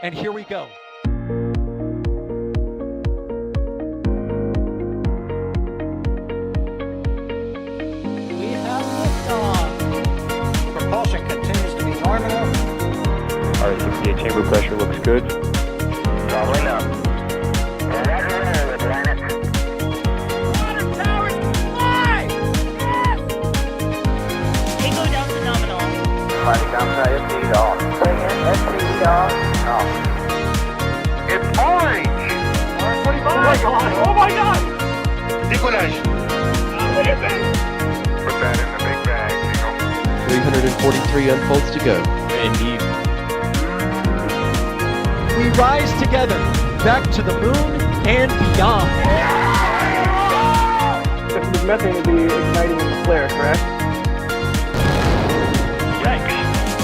And here we go. We have liftoff. Propulsion continues to be nominal. R68 chamber pressure looks good. Following up. Roger, planet. Water towers, fly! Yes! Tango down to nominal. Flight downside FD off. Bring in FD off. It's orange! 25. Oh my god! Oh my god! Decollage. Look at this! Put that in the big bag, Eagle. 343 unfolds to go. Indeed. We rise together, back to the moon and beyond. The methane would be igniting in the flare, correct? Yikes.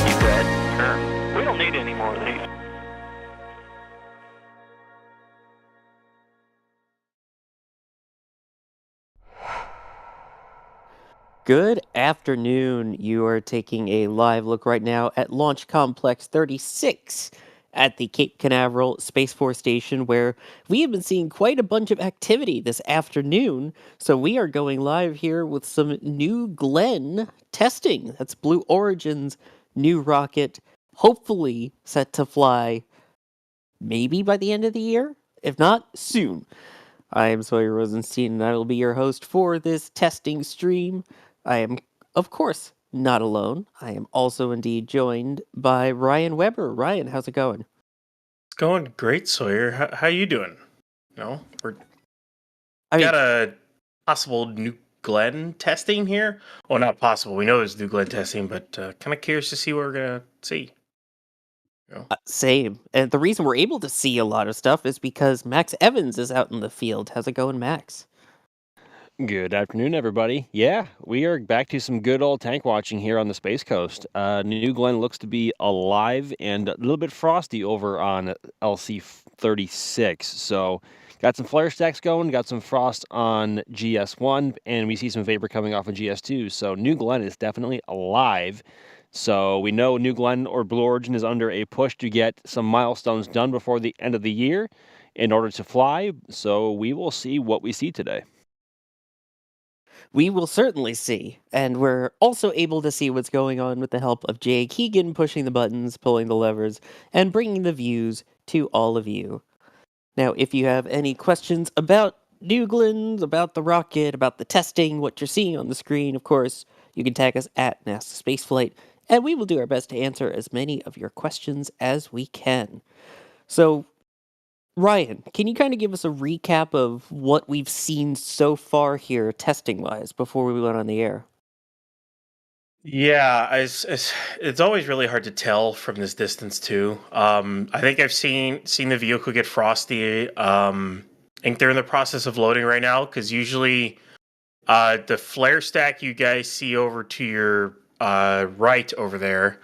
You dead? Sure. We don't need any more of these. Good afternoon. You are taking a live look right now at Launch Complex 36 at the Cape Canaveral Space Force Station, where we have been seeing quite a bunch of activity this afternoon. So we are going live here with some New Glenn testing. That's Blue Origin's new rocket, hopefully set to fly maybe by the end of the year, if not soon. I am Sawyer Rosenstein, and I will be your host for this testing stream. I am, of course, not alone. I am also indeed joined by Ryan Weber. Ryan, how's it going? It's going great, Sawyer. How you doing? No, we're I mean, got a possible New Glenn testing here. Well, not possible. We know there's New Glenn testing, but kind of curious to see what we're gonna see. same. And the reason we're able to see a lot of stuff is because Max Evans is out in the field. How's it going, Max? Good afternoon, everybody. Yeah, we are back to some good old tank watching here on the Space Coast. New Glenn looks to be alive and a little bit frosty over on LC-36. So, got some flare stacks going, got some frost on GS1, and we see some vapor coming off of GS2. So, New Glenn is definitely alive. So, we know New Glenn or Blue Origin is under a push to get some milestones done before the end of the year in order to fly. So, we will see what we see today. We will certainly see. And we're also able to see what's going on with the help of Jay Keegan pushing the buttons, pulling the levers, and bringing the views to all of you. Now, if you have any questions about New Glenn, about the rocket, about the testing, what you're seeing on the screen, of course, you can tag us at NASASpaceflight, and we will do our best to answer as many of your questions as we can. So, Ryan, can you kind of give us a recap of what we've seen so far here, testing-wise, before we went on the air? Yeah, it's always really hard to tell from this distance too. I think I've seen the vehicle get frosty. I think they're in the process of loading right now because usually the flare stack you guys see over to your right over there,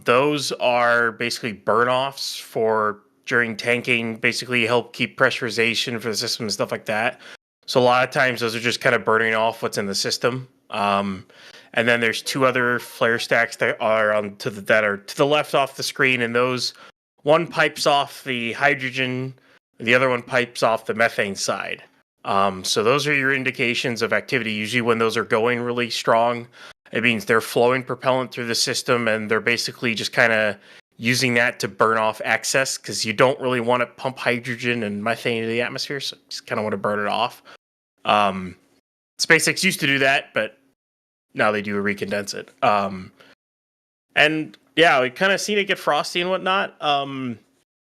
those are basically burn-offs for during tanking, basically help keep pressurization for the system and stuff like that. So a lot of times those are just kind of burning off what's in the system. And then there's two other flare stacks that are to the left off the screen, and those one pipes off the hydrogen, the other one pipes off the methane side. So those are your indications of activity. Usually when those are going really strong, it means they're flowing propellant through the system, and they're basically just kind of using that to burn off excess because you don't really want to pump hydrogen and methane into the atmosphere, so you just kind of want to burn it off. SpaceX used to do that, but now they do recondense it. And yeah, we kind of seen it get frosty and whatnot.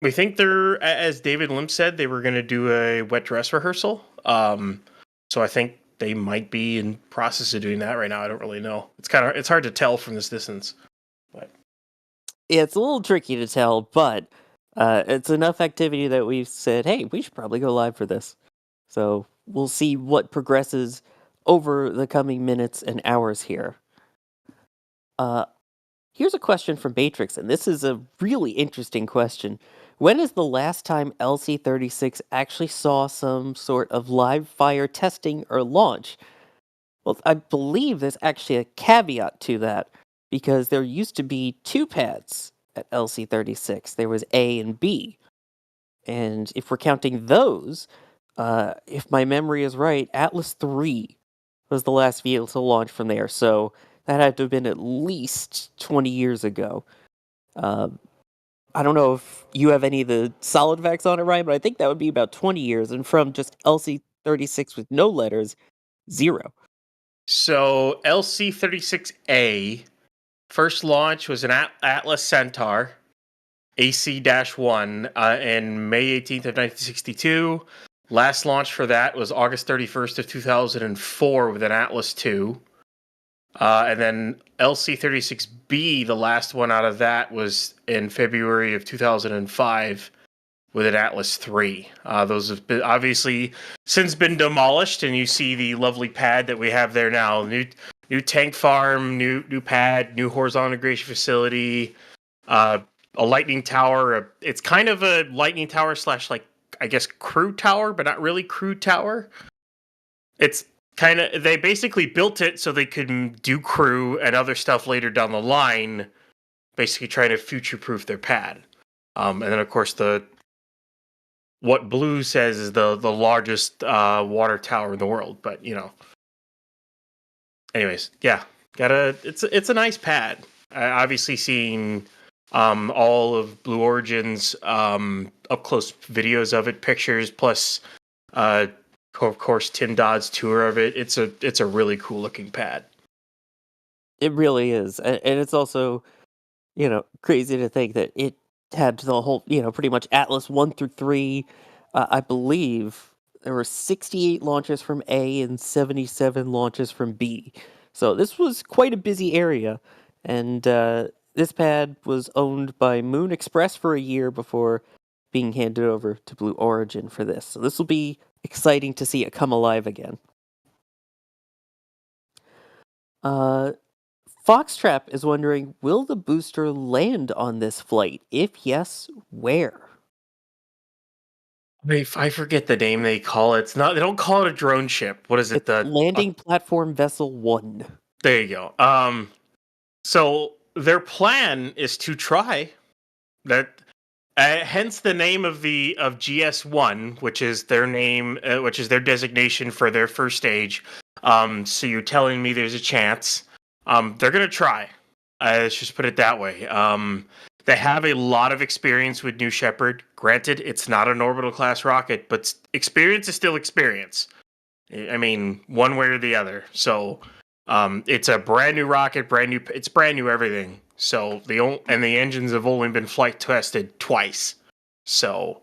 We think they're, as David Lim said, they were going to do a wet dress rehearsal. So I think they might be in process of doing that right now. I don't really know. It's hard to tell from this distance. But Yeah, it's a little tricky to tell, but it's enough activity that we've said, hey, we should probably go live for this. So we'll see what progresses over the coming minutes and hours here. Here's a question from Matrix, and this is a really interesting question. When is the last time LC-36 actually saw some sort of live fire testing or launch? Well, I believe there's actually a caveat to that, because there used to be two pads at LC-36. There was A and B. And if we're counting those, if my memory is right, Atlas 3 was the last vehicle to launch from there. So that had to have been at least 20 years ago. I don't know if you have any of the solid facts on it, Ryan, but I think that would be about 20 years. And from just LC-36 with no letters, 0. So LC-36A, first launch was an Atlas Centaur AC-1 in May 18th of 1962. Last launch for that was August 31st of 2004 with an Atlas II. And then LC-36B, the last one out of that, was in February of 2005 with an Atlas III. Those have been obviously since been demolished, and you see the lovely pad that we have there now. New tank farm, new pad, new horizontal integration facility, a lightning tower. It's kind of a lightning tower / like, I guess, crew tower, but not really crew tower. It's kind of, they basically built it so they could do crew and other stuff later down the line, basically trying to future-proof their pad. And then, of course, what Blue says is the largest water tower in the world. But, anyways, yeah, it's a nice pad. Obviously, seeing all of Blue Origin's up close videos of it, pictures, plus of course Tim Dodd's tour of it. It's a really cool looking pad. It really is. And it's also, crazy to think that it had the whole, pretty much Atlas 1 through 3. I believe there were 68 launches from A and 77 launches from B. So this was quite a busy area. And this pad was owned by Moon Express for a year before being handed over to Blue Origin for this. So this will be exciting to see it come alive again. Foxtrap is wondering, will the booster land on this flight? If yes, where? I forget the name they call it. It's not. They don't call it a drone ship. What is it? It's Landing Platform Vessel 1. There you go. So their plan is to try that. Hence the name of GS1, which is their name, which is their designation for their first stage. So you're telling me there's a chance. They're gonna try. Let's just put it that way. They have a lot of experience with New Shepard. Granted, it's not an orbital class rocket, but experience is still experience. I mean, one way or the other. So it's a brand new rocket, it's brand new everything. So the engines have only been flight tested twice. So,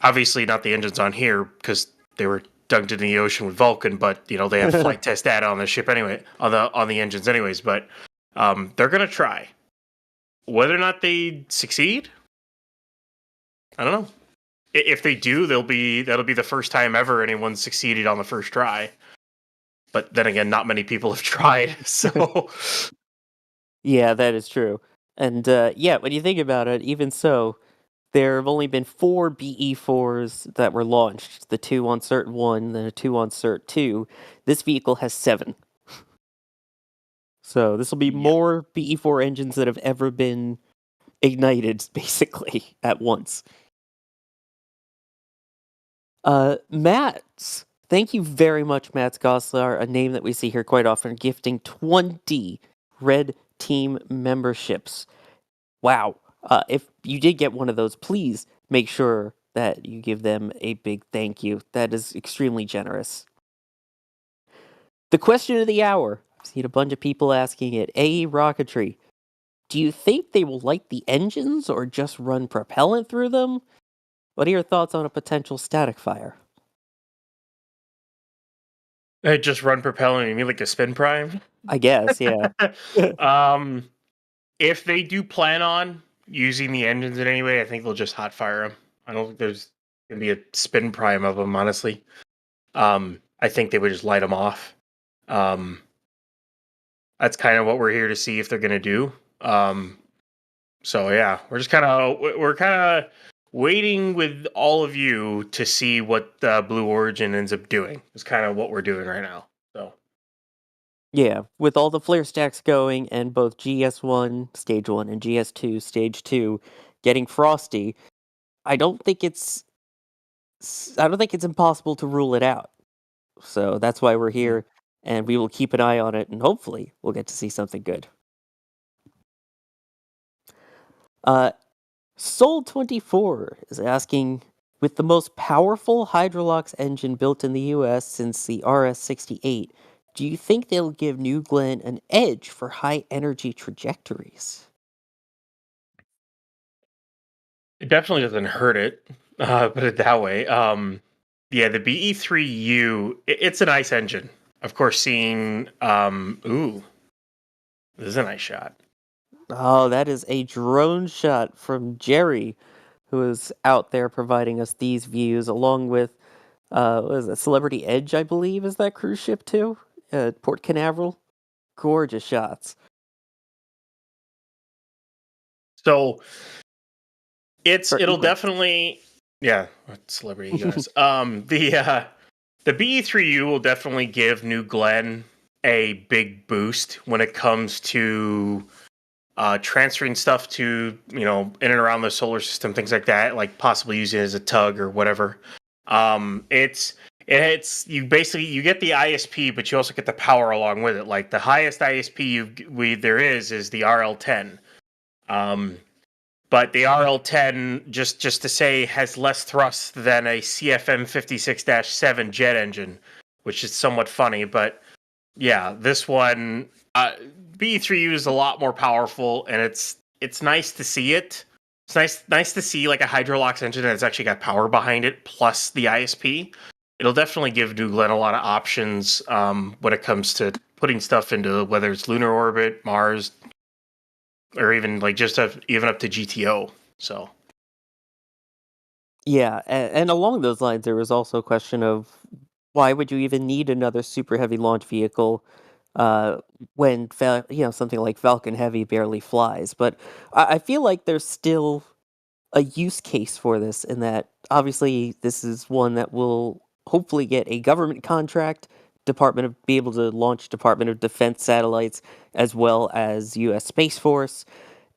obviously not the engines on here because they were dunked in the ocean with Vulcan, but they have flight test data on the ship anyway, on the engines anyways. But they're gonna try. Whether or not they succeed, I don't know. If they do, that'll be the first time ever anyone succeeded on the first try. But then again, not many people have tried. So yeah, that is true. And when you think about it, even so, there have only been 4 BE-4s that were launched. The 2 on Cert 1, then a 2 on Cert 2. This vehicle has 7. So this will be more BE-4 engines that have ever been ignited, basically, at once. Mats. Thank you very much, Mats Goslar, a name that we see here quite often, gifting 20 Red Team memberships. Wow. If you did get one of those, please make sure that you give them a big thank you. That is extremely generous. The question of the hour. I've seen a bunch of people asking it. AE Rocketry. Do you think they will light the engines or just run propellant through them? What are your thoughts on a potential static fire? just run propellant. You mean like a spin prime? I guess, yeah. If they do plan on using the engines in any way, I think they'll just hot fire them. I don't think there's gonna be a spin prime of them, honestly. I think they would just light them off. That's kind of what we're here to see if they're gonna do. So yeah, we're kind of waiting with all of you to see what Blue Origin ends up doing. Is kind of what we're doing right now. So Yeah, with all the flare stacks going and both GS1 Stage 1 and GS2 Stage 2 getting frosty, I don't think it's impossible to rule it out. So that's why we're here, and we will keep an eye on it, and hopefully we'll get to see something good. Soul24 is asking, with the most powerful Hydrolox engine built in the US since the RS-68, do you think they'll give New Glenn an edge for high energy trajectories? It definitely doesn't hurt it, put it that way. Yeah, the BE3U, it's a nice engine. Of course, seeing, ooh, this is a nice shot. Oh, that is a drone shot from Jerry, who is out there providing us these views, along with, what is it, Celebrity Edge, I believe, is that cruise ship too? Port Canaveral. Gorgeous shots. So it'll Elon. definitely, yeah, what celebrity you guys. The BE3U will definitely give New Glenn a big boost when it comes to transferring stuff to, in and around the solar system, things like that, like possibly using it as a tug or whatever. It's you basically get the ISP, but you also get the power along with it. Like the highest ISP there is the RL10. But the RL10, just to say, has less thrust than a CFM 56-7 jet engine, which is somewhat funny. But yeah, this one, BE3U is a lot more powerful, and it's nice to see it. It's nice to see like a Hydrolox engine that's actually got power behind it, plus the ISP. It'll definitely give New Glenn a lot of options when it comes to putting stuff into whether it's lunar orbit, Mars, or even like even up to GTO. So Yeah, and along those lines, there was also a question of why would you even need another super heavy launch vehicle when something like Falcon Heavy barely flies? But I feel like there's still a use case for this, in that obviously this is one that will hopefully get a government contract, be able to launch Department of Defense satellites as well as U.S. Space Force.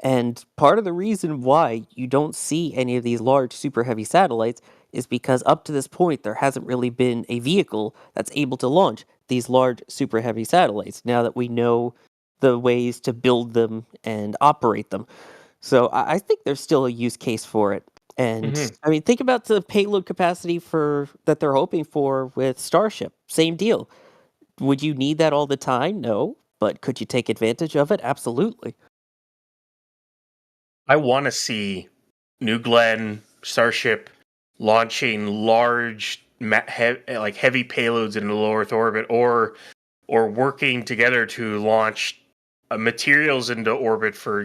And part of the reason why you don't see any of these large super heavy satellites is because up to this point there hasn't really been a vehicle that's able to launch these large super heavy satellites, now that we know the ways to build them and operate them. So I think there's still a use case for it. And I mean, think about the payload capacity that they're hoping for with Starship. Same deal. Would you need that all the time? No. But could you take advantage of it? Absolutely. I want to see New Glenn, Starship launching large, heavy payloads into low Earth orbit, or working together to launch materials into orbit for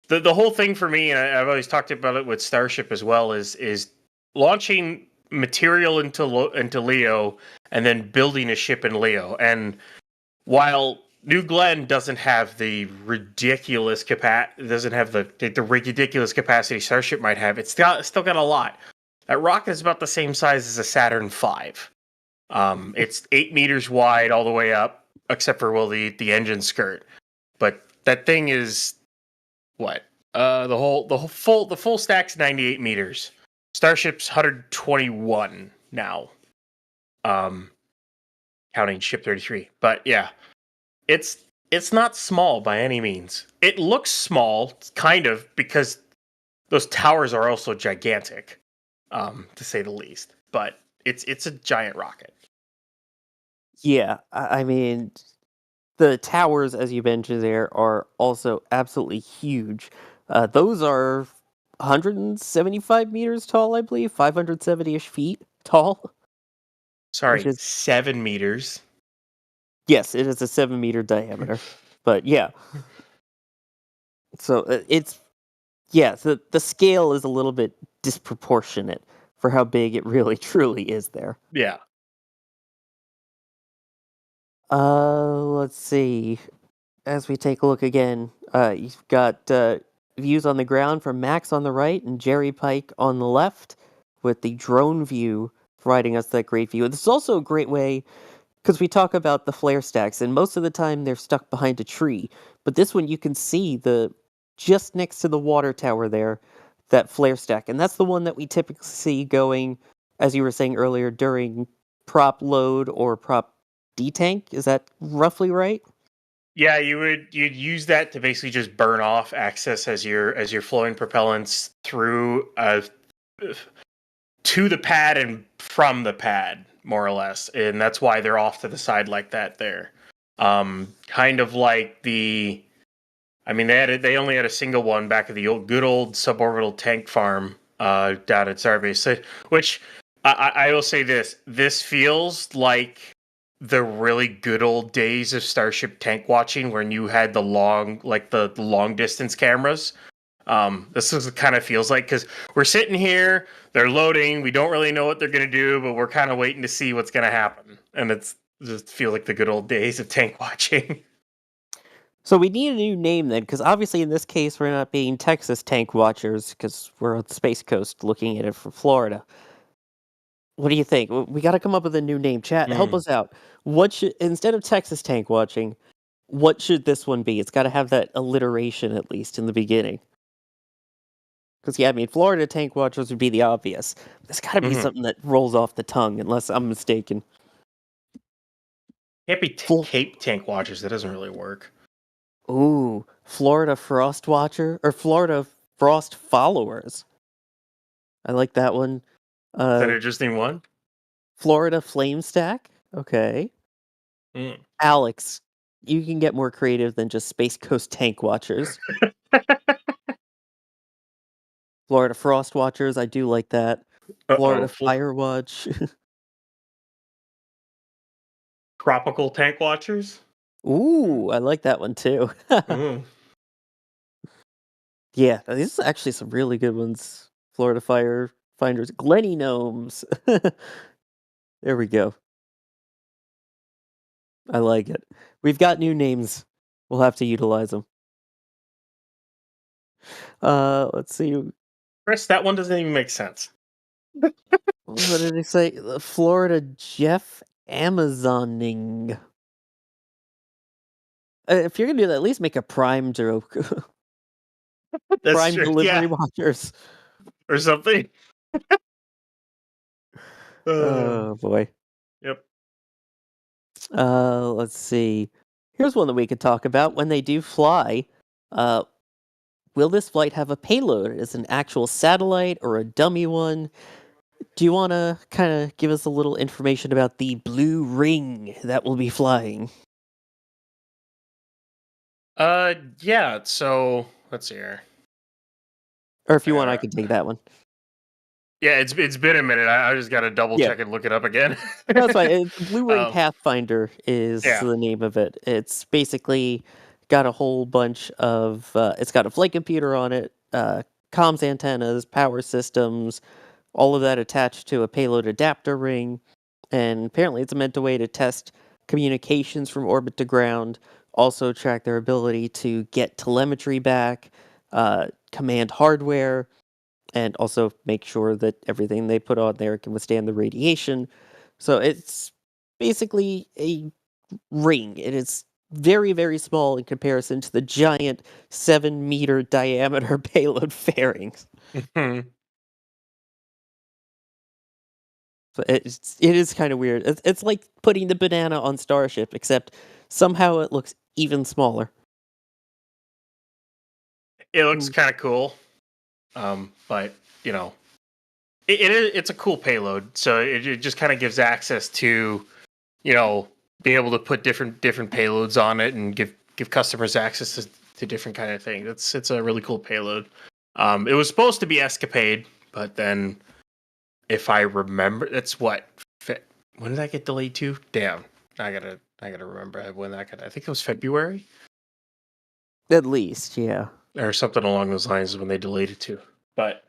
the whole thing for me. And I've always talked about it with Starship as well. Is launching material into Leo and then building a ship in Leo. And while New Glenn doesn't have the ridiculous ridiculous capacity Starship might have, it's still got a lot. That rocket is about the same size as a Saturn V. It's 8 meters wide all the way up, except for the engine skirt. But that thing is what? The full stack's 98 meters. Starship's 121 now. Counting Ship 33. But yeah. It's not small by any means. It looks small, kind of, because those towers are also gigantic, to say the least. But it's a giant rocket. Yeah, I mean, the towers, as you mentioned there, are also absolutely huge. Those are 175 meters tall, I believe, 570-ish feet tall. Sorry, Which is 7 meters. Yes, it is a 7-meter diameter. But yeah. So the scale is a little bit disproportionate for how big it really truly is there. Yeah. Let's see. As we take a look again, you've got views on the ground from Max on the right and Jerry Pike on the left, with the drone view providing us that great view. This is also a great way, Because we talk about the flare stacks, and most of the time they're stuck behind a tree. But this one, you can see just next to the water tower there, that flare stack, and that's the one that we typically see going, as you were saying earlier, during prop load or prop detank. Is that roughly right? Yeah, you'd use that to basically just burn off access as you're flowing propellants through to the pad and from the pad, more or less, and that's why they're off to the side like that. There, kind of like the. I mean, they only had a single one back at the good old suborbital tank farm down at Starbase, so, which I will say this feels like the really good old days of Starship tank watching when you had the long distance cameras. This is kind of feels like, because we're sitting here, they're loading, we don't really know what they're going to do, but we're kind of waiting to see what's going to happen, and it just feels like the good old days of tank watching. So we need a new name then, because obviously in this case we're not being Texas tank watchers, because we're on the Space Coast looking at it from Florida. What do you think? We got to come up with a new name. Chat, help us out. Instead of Texas tank watching, what should this one be? It's got to have that alliteration at least in the beginning. Because yeah, I mean, Florida tank watchers would be the obvious. There's got to be something that rolls off the tongue, unless I'm mistaken. Can't be Cape tank watchers. That doesn't really work. Ooh, Florida Frost Watcher or Florida Frost Followers. I like that one. Is that an interesting one? Florida Flame Stack. Okay. Alex, you can get more creative than just Space Coast Tank Watchers. Florida Frost Watchers, I do like that. Florida Fire Watch. Tropical tank watchers. Ooh, I like that one too. Yeah, these are actually some really good ones. Florida Fire Finders, Glenny Gnomes. There we go. I like it. We've got new names. We'll have to utilize them. Let's see. Chris, that one doesn't even make sense. What did he say? The Florida Jeff Amazoning. If you're gonna do that, at least make a Prime joke. Prime true, delivery watchers. Or something. Oh boy. Yep. Let's see. Here's one that we could talk about. When they do fly, will this flight have a payload? Is it an actual satellite or a dummy one? Do you want to kind of give us a little information about the blue ring that will be flying? Yeah. So let's see here. Or if you want, I can take that one. Yeah, it's been a minute. I just got to double check and look it up again. That's fine. The Blue Ring Pathfinder is the name of it. It's basically got a whole bunch of. It's got a flight computer on it, comms antennas, power systems, all of that attached to a payload adapter ring, and apparently it's meant a way to test communications from orbit to ground. Also track their ability to get telemetry back, command hardware, and also make sure that everything they put on there can withstand the radiation. So it's basically a ring. It is very, very small in comparison to the giant 7-meter diameter payload fairings. So it is kind of weird. It's like putting the banana on Starship, except somehow it looks even smaller. It looks kind of cool. But you know, it's a cool payload, so it just kind of gives access to, you know, be able to put different payloads on it and give customers access to different kind of things. It's a really cool payload. It was supposed to be Escapade, but then if I remember, that's when did that get delayed to? Damn, I gotta remember when that got. I think it was February. At least, yeah. Or something along those lines is when they delayed it to. But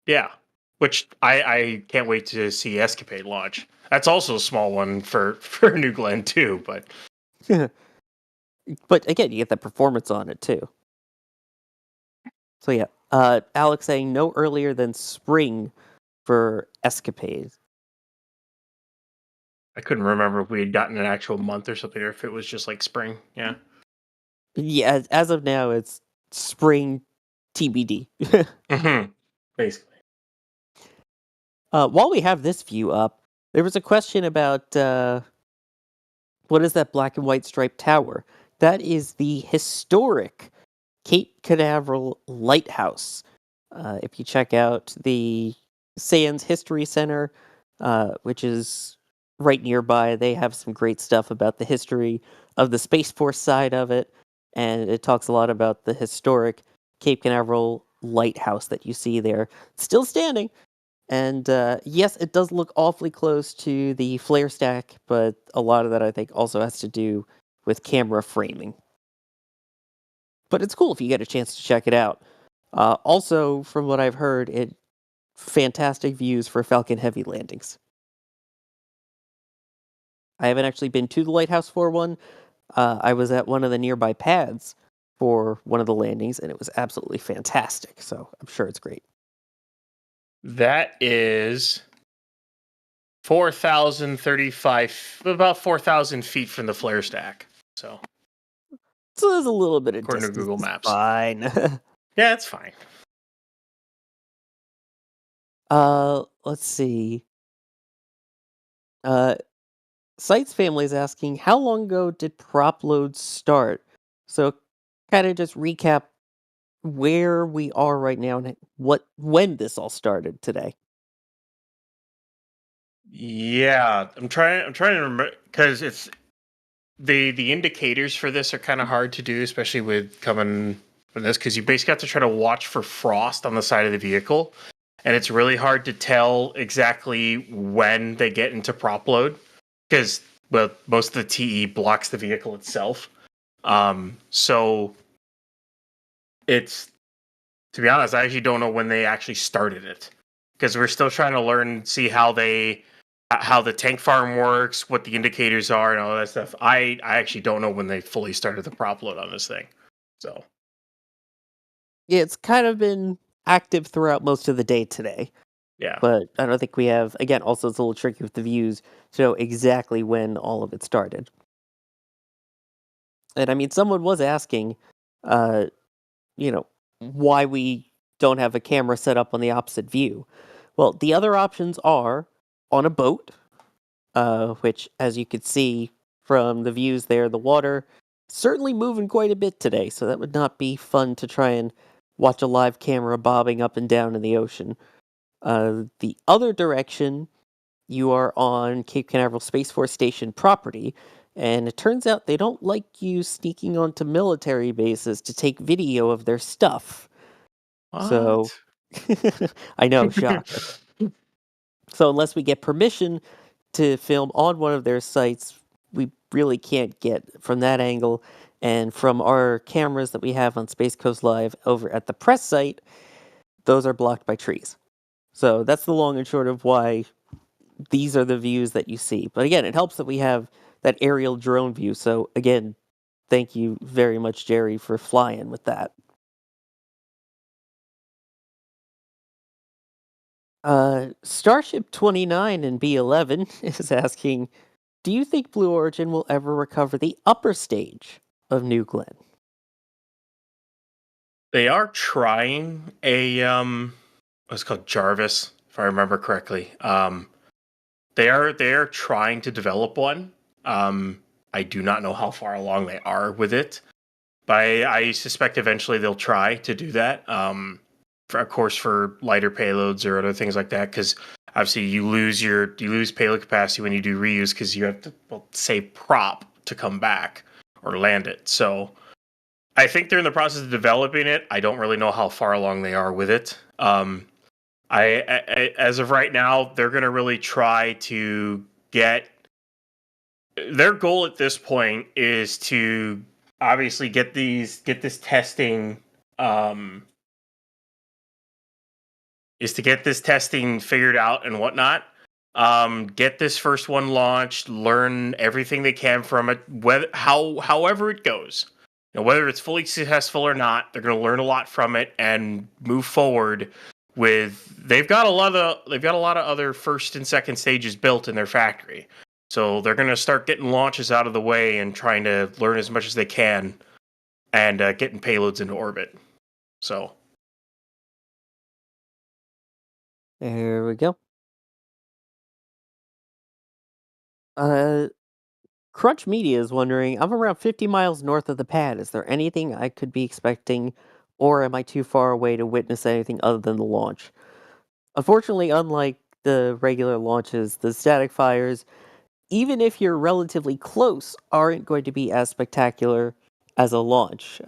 yeah, which I can't wait to see Escapade launch. That's also a small one for New Glenn too, but but again, you get the performance on it too. So yeah, Alex saying no earlier than spring for Escapade. I couldn't remember if we had gotten an actual month or something, or if it was just like spring. Yeah. Yeah, as of now, it's spring TBD. Basically. While we have this view up, there was a question about what is that black and white striped tower? That is the historic Cape Canaveral Lighthouse. If you check out the Sands History Center, which is right nearby, they have some great stuff about the history of the Space Force side of it, and it talks a lot about the historic Cape Canaveral Lighthouse that you see there. Still standing. And yes, it does look awfully close to the flare stack, but a lot of that I think also has to do with camera framing. But it's cool if you get a chance to check it out. Also, from what I've heard, it fantastic views for Falcon Heavy landings. I haven't actually been to the lighthouse for one. I was at one of the nearby pads for one of the landings, and it was absolutely fantastic. So I'm sure it's great. That is 4,035, about 4,000 feet from the flare stack. So there's a little bit of according to distance. Google Maps. Fine. Yeah, it's fine. Let's see. Sites family is asking, how long ago did prop loads start? So kind of just recap where we are right now and when this all started today. Yeah, I'm trying to remember, because it's the indicators for this are kind of hard to do, especially with coming from this, because you basically have to try to watch for frost on the side of the vehicle, and it's really hard to tell exactly when they get into prop load, because most of the TE blocks the vehicle itself. So it's, to be honest, I actually don't know when they actually started it, because we're still trying to learn, see how the tank farm works, what the indicators are, and all that stuff. I actually don't know when they fully started the prop load on this thing. So Yeah, it's kind of been active throughout most of the day today. yeah. But I don't think we have, again, also it's a little tricky with the views to know exactly when all of it started. And I mean, someone was asking, why we don't have a camera set up on the opposite view. Well, the other options are on a boat, which, as you could see from the views there, the water certainly moving quite a bit today, so that would not be fun to try and watch a live camera bobbing up and down in the ocean. The other direction, you are on Cape Canaveral Space Force Station property, and it turns out they don't like you sneaking onto military bases to take video of their stuff. So, I know, shock. So unless we get permission to film on one of their sites, we really can't get from that angle. And from our cameras that we have on Space Coast Live over at the press site, those are blocked by trees. So that's the long and short of why these are the views that you see. But again, it helps that we have that aerial drone view. So again, thank you very much, Jerry, for flying with that. Starship 29 and B11 is asking, do you think Blue Origin will ever recover the upper stage of New Glenn? They are trying a what's called Jarvis, if I remember correctly. They are trying to develop one. I do not know how far along they are with it, but I suspect eventually they'll try to do that. Of course, for lighter payloads or other things like that, because obviously you lose payload capacity when you do reuse, because you have to save prop to come back or land it. So I think they're in the process of developing it. I don't really know how far along they are with it. I as of right now, they're going to really try to get, their goal at this point is to obviously get this testing figured out and whatnot. Get this first one launched, learn everything they can from it, however it goes. Whether it's fully successful or not, they're going to learn a lot from it and move forward with. They've got a lot of other first and second stages built in their factory, So they're going to start getting launches out of the way and trying to learn as much as they can and getting payloads into orbit. So There we go. Crunch Media is wondering, I'm around 50 miles north of the pad. Is there anything I could be expecting, or am I too far away to witness anything other than the launch? Unfortunately, unlike the regular launches, the static fires, even if you're relatively close, aren't going to be as spectacular as a launch.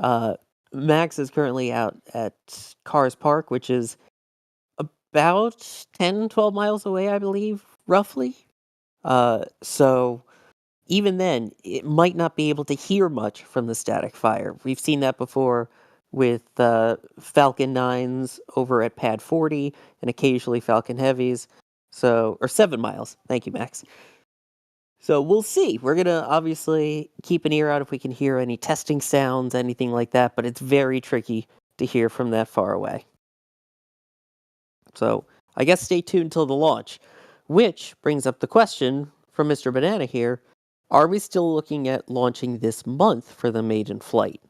Max is currently out at Cars Park, which is about 10, 12 miles away, I believe, roughly. So even then, it might not be able to hear much from the static fire. We've seen that before with Falcon 9s over at Pad 40 and occasionally Falcon Heavies. So, or 7 miles. Thank you, Max. So we'll see. We're going to obviously keep an ear out if we can hear any testing sounds, anything like that, but it's very tricky to hear from that far away. So I guess stay tuned till the launch, which brings up the question from Mr. Banana here. Are we still looking at launching this month for the Maiden flight?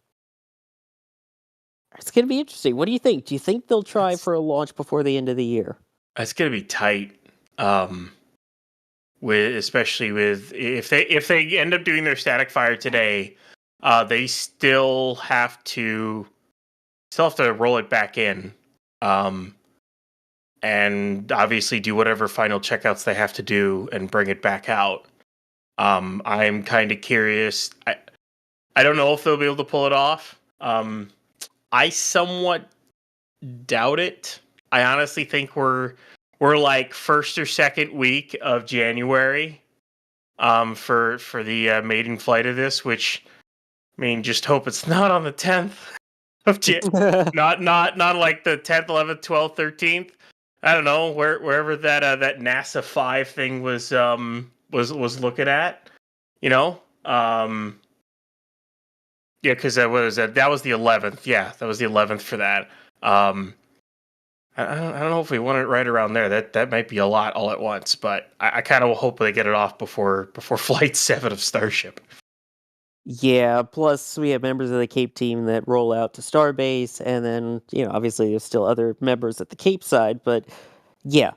It's going to be interesting. What do you think? Do you think they'll try for a launch before the end of the year? it's going to be tight. Especially with if they end up doing their static fire today, they still have to roll it back in, and obviously do whatever final checkouts they have to do and bring it back out. I'm kind of curious. I don't know if they'll be able to pull it off. I somewhat doubt it. I honestly think we're like first or second week of January for the maiden flight of this, which I mean, just hope it's not on the 10th of not like the 10th, 11th, 12th, 13th. I don't know, wherever that NASA 5 thing was looking at, you know. Yeah, because that was the 11th. Yeah, that was the 11th for that. I don't know if we want it right around there. That might be a lot all at once, but I kind of hope they get it off before Flight 7 of Starship. Yeah, plus we have members of the Cape team that roll out to Starbase, and then, obviously there's still other members at the Cape side, but yeah,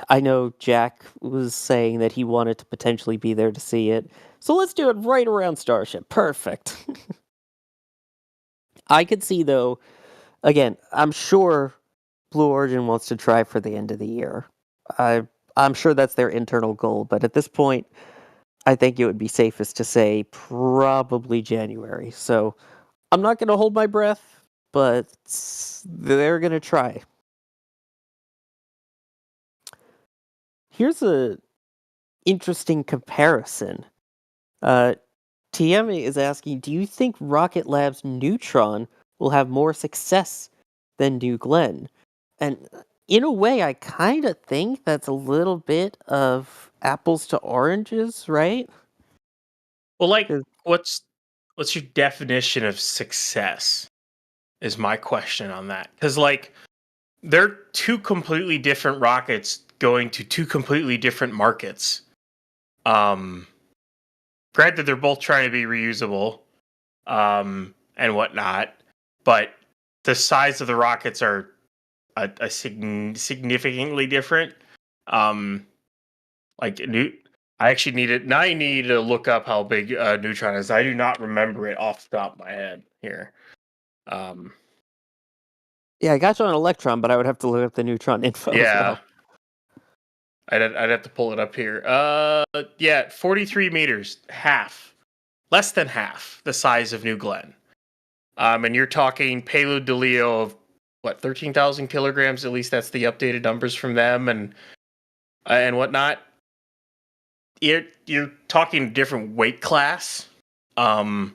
I know Jack was saying that he wanted to potentially be there to see it, so let's do it right around Starship. Perfect. I could see, though, again, I'm sure Blue Origin wants to try for the end of the year. I'm sure that's their internal goal, but at this point, I think it would be safest to say probably January. So I'm not going to hold my breath, but they're going to try. Here's a interesting comparison. TM is asking, do you think Rocket Lab's Neutron will have more success than New Glenn? And in a way, I kind of think that's a little bit of apples to oranges, right? Well, like, what's your definition of success? Is my question on that. Because, like, they're two completely different rockets going to two completely different markets. Granted, they're both trying to be reusable, and whatnot, but the size of the rockets are significantly different. I actually need to look up how big Neutron is. I do not remember it off the top of my head here. Yeah, I got you on Electron, but I would have to look up the Neutron info as well. I'd have to pull it up here. 43 meters, less than half the size of New Glenn. And you're talking payload to LEO of 13,000 kilograms. At least that's the updated numbers from them, and whatnot. You're talking different weight class. I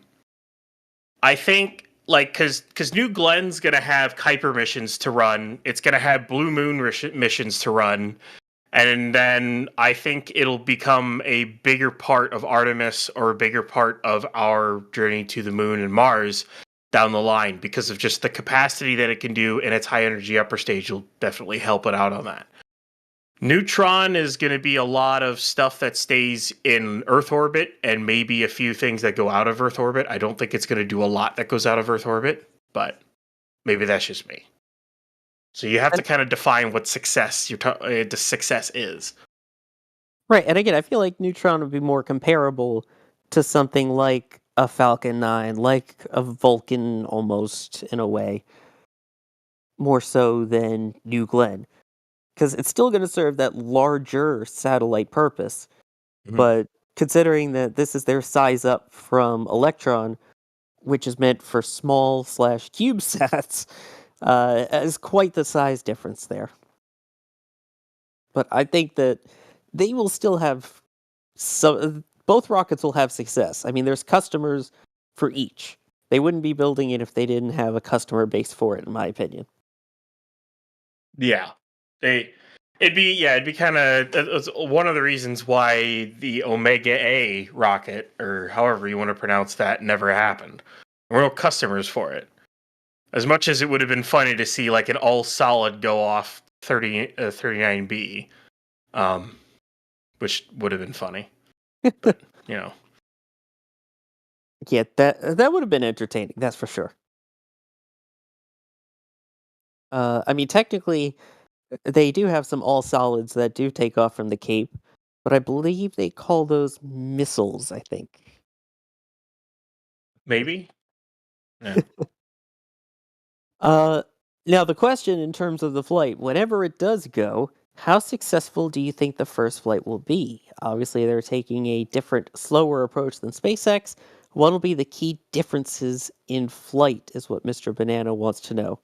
think, like, because New Glenn's gonna have Kuiper missions to run. It's gonna have Blue Moon missions to run. And then I think it'll become a bigger part of Artemis or a bigger part of our journey to the moon and Mars down the line because of just the capacity that it can do, and its high energy upper stage will definitely help it out on that. Neutron is going to be a lot of stuff that stays in Earth orbit and maybe a few things that go out of Earth orbit. I don't think it's going to do a lot that goes out of Earth orbit, but maybe that's just me. So you have to kind of define what success the success is. Right, and again, I feel like Neutron would be more comparable to something like a Falcon 9, like a Vulcan almost, in a way. More so than New Glenn. Because it's still going to serve that larger satellite purpose. Mhm. But considering that this is their size up from Electron, which is meant for small / CubeSats, is quite the size difference there. But I think that they will still have both rockets will have success. I mean, there's customers for each. They wouldn't be building it if they didn't have a customer base for it, in my opinion. Yeah, it'd be kind of one of the reasons why the Omega A rocket, or however you want to pronounce that, never happened. There were no customers for it. As much as it would have been funny to see like an all solid go off 39B, which would have been funny, but you know. Yeah, that would have been entertaining, that's for sure. I mean, technically, they do have some all solids that do take off from the Cape, but I believe they call those missiles, I think. Maybe. Yeah. Now the question in terms of the flight, whenever it does go, how successful do you think the first flight will be? Obviously, they're taking a different, slower approach than SpaceX. What will be the key differences in flight, is what Mr. Banana wants to know.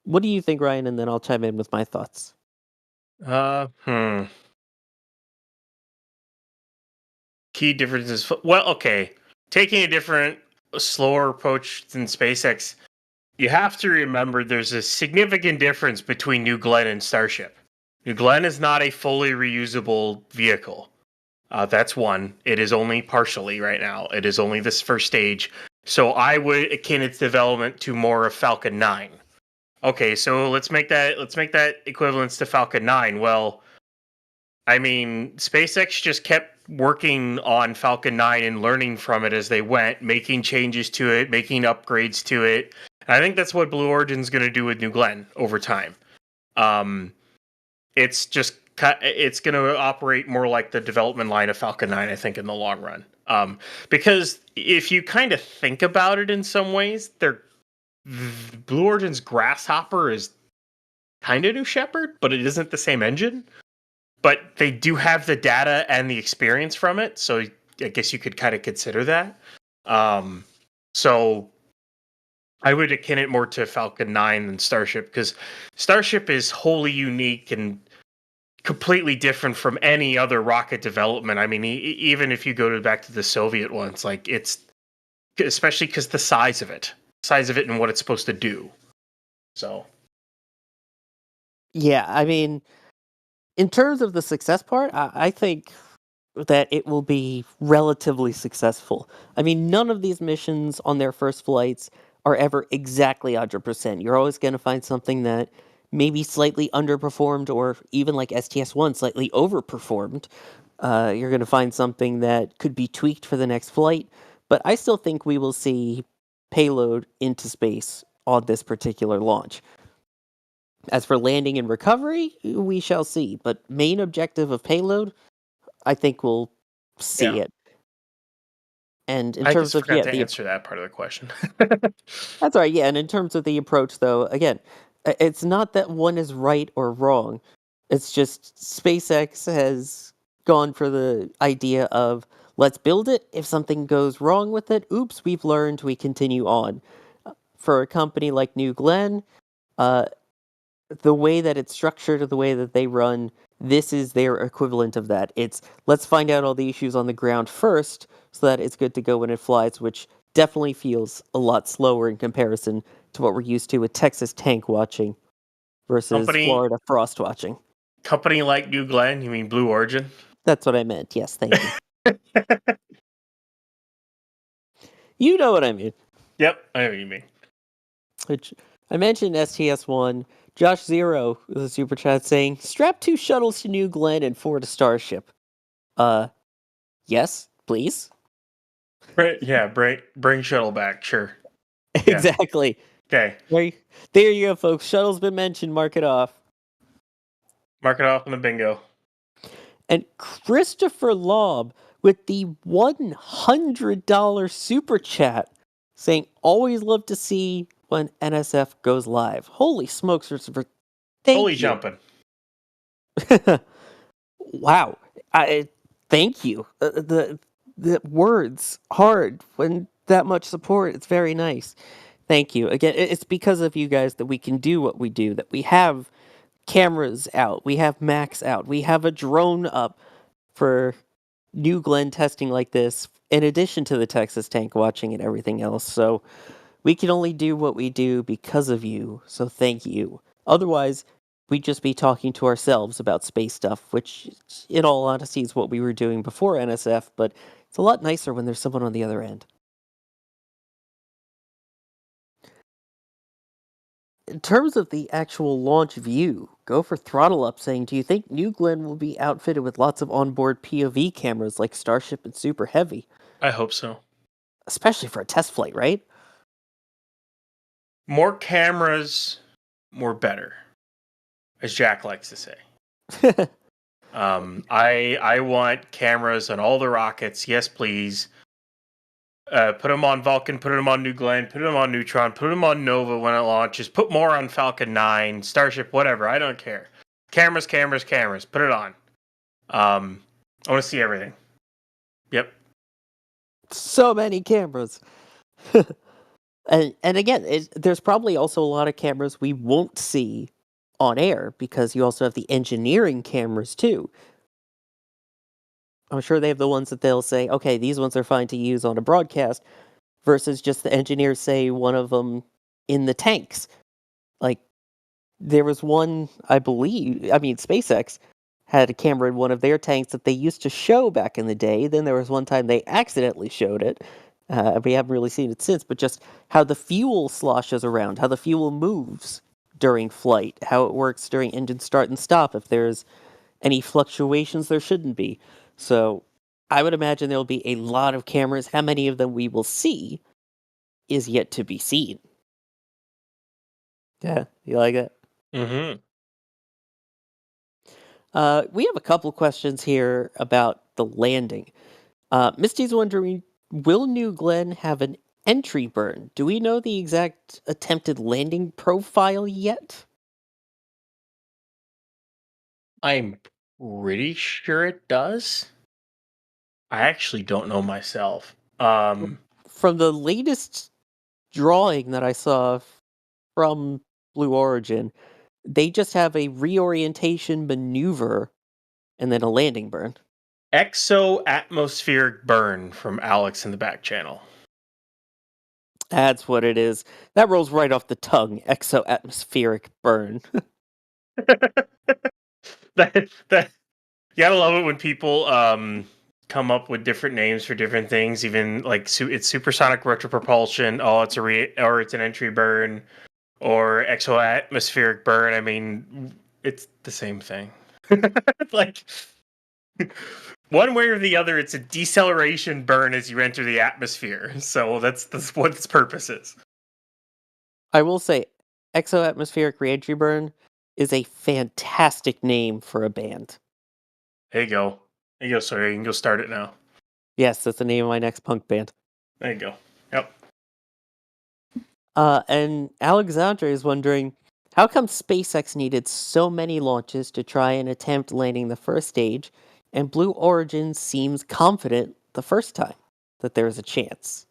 What do you think, Ryan? And then I'll chime in with my thoughts. Key differences. Well, okay. Taking a different, slower approach than SpaceX, you have to remember there's a significant difference between New Glenn and Starship. New Glenn is not a fully reusable vehicle. That's one. It is only partially right now. It is only this first stage. So I would akin its development to more of Falcon 9. Okay, so let's make that equivalence to Falcon 9. Well, I mean, SpaceX just kept working on Falcon 9 and learning from it as they went, making changes to it, making upgrades to it. And I think that's what Blue Origin's going to do with New Glenn over time. It's going to operate more like the development line of Falcon 9, I think, in the long run. Because if you kind of think about it in some ways, Blue Origin's Grasshopper is kind of New Shepard, but it isn't the same engine. But they do have the data and the experience from it, so I guess you could kind of consider that. So I would akin it more to Falcon 9 than Starship, because Starship is wholly unique and completely different from any other rocket development. I mean, even if you go back to the Soviet ones, like it's especially because the size of it and what it's supposed to do. So, Yeah, I mean, in terms of the success part, I think that it will be relatively successful. I mean, none of these missions on their first flights are ever exactly 100%. You're always going to find something that maybe slightly underperformed, or even like STS-1 slightly overperformed. You're going to find something that could be tweaked for the next flight, but I still think we will see payload into space on this particular launch. As for landing and recovery, we shall see, but main objective of payload, I think we'll see Yeah. it. And in I terms just of forgot to the answer that part of the question. That's all right, yeah, and in terms of the approach, though, again, it's not that one is right or wrong. It's just SpaceX has gone for the idea of, let's build it. If something goes wrong with it, oops, we've learned, we continue on. For a company like New Glenn, the way that it's structured, or the way that they run, this is their equivalent of that. It's, let's find out all the issues on the ground first, so that it's good to go when it flies, which definitely feels a lot slower in comparison to what we're used to with Texas tank watching versus Florida frost watching. Company like New Glenn, you mean Blue Origin? That's what I meant, yes, thank you. You know what I mean. Yep, I know what you mean. Which I mentioned STS-1 Josh Zero with a super chat saying, strap 2 shuttles to New Glenn and 4 to Starship. Yes, please. Bring shuttle back, sure. Yeah. Exactly. Okay. There you go, folks. Shuttle's been mentioned. Mark it off. Mark it off on the bingo. And Christopher Lobb with the $100 super chat saying, always love to see when NSF goes live. Holy smokes, Christopher. Thank Holy you. jumping. Wow. Thank you. The words hard when that much support. It's very nice. Thank you. Again, it's because of you guys that we can do what we do, that we have cameras out, we have Macs out, we have a drone up for New Glenn testing like this, in addition to the Texas tank watching and everything else. So we can only do what we do because of you. So thank you. Otherwise, we'd just be talking to ourselves about space stuff, which, in all honesty, is what we were doing before NSF, but it's a lot nicer when there's someone on the other end. In terms of the actual launch view, go for Throttle Up saying, do you think New Glenn will be outfitted with lots of onboard POV cameras like Starship and Super Heavy? I hope so. Especially for a test flight, right? More cameras, more better, as Jack likes to say. I want cameras on all the rockets. Yes, please. Put them on Vulcan, put them on New Glenn, put them on Neutron, put them on Nova when it launches, put more on Falcon 9, Starship, whatever. I don't care. Cameras. Put it on. I want to see everything. Yep. So many cameras. and again, there's probably also a lot of cameras we won't see on air because you also have the engineering cameras too. I'm sure they have the ones that they'll say, okay, these ones are fine to use on a broadcast, versus just the engineers say one of them in the tanks. Like, there was one, SpaceX had a camera in one of their tanks that they used to show back in the day. Then there was one time they accidentally showed it. We haven't really seen it since, but just how the fuel sloshes around, how the fuel moves during flight, how it works during engine start and stop, if there's any fluctuations there shouldn't be. So I would imagine there'll be a lot of cameras. How many of them we will see is yet to be seen. Yeah, you like it? Mm-hmm. We have a couple questions here about the landing. Misty's wondering, will New Glenn have an entry burn? Do we know the exact attempted landing profile yet? I'm pretty sure it does. I actually don't know myself. From the latest drawing that I saw from Blue Origin, they just have a reorientation maneuver and then a landing burn. Exo-atmospheric burn from Alex in the back channel. That's what it is. That rolls right off the tongue. Exo-atmospheric burn. that you gotta love it when people come up with different names for different things. Even like it's supersonic retropropulsion. Oh, or it's an entry burn, or exo-atmospheric burn. I mean, it's the same thing. Like one way or the other, it's a deceleration burn as you enter the atmosphere. So that's what its purpose is. I will say, exo-atmospheric reentry burn is a fantastic name for a band. There you go. Sorry, you can go start it now. Yes, that's the name of my next punk band. There you go. Yep. And Alexandra is wondering, how come SpaceX needed so many launches to try and attempt landing the first stage, and Blue Origin seems confident the first time that there is a chance?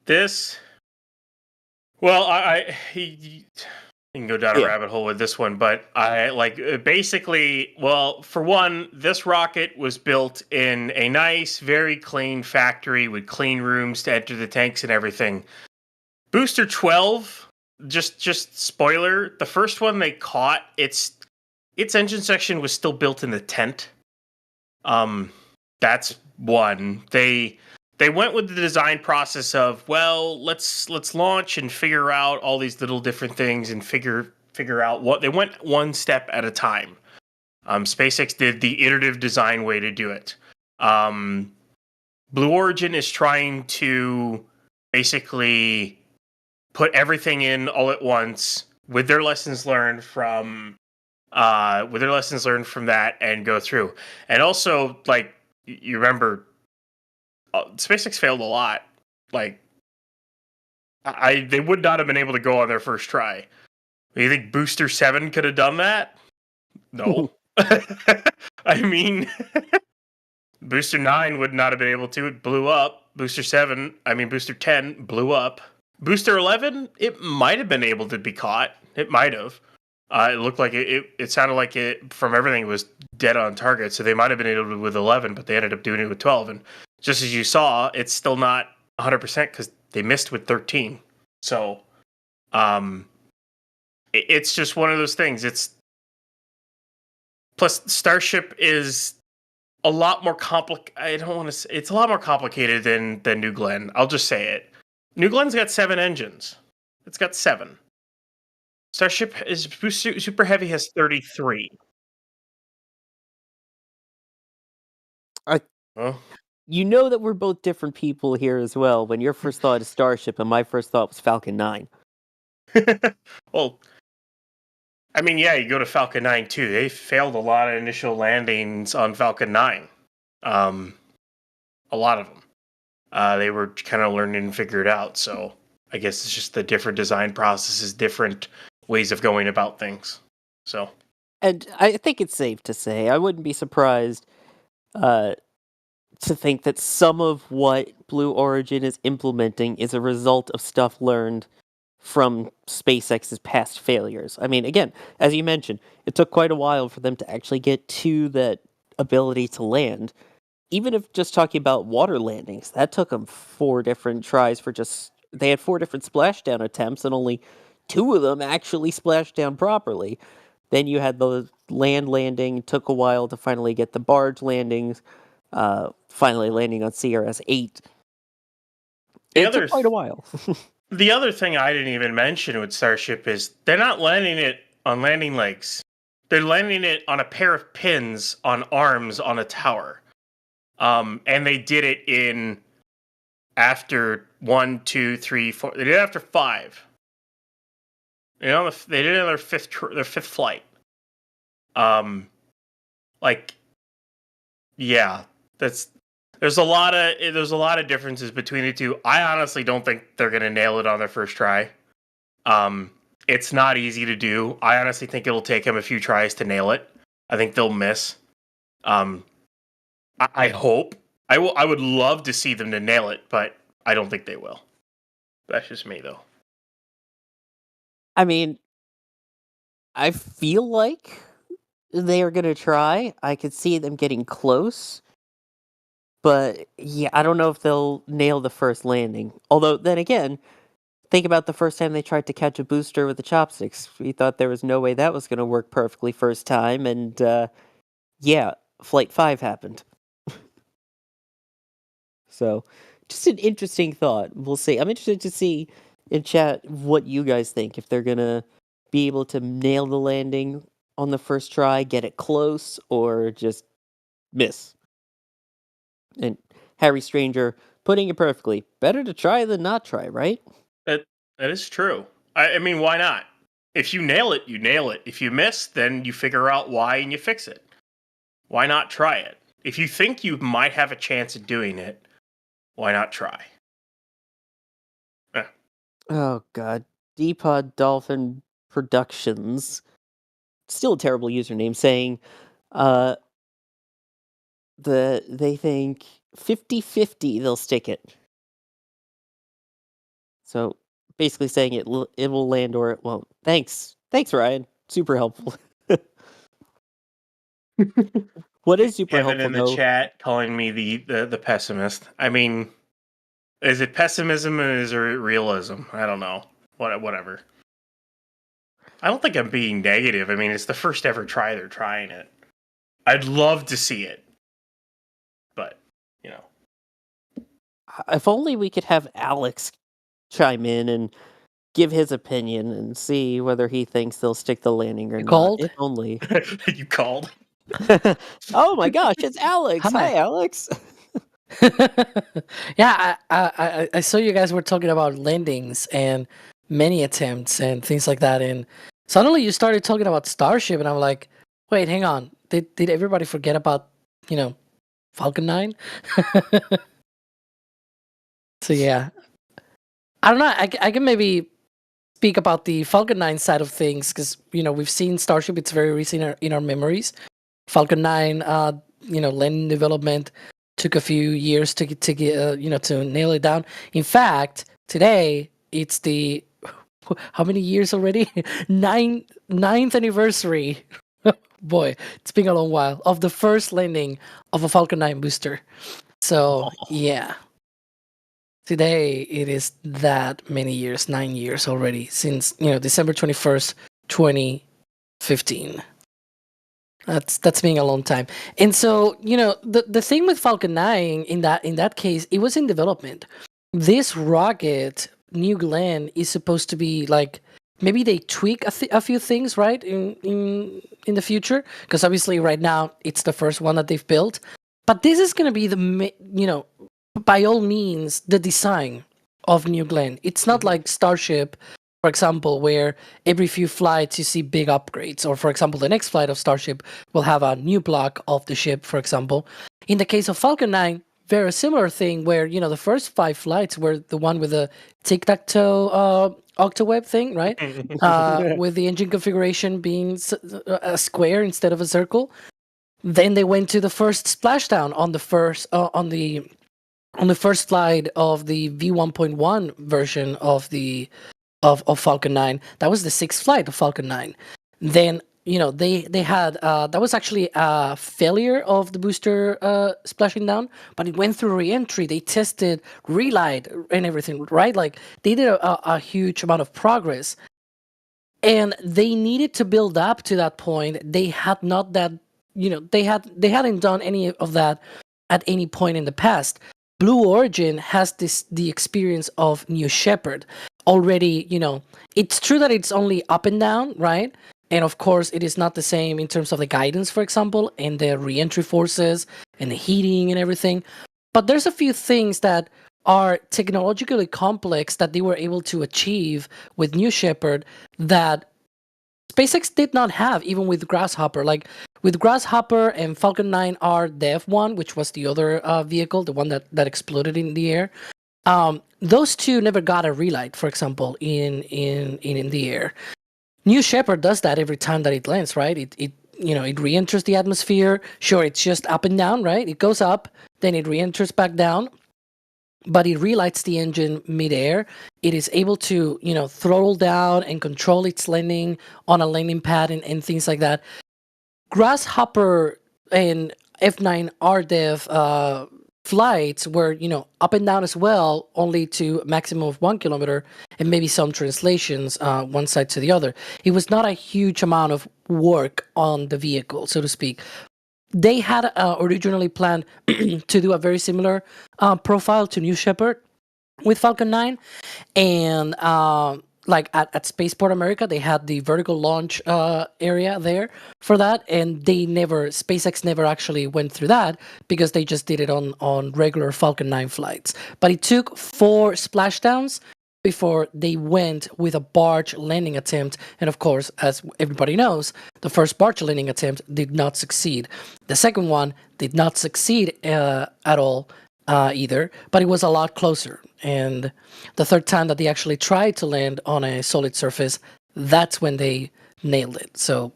This. Well, you can go down a rabbit hole with this one, but I basically. Well, for one, this rocket was built in a nice, very clean factory with clean rooms to enter the tanks and everything. Booster 12, just spoiler, the first one they caught, its engine section was still built in the tent. That's one. they went with the design process of, well, let's launch and figure out all these little different things and figure out what they went one step at a time. SpaceX did the iterative design way to do it. Blue Origin is trying to basically put everything in all at once with their lessons learned from that and go through. And also, like, you remember, SpaceX failed a lot. Like, they would not have been able to go on their first try. You think Booster 7 could have done that? No. I mean, Booster 9 would not have been able to. It blew up. Booster 10 blew up. Booster 11, it might have been able to be caught. It might have. It looked like it sounded like it, from everything, it was dead on target. So they might have been able to with 11, but they ended up doing it with 12. And just as you saw, it's still not 100% because they missed with 13. So it's just one of those things. Plus, Starship is a lot more complicated. I don't want to say it's a lot more complicated than New Glenn. I'll just say it. New Glenn's got 7 engines. It's got 7. Starship is Super Heavy has 33. You know that we're both different people here as well. When your first thought is Starship and my first thought was Falcon 9. Well, I mean, yeah, you go to Falcon 9 too. They failed a lot of initial landings on Falcon 9. A lot of them. They were kind of learning and figure it out. So I guess it's just the different design processes, different ways of going about things. So, and I think it's safe to say I wouldn't be surprised to think that some of what Blue Origin is implementing is a result of stuff learned from SpaceX's past failures. I mean, again, as you mentioned, it took quite a while for them to actually get to that ability to land. Even if just talking about water landings, that took them 4 different tries they had 4 different splashdown attempts and only 2 of them actually splashed down properly. Then you had the land landing, took a while to finally get the barge landings, finally landing on CRS-8. It took quite a while. The other thing I didn't even mention with Starship is they're not landing it on landing legs. They're landing it on a pair of pins on arms on a tower. And they did it in after 1, 2, 3, 4. They did it after 5. You know, they did it on their fifth flight. Yeah, there's a lot of differences between the two. I honestly don't think they're gonna nail it on their first try. It's not easy to do. I honestly think it'll take them a few tries to nail it. I think they'll miss. I hope. I would love to see them to nail it, but I don't think they will. That's just me, though. I mean, I feel like they are going to try. I could see them getting close. But, yeah, I don't know if they'll nail the first landing. Although, then again, think about the first time they tried to catch a booster with the chopsticks. We thought there was no way that was going to work perfectly first time. And, yeah, Flight 5 happened. So, just an interesting thought. We'll see. I'm interested to see in chat what you guys think. If they're going to be able to nail the landing on the first try, get it close, or just miss. And Harry Stranger putting it perfectly. Better to try than not try, right? That is true. I mean, why not? If you nail it, you nail it. If you miss, then you figure out why and you fix it. Why not try it? If you think you might have a chance at doing it, why not try? Oh, God. Depod Dolphin Productions. Still a terrible username, saying they think 50-50 they'll stick it. So basically saying it will land or it won't. Thanks, Ryan. Super helpful. What is super Kevin helpful in the though? chat calling me the pessimist. I mean, is it pessimism or is it realism? I don't know. Whatever. I don't think I'm being negative. I mean, it's the first ever try they're trying it. I'd love to see it. But, you know. If only we could have Alex chime in and give his opinion and see whether he thinks they'll stick the landing or You not. called? If only. You called? Oh my gosh, it's Alex. Hi. Hi, Alex. Yeah, I saw you guys were talking about landings and many attempts and things like that, and suddenly you started talking about Starship, and I'm like, wait, hang on, did everybody forget about Falcon 9? So yeah, I don't know. I can maybe speak about the Falcon 9 side of things because we've seen Starship. It's very recent in our memories. Falcon 9, landing development took a few years to get to nail it down. In fact, today it's the how many years already? Ninth anniversary. Boy, it's been a long while of the first landing of a Falcon 9 booster. So yeah, today it is that many years, 9 years already since December 21st, 2015. That's been a long time. And so, the thing with Falcon 9 in that case, it was in development. This rocket, New Glenn, is supposed to be like maybe they tweak a few things, right? In the future, because obviously right now it's the first one that they've built. But this is going to be by all means the design of New Glenn. It's not like Starship, for example, where every few flights you see big upgrades, or for example, the next flight of Starship will have a new block of the ship, for example. In the case of Falcon 9, very similar thing where, the first 5 flights were the one with the tic-tac-toe octaweb thing, right? With the engine configuration being a square instead of a circle. Then they went to the first splashdown on the first on the first flight of the V1.1 version of the of Falcon 9. That was the 6th flight of Falcon 9. Then they had that was actually a failure of the booster splashing down, but it went through re-entry. They tested relight and everything, right? Like they did a huge amount of progress, and they needed to build up to that point. They had not that they hadn't done any of that at any point in the past. Blue Origin has the experience of New Shepard already. It's true that it's only up and down, right? And of course, it is not the same in terms of the guidance, for example, and the re-entry forces and the heating and everything. But there's a few things that are technologically complex that they were able to achieve with New Shepard that SpaceX did not have, even with Grasshopper. Like with Grasshopper and Falcon 9R Dev 1, which was the other vehicle, the one that exploded in the air. Those two never got a relight, for example, in the air. New Shepard does that every time that it lands, right? It re-enters the atmosphere. Sure, it's just up and down, right? It goes up, then it re-enters back down, but it relights the engine mid-air. It is able to, throttle down and control its landing on a landing pad and things like that. Grasshopper and F9 RDEV flights were, up and down as well, only to a maximum of 1 kilometer, and maybe some translations one side to the other. It was not a huge amount of work on the vehicle, so to speak. They had originally planned to do a very similar profile to New Shepard with Falcon 9, and like at Spaceport America, they had the vertical launch area there for that, and SpaceX never actually went through that because they just did it on regular Falcon 9 flights. But it took 4 splashdowns before they went with a barge landing attempt. And of course, as everybody knows, the first barge landing attempt did not succeed. The second one did not succeed at all either, but it was a lot closer. And the third time that they actually tried to land on a solid surface, that's when they nailed it. So,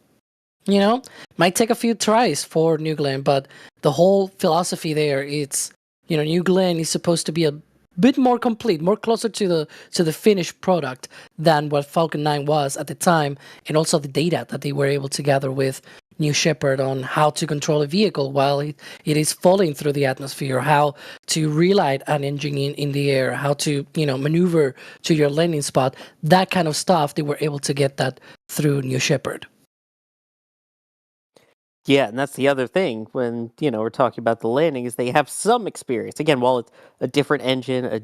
might take a few tries for New Glenn, but the whole philosophy there, it's, New Glenn is supposed to be a bit more complete, more closer to the finished product than what Falcon 9 was at the time, and also the data that they were able to gather with New Shepard on how to control a vehicle while it is falling through the atmosphere, how to relight an engine in the air, how to maneuver to your landing spot, that kind of stuff. They were able to get that through New Shepard. Yeah, and that's the other thing when, we're talking about the landing is they have some experience. Again, while it's a different engine, a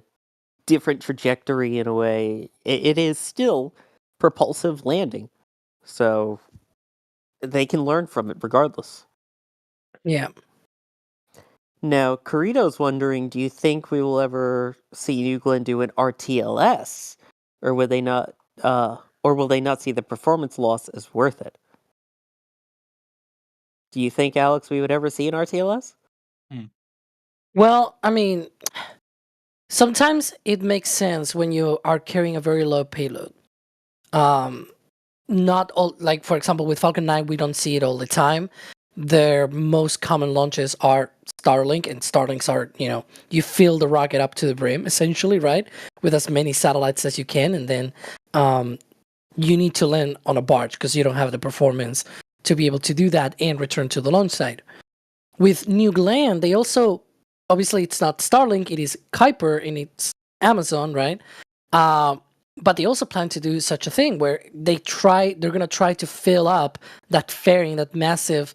different trajectory in a way, it is still propulsive landing. So they can learn from it regardless. Yeah. Now, Carito's wondering, do you think we will ever see New Glenn do an RTLS? Or will they not see the performance loss as worth it? Do you think, Alex, we would ever see an RTLS? Well, I mean, sometimes it makes sense when you are carrying a very low payload. Not all, like for example, with Falcon 9, we don't see it all the time. Their most common launches are Starlink, and Starlinks are, you fill the rocket up to the brim, essentially, right? With as many satellites as you can, and then you need to land on a barge because you don't have the performance to be able to do that and return to the launch site. With New Glenn, they also, obviously it's not Starlink, it is Kuiper and it's Amazon, right? But they also plan to do such a thing where they're going to try to fill up that fairing, that massive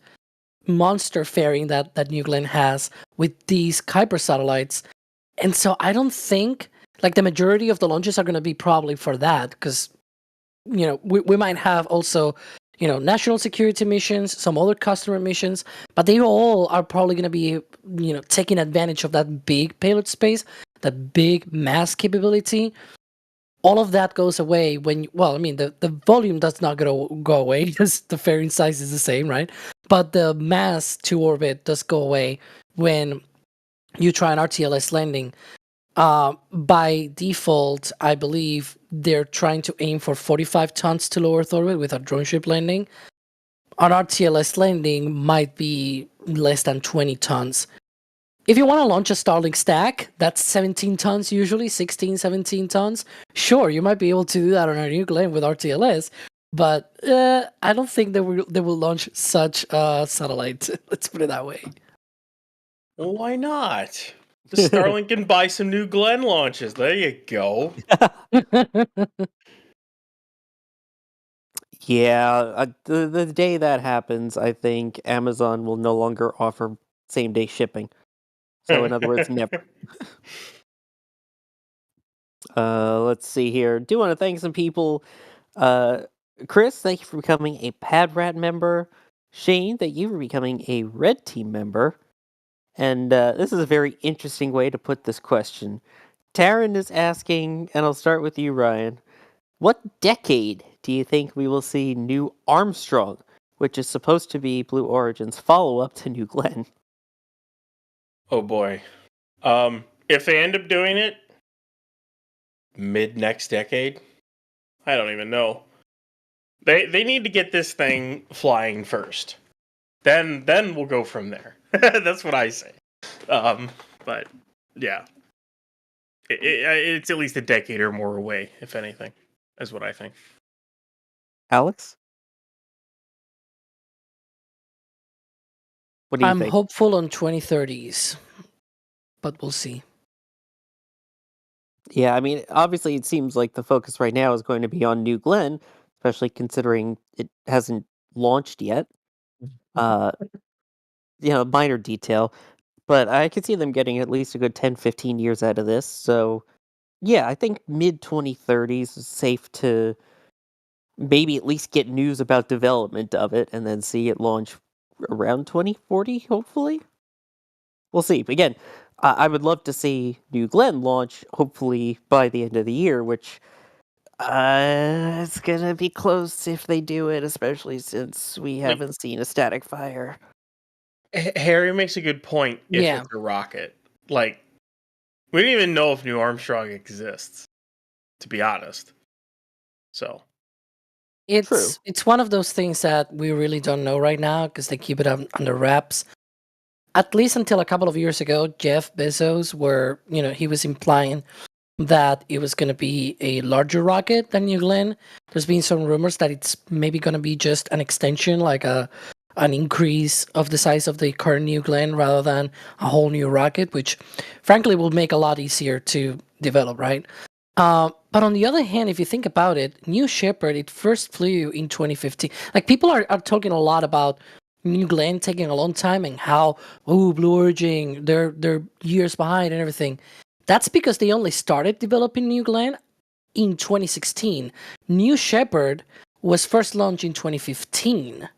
monster fairing that New Glenn has with these Kuiper satellites. And so I don't think, like, the majority of the launches are going to be probably for that, because, we might have also, national security missions, some other customer missions, but they all are probably going to be, taking advantage of that big payload space, that big mass capability. All of that goes away when, the volume does not go away because the fairing size is the same, right? But the mass to orbit does go away when you try an RTLS landing. By default, I believe they're trying to aim for 45 tons to low Earth orbit with a drone ship landing. An RTLS landing might be less than 20 tons. If you want to launch a Starlink stack, that's 17 tons usually, 16, 17 tons. Sure, you might be able to do that on a New Glenn with RTLS, but I don't think they will launch such a satellite. Let's put it that way. Well, why not? The Starlink can buy some New Glenn launches. There you go. Yeah, the day that happens, I think Amazon will no longer offer same-day shipping. So in other words, never. Let's see here. Do want to thank some people. Chris, thank you for becoming a PadRat member. Shane, thank you for becoming a Red Team member. And this is a very interesting way to put this question. Taryn is asking, and I'll start with you, Ryan. What decade do you think we will see New Armstrong, which is supposed to be Blue Origin's follow-up to New Glenn? Oh boy. If they end up doing it mid next decade, I don't even know. They need to get this thing flying first. Then we'll go from there. That's what I say. But yeah, it's at least a decade or more away, if anything, is what I think. Alex? What do you I'm think? hopeful on 2030s, but we'll see. Yeah, I mean, obviously it seems like the focus right now is going to be on New Glenn, especially considering it hasn't launched yet. Minor detail, but I could see them getting at least a good 10, 15 years out of this. So, yeah, I think mid-2030s is safe to maybe at least get news about development of it and then see it launch around 2040, hopefully. We'll see. But again, I would love to see New Glenn launch, hopefully by the end of the year, which it's going to be close if they do it, especially since we haven't seen a static fire. Harry makes a good point. If Yeah. it's a rocket, like, we don't even know if New Armstrong exists, to be honest. So It's one of those things that we really don't know right now because they keep it under wraps. At least until a couple of years ago, Jeff Bezos he was implying that it was going to be a larger rocket than New Glenn. There's been some rumors that it's maybe going to be just an extension, like an increase of the size of the current New Glenn rather than a whole new rocket, which frankly will make a lot easier to develop, right? But on the other hand, if you think about it, New Shepard, it first flew in 2015. Like, people are talking a lot about New Glenn taking a long time and how Blue Origin they're years behind and everything. That's because they only started developing New Glenn in 2016. New Shepard was first launched in 2015.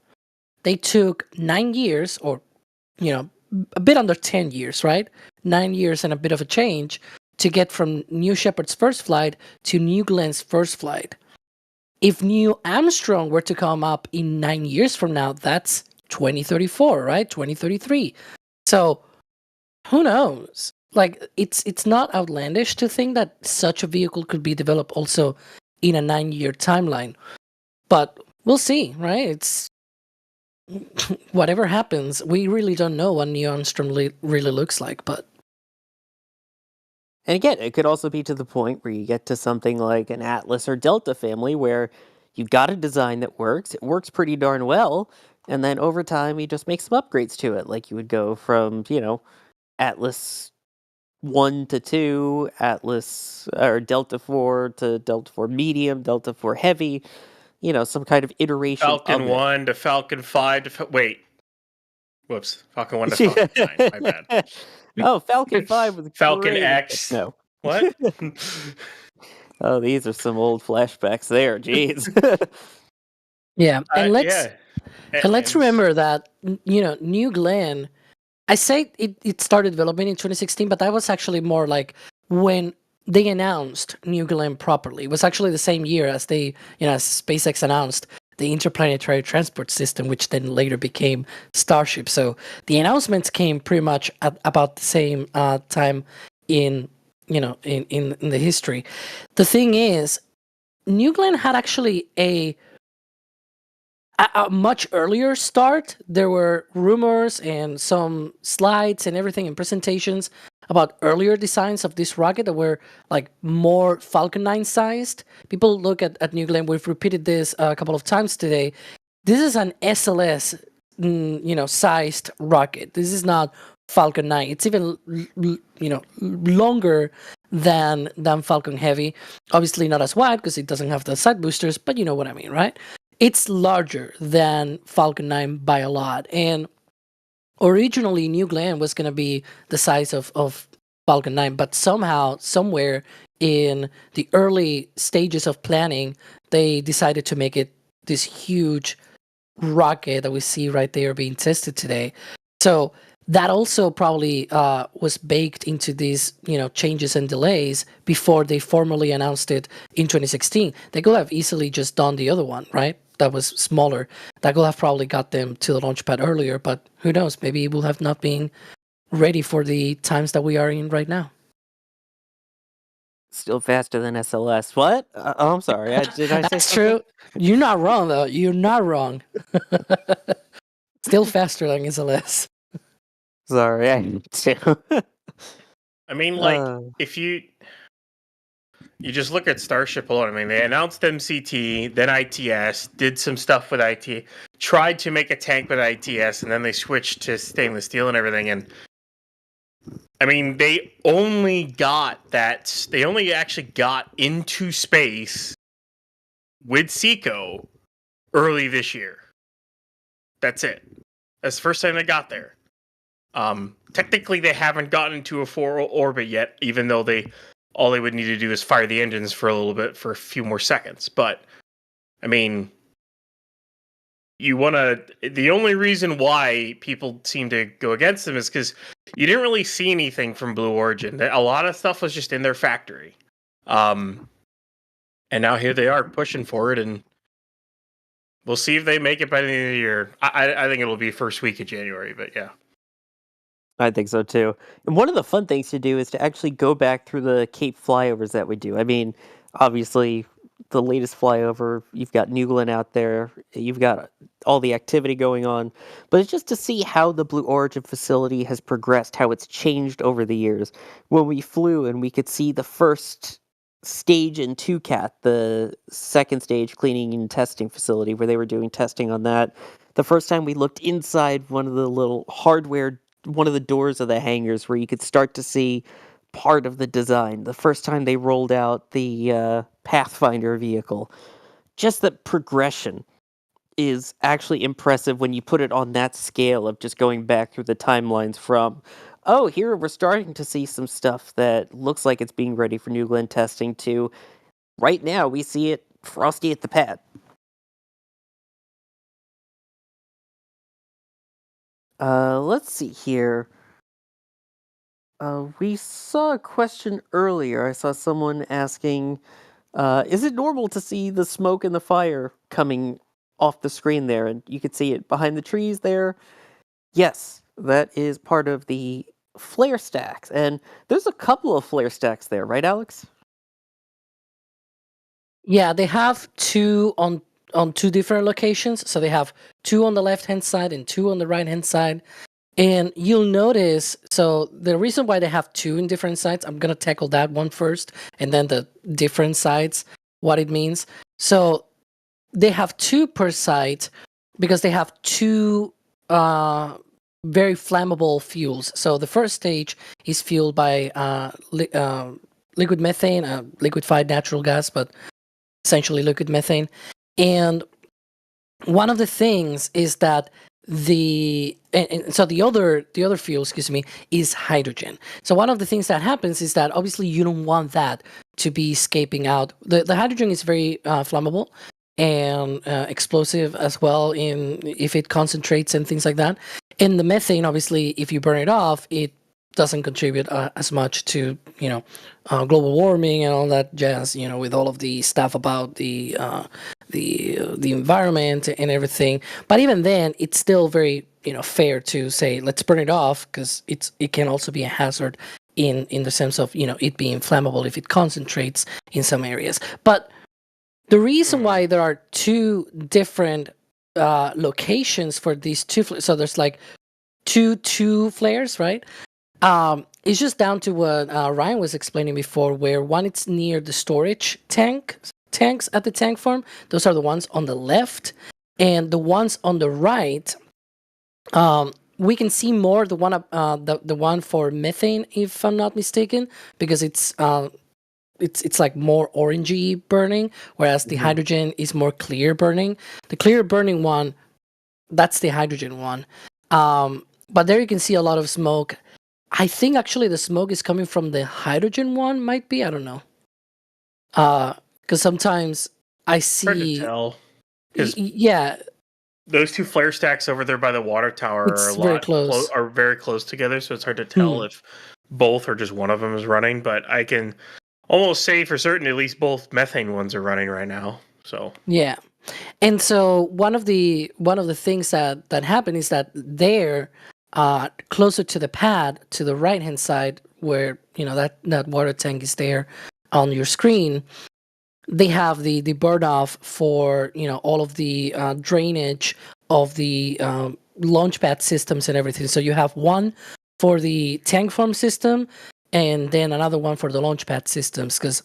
They took 9 years, or a bit under 10 years, right? 9 years and a bit of a change to get from New Shepard's first flight to New Glenn's first flight. If New Armstrong were to come up in 9 years from now, that's 2034, right? 2033. So who knows? Like it's not outlandish to think that such a vehicle could be developed also in a 9-year timeline. But we'll see, right? It's whatever happens, we really don't know what New Armstrong really looks like, but And again, it could also be to the point where you get to something like an Atlas or Delta family where you've got a design that works, it works pretty darn well, and then over time you just make some upgrades to it. Like you would go from, Atlas 1 to 2, Atlas or Delta 4 to Delta 4 medium, Delta 4 heavy, some kind of iteration Falcon of it. 1 to Falcon 5 to wait. Whoops. Falcon 1 to Falcon 9. My bad. Oh, Falcon 5 was Falcon great. X. No. What? Oh, these are some old flashbacks there. Jeez. yeah. And let's yeah. and let's remember that New Glenn. I say it started development in 2016, but that was actually more like when they announced New Glenn properly. It was actually the same year as as SpaceX announced the Interplanetary Transport System, which then later became Starship. So the announcements came pretty much at about the same time in the history. The thing is, New Glenn had actually a much earlier start. There were rumors and some slides and everything and presentations about earlier designs of this rocket that were like more Falcon 9 sized. People look at New Glenn. We've repeated this a couple of times today. This is an SLS, sized rocket. This is not Falcon 9. It's even, longer than Falcon Heavy. Obviously not as wide because it doesn't have the side boosters, but you know what I mean, right? It's larger than Falcon 9 by a lot. And originally, New Glenn was going to be the size of Falcon 9, but somehow, somewhere in the early stages of planning, they decided to make it this huge rocket that we see right there being tested today. So that also probably was baked into these, changes and delays before they formally announced it in 2016. They could have easily just done the other one, right? That was smaller. That could have probably got them to the launch pad earlier, but who knows? Maybe it will have not been ready for the times that we are in right now. Still faster than SLS. What? Oh, I'm sorry. Did I say That's something? true. You're not wrong, though. You're not wrong. Still faster than SLS. Sorry, I need to. I mean, if you just look at Starship alone, I mean, they announced MCT, then ITS, did some stuff with IT, tried to make a tank with ITS, and then they switched to stainless steel and everything. And I mean, they only actually got into space with SECO early this year. That's it. That's the first time they got there. Technically, they haven't gotten into a 4 orbit yet, even though all they would need to do is fire the engines for a little bit, for a few more seconds. But, I mean, the only reason why people seem to go against them is because you didn't really see anything from Blue Origin. A lot of stuff was just in their factory. And now here they are pushing for it, and we'll see if they make it by the end of the year. I think it'll be first week of January, but yeah. I think so too. And one of the fun things to do is to actually go back through the Cape flyovers that we do. I mean, obviously, the latest flyover, you've got New Glenn out there, you've got all the activity going on, but it's just to see how the Blue Origin facility has progressed, how it's changed over the years. When we flew and we could see the first stage in 2CAT, the second stage cleaning and testing facility where they were doing testing on that. The first time we looked inside one of the little one of the doors of the hangars where you could start to see part of the design. The first time they rolled out the Pathfinder vehicle. Just the progression is actually impressive when you put it on that scale of just going back through the timelines from, oh, here we're starting to see some stuff that looks like it's being ready for New Glenn testing, to right now we see it frosty at the pad. Let's see here. We saw a question earlier. I saw someone asking, is it normal to see the smoke and the fire coming off the screen there? And you could see it behind the trees there. Yes, that is part of the flare stacks. And there's a couple of flare stacks there, right, Alex? Yeah, they have two on two different locations. So they have two on the left-hand side and two on the right-hand side. And you'll notice, so the reason why they have two in different sites, I'm going to tackle that one first, and then the different sites, what it means. So they have two per site because they have two very flammable fuels. So the first stage is fueled by liquid methane, liquefied natural gas, but essentially liquid methane. And one of the things is that so the other fuel, is hydrogen. So one of the things that happens is that obviously you don't want that to be escaping out. The hydrogen is very flammable and explosive as well if it concentrates and things like that. And the methane, obviously, if you burn it off, it doesn't contribute as much to global warming and all that jazz. With all of the stuff about the environment and everything. But even then, it's still very fair to say let's burn it off, because it can also be a hazard in the sense of it being flammable if it concentrates in some areas. But the reason why there are two different locations for these two, so there's like two flares, right? It's just down to what Ryan was explaining before, where one it's near the storage tanks at the tank farm. Those are the ones on the left, and the ones on the right, we can see more the one for methane, if I'm not mistaken, because it's like more orangey burning, whereas the hydrogen is more clear burning. The clear burning one, that's the hydrogen one. But there you can see a lot of smoke. I think actually the smoke is coming from the hydrogen one, might be. I don't know. Because sometimes I see. Hard to tell. Yeah. Those two flare stacks over there by the water tower are very close together, so it's hard to tell if both or just one of them is running. But I can almost say for certain at least both methane ones are running right now. So yeah. And so one of the things that happen is that they're closer to the pad, to the right hand side, where that water tank is there on your screen. They have the burn off for all of the drainage of the launch pad systems and everything. So you have one for the tank farm system, and then another one for the launch pad systems, because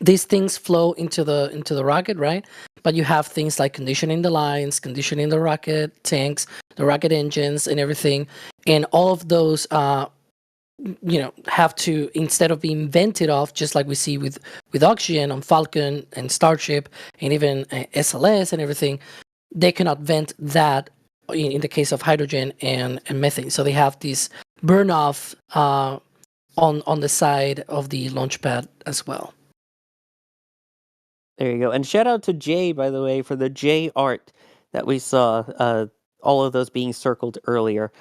these things flow into the rocket, right? But you have things like conditioning the lines, conditioning the rocket tanks, the rocket engines, and everything. And all of those, have to, instead of being vented off, just like we see with oxygen on Falcon and Starship, and even SLS and everything, they cannot vent that in the case of hydrogen and methane. So they have this burn off on the side of the launch pad as well. There you go. And shout out to Jay, by the way, for the J art that we saw, all of those being circled earlier.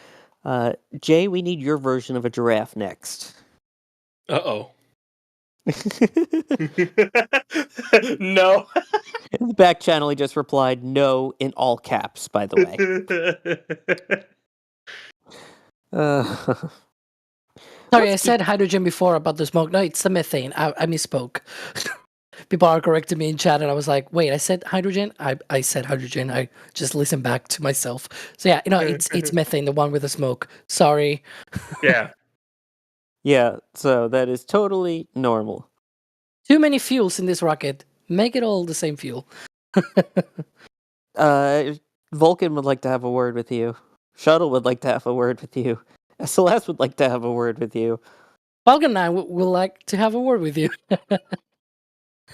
Jay, we need your version of a giraffe next. Uh-oh. No. In the back channel, he just replied, no, in all caps, by the way. Sorry, I said hydrogen before about the smoke. No, it's the methane. I misspoke. People are correcting me in chat, and I was like, wait, I said hydrogen? I said hydrogen. I just listened back to myself. So yeah, it's methane, the one with the smoke. Sorry. Yeah. Yeah, so that is totally normal. Too many fuels in this rocket. Make it all the same fuel. Vulcan would like to have a word with you. Shuttle would like to have a word with you. SLS would like to have a word with you. Falcon 9 would like to have a word with you.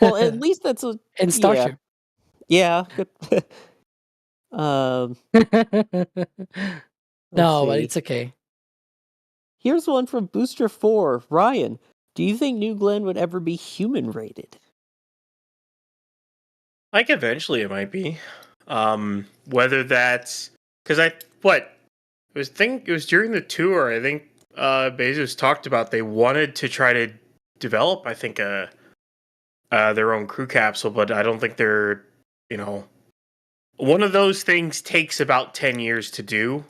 Well, at least that's a... And Starship. Yeah, good. Um, No, but see. it's okay. Here's one from Booster 4. Ryan, do you think New Glenn would ever be human rated? Like eventually it might be. Whether that's because it was during the tour. I think Bezos talked about they wanted to try to develop. I think their own crew capsule, but I don't think they're one of those things takes about 10 years to do.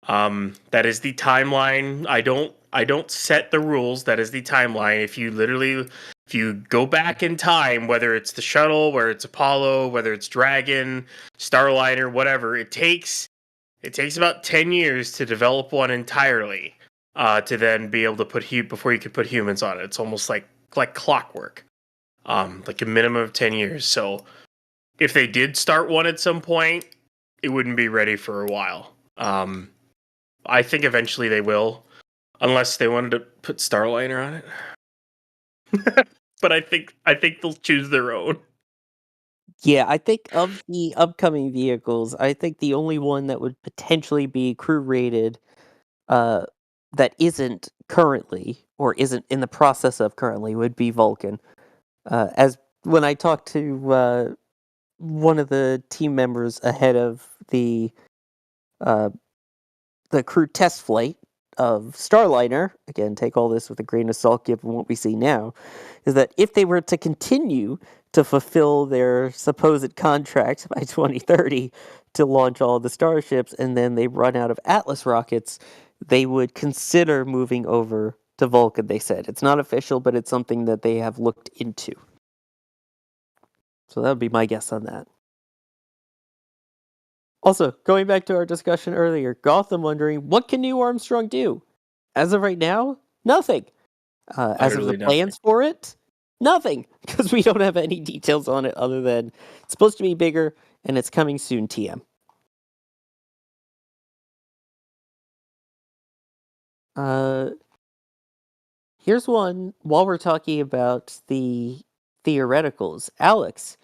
That is the timeline. I don't set the rules. That is the timeline. If you go back in time, whether it's the shuttle, whether it's Apollo, whether it's Dragon, Starliner, whatever, it takes about 10 years to develop one entirely, to then be able to before you can put humans on it. It's almost like clockwork. Like a minimum of 10 years. So if they did start one at some point, it wouldn't be ready for a while. I think eventually they will, unless they wanted to put Starliner on it. But I think they'll choose their own. Yeah, I think of the upcoming vehicles, I think the only one that would potentially be crew rated that isn't currently or isn't in the process of currently would be Vulcan. As when I talked to one of the team members ahead of the crew test flight of Starliner, again, take all this with a grain of salt given what we see now, is that if they were to continue to fulfill their supposed contract by 2030 to launch all the starships and then they run out of Atlas rockets, they would consider moving over to Vulcan, they said. It's not official, but it's something that they have looked into. So that would be my guess on that. Also, going back to our discussion earlier, Gotham wondering, what can New Armstrong do? As of right now, nothing. As of the plans for it, nothing. Because we don't have any details on it other than it's supposed to be bigger and it's coming soon, TM. Here's one while we're talking about the theoreticals. Alex,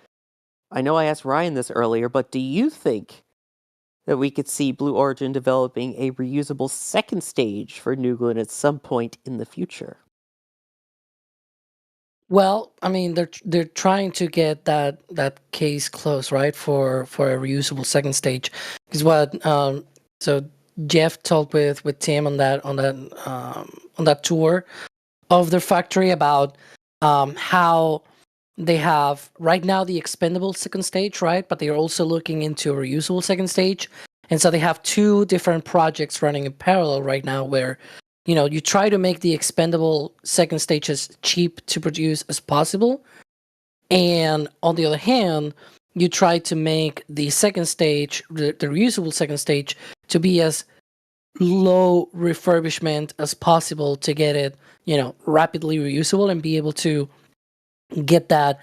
I know I asked Ryan this earlier, but do you think that we could see Blue Origin developing a reusable second stage for New Glenn at some point in the future? Well, I mean, they're trying to get that case closed, right? For a reusable second stage, is what so Jeff talked with Tim on that tour of their factory about how they have right now the expendable second stage, right? But they are also looking into a reusable second stage, and so they have two different projects running in parallel right now where you try to make the expendable second stage as cheap to produce as possible. And on the other hand, you try to make the second stage, the reusable second stage, to be as low refurbishment as possible to get it, rapidly reusable and be able to get that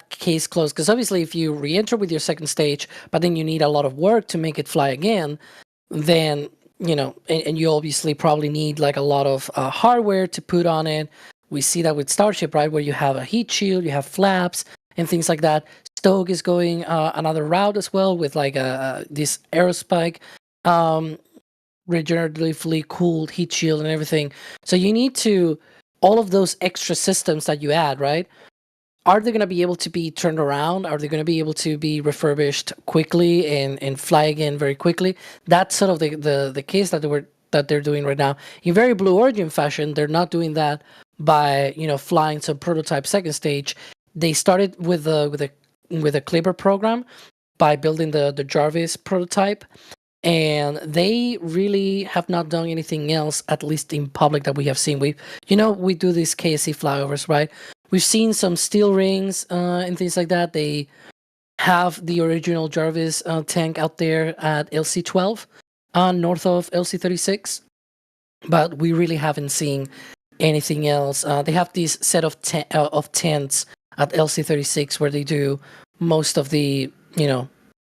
case closed. Because obviously if you re-enter with your second stage, but then you need a lot of work to make it fly again, then and you obviously probably need like a lot of hardware to put on it. We see that with Starship, right, where you have a heat shield, you have flaps and things like that. Stoke is going another route as well with like this aerospike regeneratively cooled heat shield and everything. So you need to all of those extra systems that you add, right? Are they going to be able to be turned around? Are they going to be able to be refurbished quickly and fly again very quickly? That's sort of the case that they're doing right now. In very Blue Origin fashion, they're not doing that by flying some prototype second stage. They started with a Clipper program by building the Jarvis prototype, and they really have not done anything else, at least in public, that we have seen. We do these KSC flyovers, right? We've seen some steel rings and things like that. They have the original Jarvis tank out there at LC-12 north of LC-36, but we really haven't seen anything else. They have this set of tents at LC-36 where they do most of the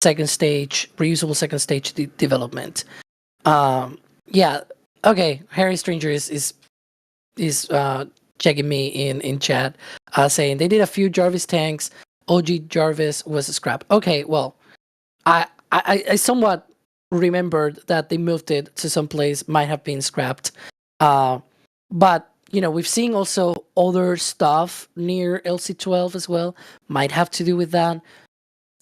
second stage, reusable second stage development. Yeah, okay. Harry Stranger is checking me in chat, saying they did a few Jarvis tanks. OG Jarvis was scrapped. Okay, well, I somewhat remembered that they moved it to some place, might have been scrapped. But we've seen also other stuff near LC-12 as well. Might have to do with that.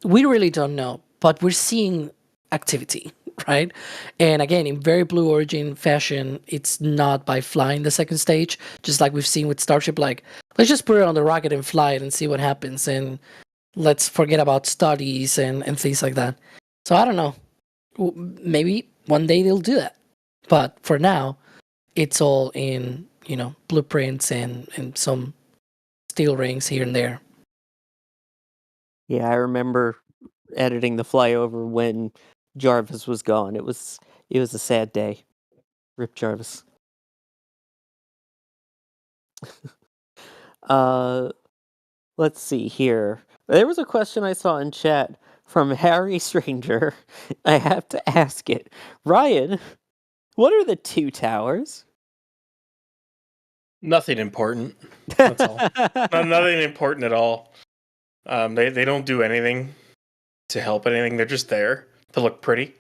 We really don't know, but we're seeing activity, right? And again, in very Blue Origin fashion, it's not by flying the second stage, just like we've seen with Starship. Like, let's just put it on the rocket and fly it and see what happens, and let's forget about studies and things like that. So I don't know. Maybe one day they'll do that, but for now, it's all in blueprints and some steel rings here and there. Yeah, I remember editing the flyover when Jarvis was gone. It was a sad day. Rip Jarvis. Let's see here. There was a question I saw in chat from Harry Stranger. I have to ask it. Ryan, what are the 2 towers? Nothing important. That's all. Nothing important at all. They don't do anything to help anything. They're just there to look pretty.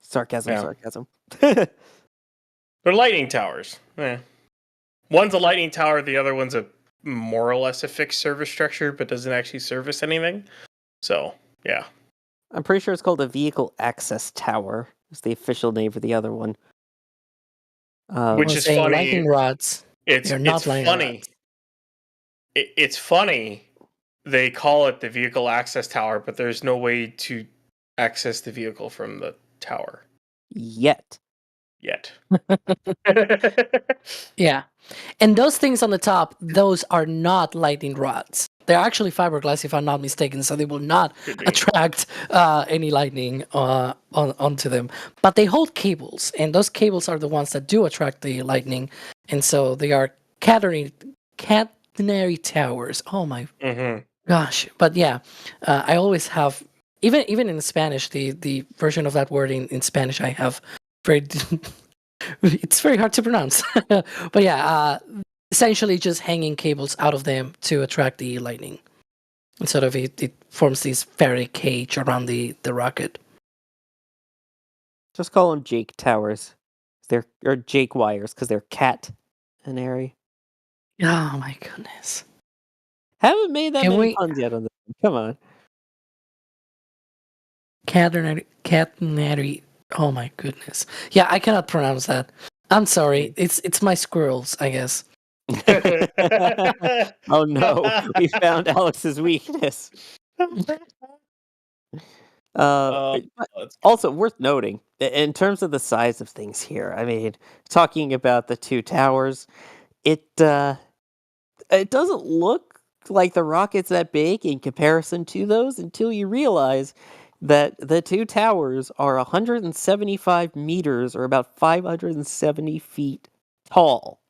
Sarcasm, Yeah. sarcasm. They're lightning towers. One's a lightning tower. The other one's a more or less a fixed service structure, but doesn't actually service anything. So, yeah. I'm pretty sure it's called a vehicle access tower. It's the official name for the other one. Which is saying funny. lightning rods. They're not lightning funny. rods. It's funny. They call it the vehicle access tower, but there's no way to access the vehicle from the tower Yet. Yeah. And those things on the top, those are not lightning rods. They're actually fiberglass, if I'm not mistaken, so they will not attract any lightning onto them. But they hold cables, and those cables are the ones that do attract the lightning. And so they are catenary towers. Oh my gosh. But yeah, I always have, even in Spanish, the version of that word in Spanish, I have very... it's very hard to pronounce. But yeah, essentially just hanging cables out of them to attract the lightning. And sort of it forms this Faraday cage around the rocket. Just call them Jake towers. Or Jake wires, because they're catenary. Oh my goodness. Haven't made that Can many we- puns yet on this. Come on. Catenary. Oh my goodness. Yeah, I cannot pronounce that. I'm sorry. It's my squirrels, I guess. Oh no, we found Alex's weakness. Also worth noting, in terms of the size of things here, I mean, talking about the 2 towers, it doesn't look like the rocket's that big in comparison to those until you realize that the 2 towers are 175 meters, or about 570 feet tall.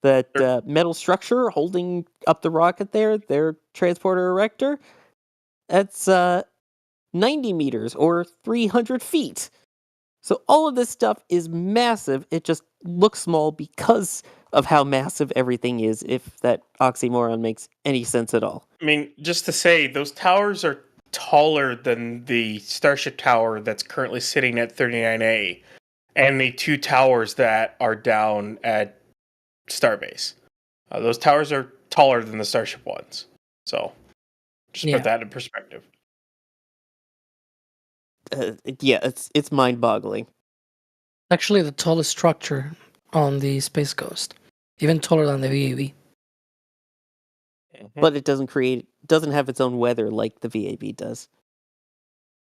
That metal structure holding up the rocket there, their transporter erector, that's 90 meters, or 300 feet. So all of this stuff is massive. It just looks small because of how massive everything is, if that oxymoron makes any sense at all. I mean, just to say, those towers are taller than the Starship tower that's currently sitting at 39A, and the 2 towers that are down at Starbase. Those towers are taller than the Starship ones. So, just put that in perspective. Yeah, it's mind-boggling. Actually, the tallest structure on the Space Coast, even taller than the VAB. But it doesn't have its own weather like the VAB does.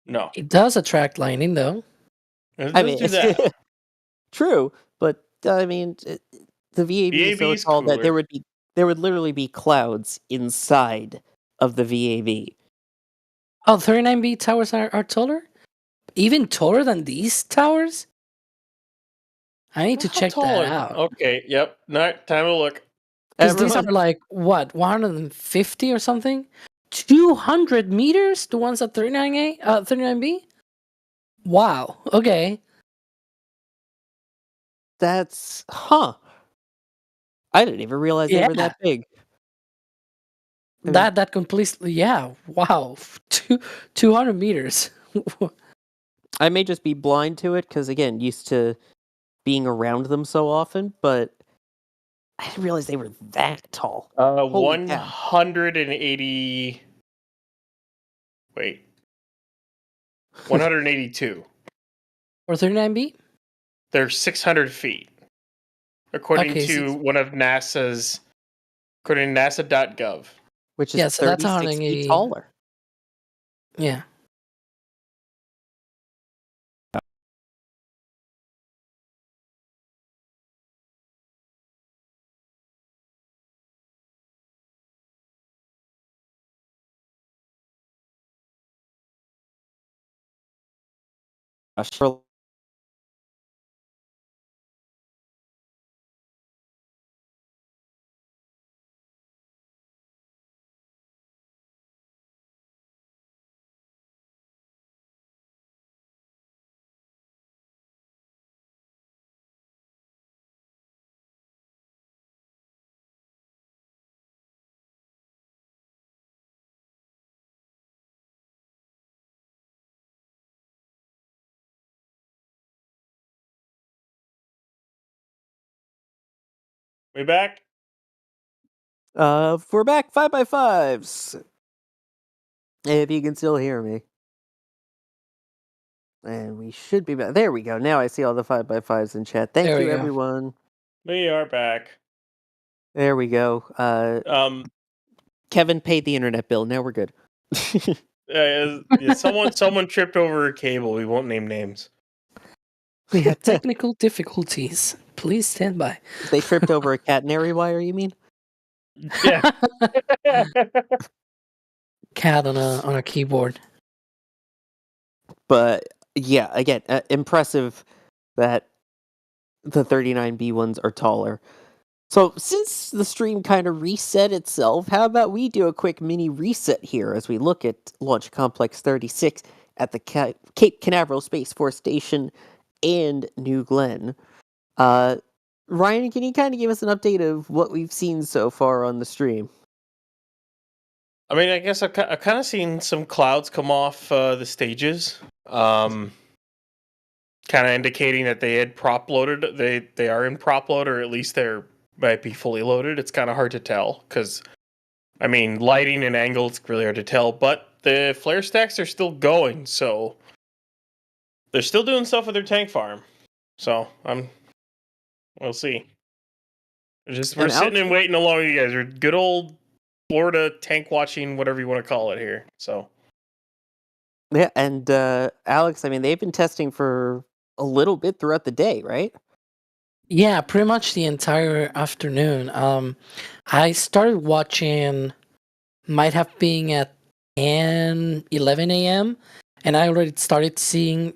No, It does attract lightning, though. I mean, do that. True, but I mean, the VAB is so VAB is tall that cooler. there would literally be clouds inside of the VAB. Oh, 39B towers are taller? Even taller than these towers? I need to check that out. Okay, yep. No, time to look. Because these are Everyone- like, what, 150 or something? 200 meters? The ones at 39B? Wow, okay. That's I didn't even realize they were that big. That completely, yeah, wow. 200 meters. I may just be blind to it because, again, used to being around them so often, but I didn't realize they were that tall. Holy cow. 180. Wait. 182. Or 39B? They're 600 feet, according Okay, to one of NASA's, according to NASA.gov. Which is Yeah, so that's 36 feet 180. taller. Yeah. Sure. We back? We're back 5x5s. If you can still hear me. And we should be back. There we go. Now I see all the 5x5s in chat. Thank There you, we go. everyone. We are back. There we go. Kevin paid the internet bill. Now we're good. Someone tripped over a cable. We won't name names. We had technical difficulties. Please stand by. They tripped over a catenary wire, you mean? Yeah. Cat on a keyboard. But yeah, again, impressive that the 39B ones are taller. So since the stream kind of reset itself, how about we do a quick mini reset here as we look at Launch Complex 36 at the Cape Canaveral Space Force Station and New Glenn. Ryan, can you kind of give us an update of what we've seen so far on the stream? I mean, I guess I've kind of seen some clouds come off the stages, kind of indicating that they had prop loaded. They are in prop load, or at least they're might be fully loaded. It's kind of hard to tell because, I mean, lighting and angle, it's really hard to tell. But the flare stacks are still going, so they're still doing stuff with their tank farm. So we'll see. We're sitting and waiting along. You guys are good old Florida tank watching, whatever you want to call it here. So yeah, and Alex, I mean, they've been testing for a little bit throughout the day, right? Yeah, pretty much the entire afternoon. I started watching, might have been at 10, 11 a.m. And I already started seeing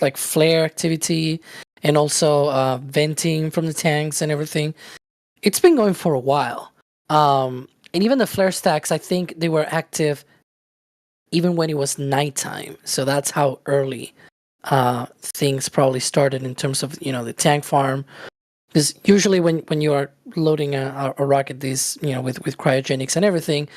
like flare activity and also venting from the tanks and everything. It's been going for a while. And even the flare stacks, I think they were active even when it was nighttime. So that's how early things probably started in terms of the tank farm, because usually when you are loading a rocket, with cryogenics and everything,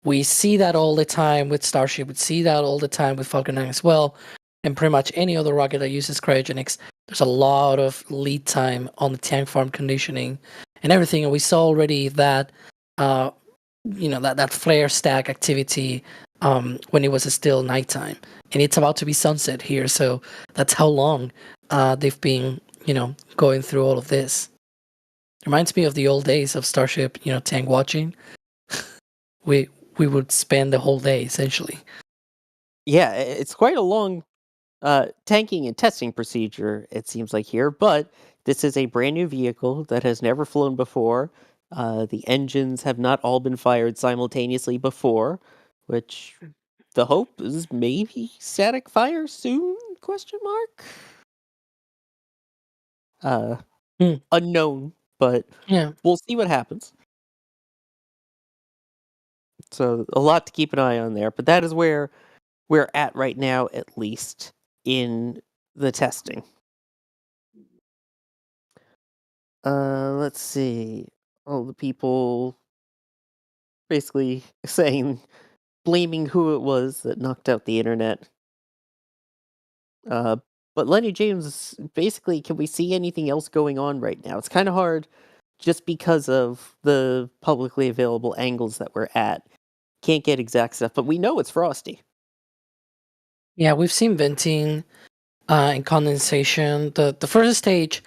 we see that all the time with Starship, we see that all the time with Falcon 9 as well, and pretty much any other rocket that uses cryogenics. There's a lot of lead time on the tank farm conditioning and everything, and we saw already that that flare stack activity when it was still nighttime, and it's about to be sunset here, so that's how long they've been going through all of this. Reminds me of the old days of Starship, tank watching. we would spend the whole day essentially. Yeah, it's quite a long tanking and testing procedure, it seems like here, but this is a brand new vehicle that has never flown before. The engines have not all been fired simultaneously before, which the hope is maybe static fire soon? ? Unknown, but Yeah. we'll see what happens. So a lot to keep an eye on there, but that is where we're at right now, at least in the testing. Let's see. All the people basically saying, blaming who it was that knocked out the internet. Uh, but Lenny James, basically, can we see anything else going on right now? It's kind of hard just because of the publicly available angles that we're at. Can't get exact stuff, but we know it's frosty. Yeah, we've seen venting and condensation. The first stage,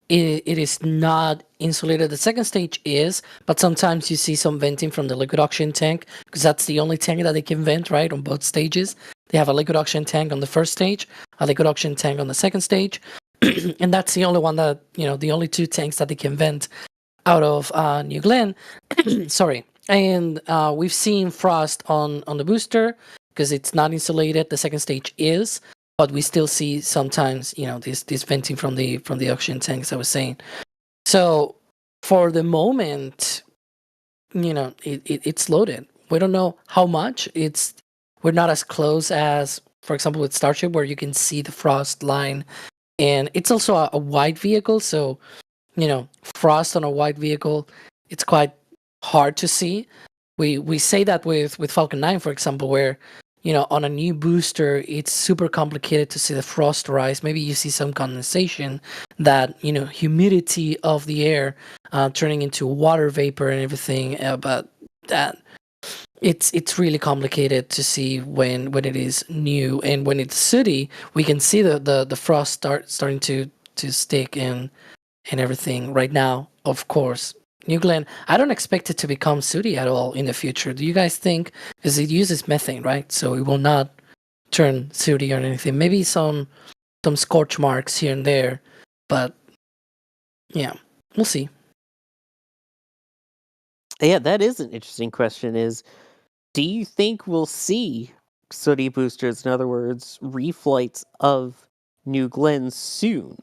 it is not insulated. The second stage is, but sometimes you see some venting from the liquid oxygen tank, because that's the only tank that they can vent, right, on both stages. They have a liquid oxygen tank on the first stage, a liquid oxygen tank on the second stage, and that's the only one that, the only two tanks that they can vent out of New Glenn. Sorry. And we've seen frost on the booster because it's not insulated. The second stage is, but we still see sometimes, this venting from the oxygen tanks I was saying. So for the moment, it's loaded. We don't know how much. We're not as close as, for example, with Starship, where you can see the frost line, and it's also a wide vehicle. So frost on a wide vehicle, it's quite hard to see. We say that with Falcon 9, for example, where on a new booster, it's super complicated to see the frost rise. Maybe you see some condensation, that humidity of the air turning into water vapor and everything. But that it's really complicated to see when it is new, and when it's sooty, we can see the frost starting to stick and everything. Right now, of course, New Glenn, I don't expect it to become sooty at all in the future. Do you guys think? Because it uses methane, right? So it will not turn sooty or anything. Maybe some scorch marks here and there, but yeah, we'll see. Yeah, that is an interesting question. Do you think we'll see sooty boosters, in other words, reflights of New Glenn soon?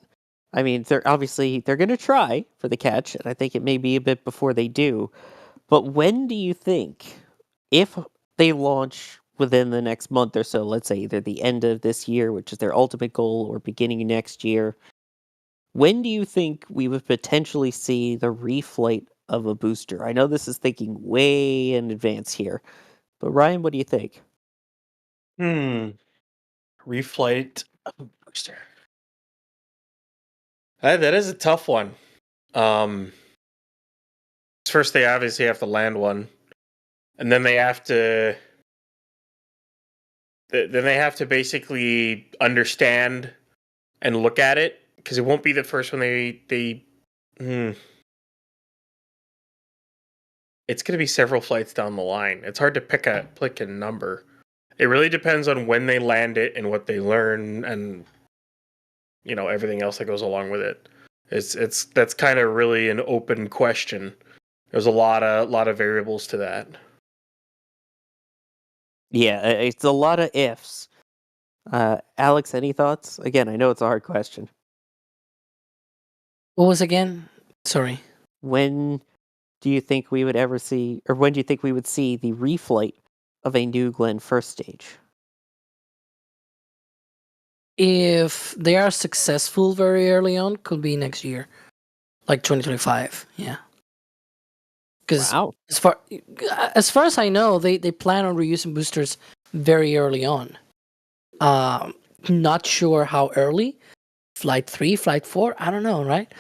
I mean, they're going to try for the catch, and I think it may be a bit before they do. But when do you think, if they launch within the next month or so, let's say either the end of this year, which is their ultimate goal, or beginning of next year, when do you think we would potentially see the reflight of a booster? I know this is thinking way in advance here, but Ryan, what do you think? Reflight of a booster. That is a tough one. First, they obviously have to land one, and then they have to. Then they have to basically understand and look at it, because it won't be the first one they. It's going to be several flights down the line. It's hard to pick a number. It really depends on when they land it and what they learn, and everything else that goes along with it. That's kind of really an open question. There's a lot of variables to that. Yeah, it's a lot of ifs. Alex, any thoughts? Again, I know it's a hard question. What was again? Sorry. When do you think we would ever see, or when do you think we would see the reflight of a New Glenn first stage? If they are successful very early on, could be next year, like 2025. Yeah. Because Wow. as far as I know, they plan on reusing boosters very early on. Not sure how early. Flight 3, Flight 4, I don't know, right?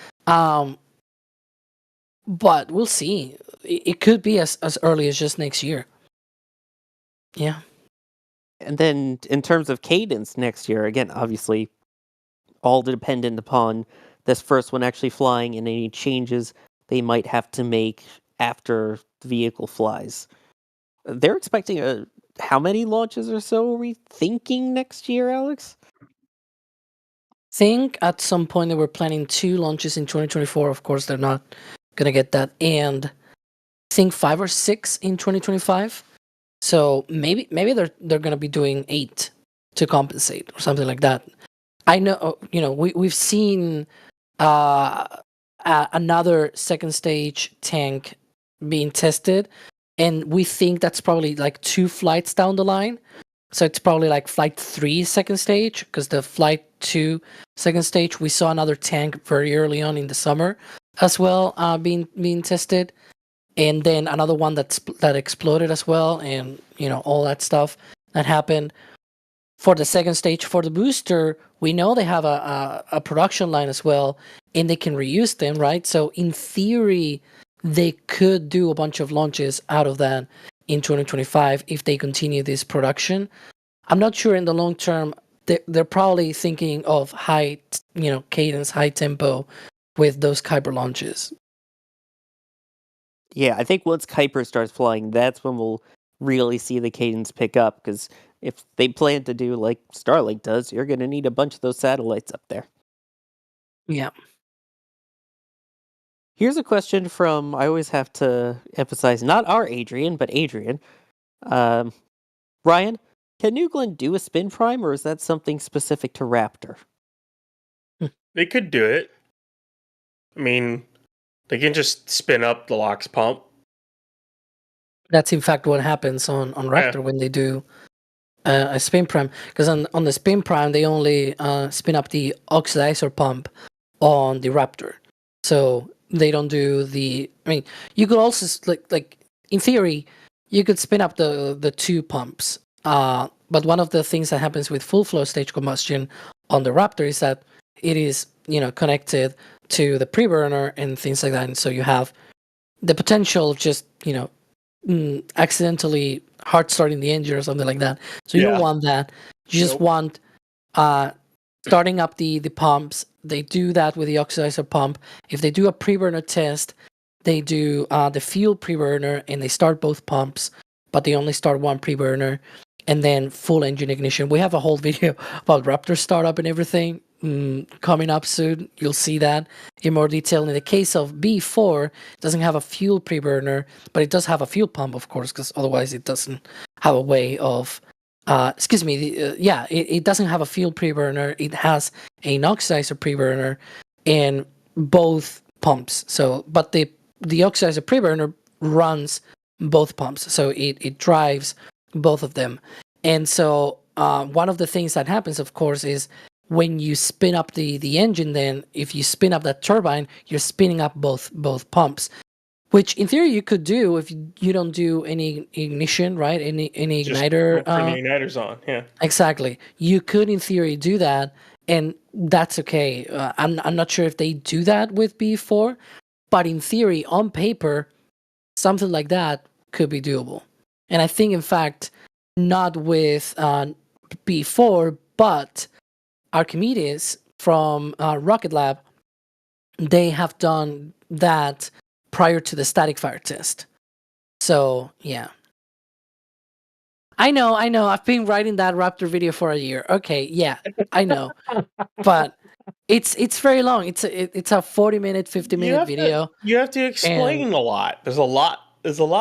But we'll see. It could be as early as just next year. Yeah. And then in terms of cadence next year, again, obviously all dependent upon this first one actually flying and any changes they might have to make after the vehicle flies. They're expecting how many launches or so are we thinking next year, Alex? Think at some point they were planning 2 launches in 2024. Of course, they're not gonna get that. And I think 5 or 6 in 2025. So maybe they're gonna be doing 8 to compensate or something like that. I know, we've seen another second stage tank being tested, and we think that's probably like 2 flights down the line. So it's probably like flight 3 second stage, because the flight 2 second stage, we saw another tank very early on in the summer as well, being tested, and then another one that exploded as well, and all that stuff that happened. For the second stage, for the booster, We know they have a production line as well, and they can reuse them, right? So in theory, they could do a bunch of launches out of that in 2025 if they continue this production. I'm not sure in the long term. They're probably thinking of high, cadence, high tempo with those Kuiper launches. Yeah, I think once Kuiper starts flying, that's when we'll really see the cadence pick up, because if they plan to do like Starlink does, you're going to need a bunch of those satellites up there. Yeah. Here's a question from, I always have to emphasize, not our Adrian, but Adrian. Ryan, can New Glenn do a spin prime, or is that something specific to Raptor? They could do it. I mean, they can just spin up the LOX pump. That's in fact what happens on Raptor when they do a spin prime. Because on the spin prime, they only spin up the oxidizer pump on the Raptor. So they don't do the... I mean, you could also, like in theory, you could spin up the two pumps. But one of the things that happens with full flow stage combustion on the Raptor is that it is, connected to the preburner and things like that. And so you have the potential of just, accidentally hard starting the engine or something like that. So you don't want that. You just want starting up the pumps. They do that with the oxidizer pump. If they do a preburner test, they do the fuel preburner and they start both pumps, but they only start one preburner, and then full engine ignition. We have a whole video about Raptor startup and everything coming up soon. You'll see that in more detail. In the case of B4, it doesn't have a fuel preburner, but it does have a fuel pump, of course, because otherwise it doesn't have a way of... it doesn't have a fuel preburner. It has an oxidizer preburner in both pumps. So, but the oxidizer preburner runs both pumps, so it drives both of them. And so one of the things that happens, of course, is when you spin up the engine, then if you spin up that turbine, you're spinning up both pumps, which in theory you could do if you don't do any ignition, right? Any igniter. Turn the igniters on, yeah. Exactly. You could, in theory, do that, and that's okay. I'm not sure if they do that with B4, but in theory, on paper, something like that could be doable. And I think, in fact, not with B4, but Archimedes from Rocket Lab, they have done that prior to the static fire test. So, yeah. I know. I've been writing that Raptor video for a year. Okay, yeah, I know. But it's very long. It's a 40-minute, 50-minute video. You have to explain a lot. There's a lot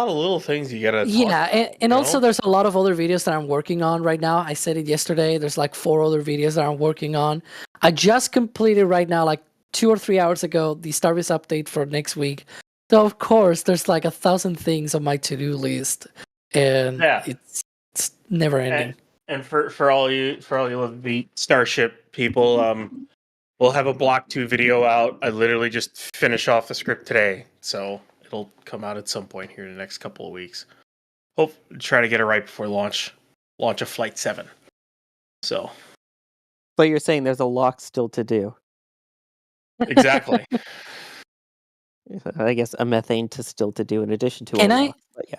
of little things you gotta talk about, and also there's a lot of other videos that I'm working on right now. I said it yesterday. There's like 4 other videos that I'm working on. I just completed right now, like 2 or 3 hours ago, the Starbase update for next week. So of course there's like 1,000 things on my to-do list, and it's never ending. And for all you of the Starship people, we'll have a Block 2 video out. I literally just finished off the script today, so it'll come out at some point here in the next couple of weeks. Hope try to get it right before launch of Flight 7. So you're saying there's a lock still to do. Exactly. I guess a methane still to do in addition to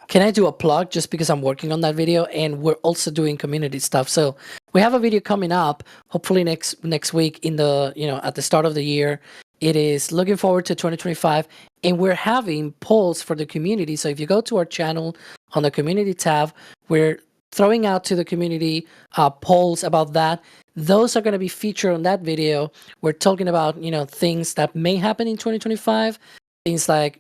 Can I do a plug just because I'm working on that video, and we're also doing community stuff. So we have a video coming up, hopefully next week in the at the start of the year. It is looking forward to 2025, and we're having polls for the community. So if you go to our channel on the community tab, we're throwing out to the community polls about that. Those are going to be featured on that video. We're talking about things that may happen in 2025, things like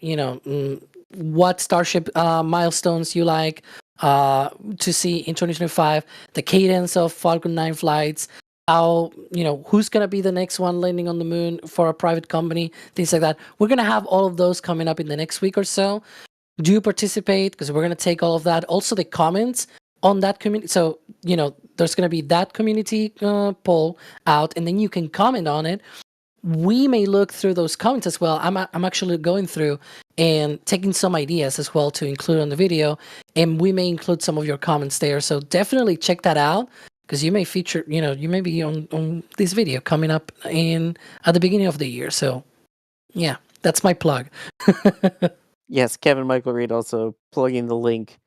what Starship milestones you like to see in 2025, the cadence of Falcon 9 flights, how who's going to be the next one landing on the moon for a private company, things like that. We're going to have all of those coming up in the next week or so. Do participate, because we're going to take all of that. Also the comments on that community. So there's going to be that community poll out, and then you can comment on it. We may look through those comments as well. I'm actually going through and taking some ideas as well to include on the video, and we may include some of your comments there. So definitely check that out, because you may feature, you may be on this video coming up at the beginning of the year. So, yeah, that's my plug. Yes, Kevin Michael Reed also plugging the link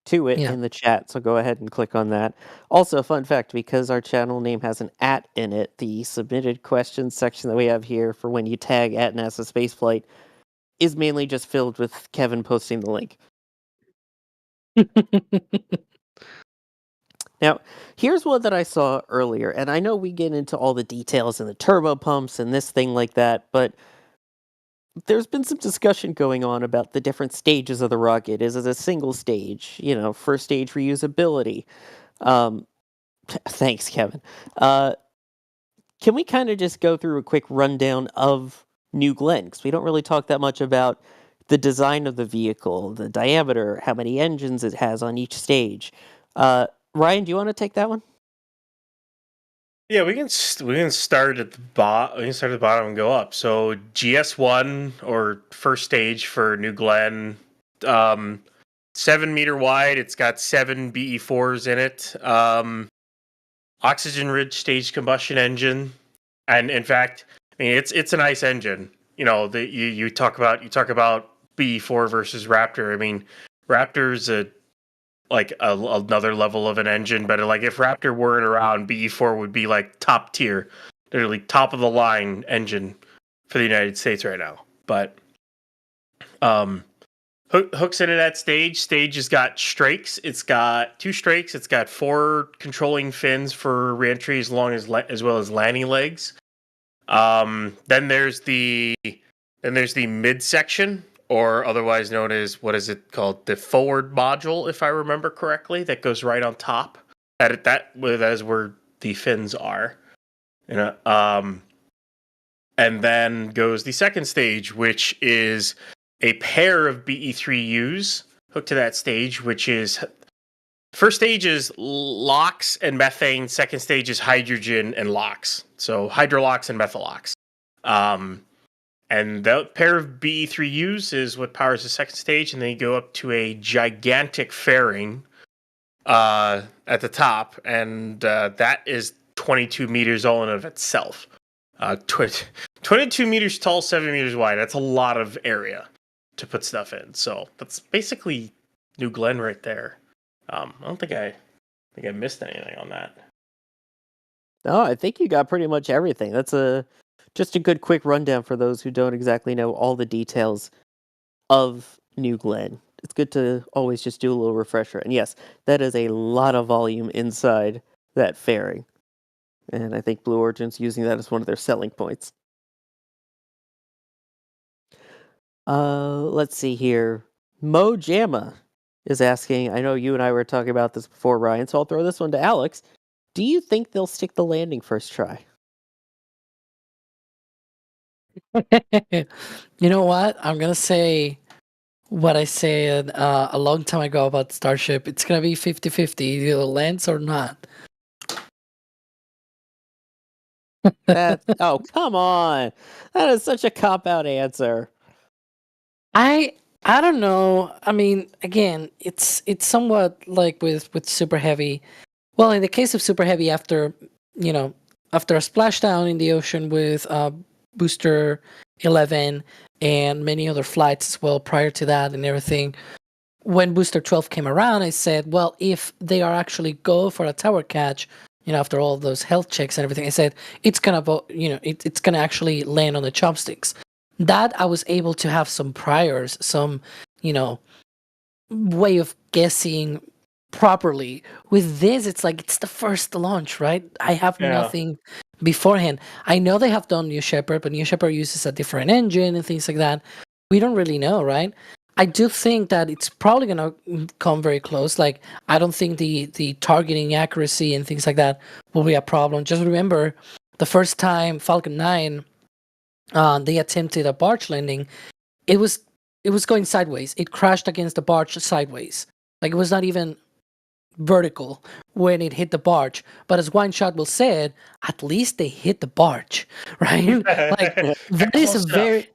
to it Yeah. in the chat, so go ahead and click on that. Also, fun fact, because our channel name has an @ in it, the submitted questions section that we have here for when you tag at NASASpaceflight is mainly just filled with Kevin posting the link. Now, here's one that I saw earlier, and I know we get into all the details and the turbo pumps and this thing like that, but there's been some discussion going on about the different stages of the rocket. Is it a single stage? First stage reusability. Thanks, Kevin. Can we kind of just go through a quick rundown of New Glenn? Because we don't really talk that much about the design of the vehicle, the diameter, how many engines it has on each stage. Ryan, do you want to take that one? Yeah, we can start at the bottom. We can start at the bottom and go up. So GS1 or first stage for New Glenn, 7-meter wide. It's got 7 BE4s in it. Oxygen-rich staged combustion engine, and in fact, I mean it's a nice engine. You talk about BE4 versus Raptor. I mean, Raptor's another level of an engine, but if Raptor weren't around, BE4 would be like top tier, literally top of the line engine for the United States right now. But hooks into that stage. Stage has got strakes. It's got 2 strakes. It's got 4 controlling fins for reentry as well as landing legs. Then there's the midsection, or otherwise known as, what is it called? The forward module, if I remember correctly, that goes right on top. That is where the fins are. And then goes the second stage, which is a pair of BE3Us hooked to that stage, which is first stage is LOX and methane, second stage is hydrogen and LOX. So hydrolox and methalox. And that pair of BE3Us is what powers the second stage, and then you go up to a gigantic fairing at the top, and that is 22 meters all in of itself. 22 meters tall, 7 meters wide. That's a lot of area to put stuff in. So that's basically New Glenn right there. I don't think I missed anything on that. No, I think you got pretty much everything. That's just a good quick rundown for those who don't exactly know all the details of New Glenn. It's good to always just do a little refresher. And yes, that is a lot of volume inside that fairing. And I think Blue Origin's using that as one of their selling points. Let's see here. Mo Jamma is asking, I know you and I were talking about this before, Ryan, so I'll throw this one to Alex. Do you think they'll stick the landing first try? You know what? I'm going to say what I said a long time ago about Starship. It's going to be 50-50, either it lands or not. Oh, come on. That is such a cop-out answer. I don't know. I mean, again, it's somewhat like with Super Heavy. Well, in the case of Super Heavy, after a splashdown in the ocean with Booster 11 and many other flights as well prior to that and everything, when Booster 12 came around, I said, well, if they are actually go for a tower catch, after all those health checks and everything, I said it's gonna it's gonna actually land on the chopsticks. That I was able to have some priors, some way of guessing properly. With this, it's like it's the first launch, right? I have nothing beforehand. I know they have done New Shepard, but New Shepard uses a different engine and things like that. We don't really know, right? I do think that it's probably going to come very close. Like, I don't think the targeting accuracy and things like that will be a problem. Just remember, the first time Falcon 9, they attempted a barge landing, it was going sideways. It crashed against the barge sideways. Like, it was not even vertical when it hit the barge. But as Wine Shot will said, at least they hit the barge, right? Like, that is a very...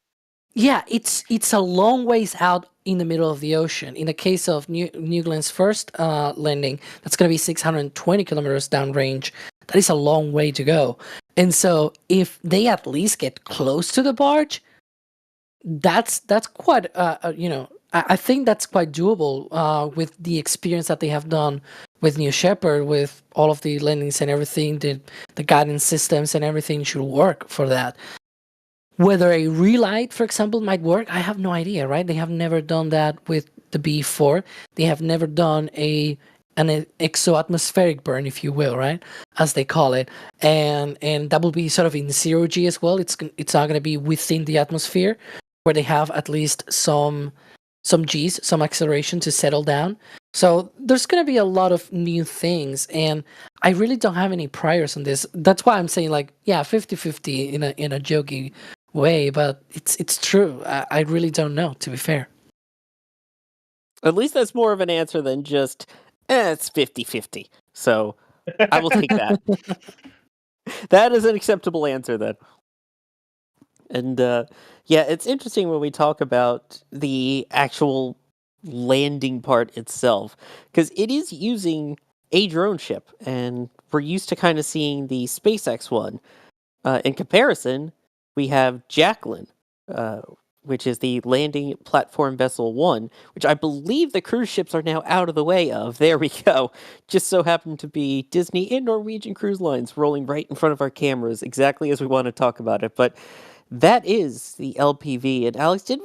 Yeah, it's a long ways out in the middle of the ocean. In the case of New Glenn's first landing, that's going to be 620 kilometers downrange. That is a long way to go. And so if they at least get close to the barge, that's quite I think that's quite doable with the experience that they have done with New Shepard, with all of the landings and everything. The guidance systems and everything should work for that. Whether a relight, for example, might work, I have no idea, right? They have never done that with the B4. They have never done an exoatmospheric burn, if you will, right, as they call it, and that will be sort of in zero G as well. It's not going to be within the atmosphere, where they have at least some G's, some acceleration to settle down. So there's going to be a lot of new things, and I really don't have any priors on this. That's why I'm saying, like, yeah, 50-50 in a jokey way, but it's true. I really don't know, to be fair. At least that's more of an answer than just, it's 50-50. So I will take that. That is an acceptable answer then. And yeah, it's interesting when we talk about the actual landing part itself, because it is using a drone ship, and we're used to kind of seeing the SpaceX one. In comparison, we have Jacqueline, which is the landing platform vessel 1, which I believe the cruise ships are now out of the way of. There we go. Just so happened to be Disney and Norwegian Cruise Lines rolling right in front of our cameras, exactly as we want to talk about it. But that is the LPV. And Alex, do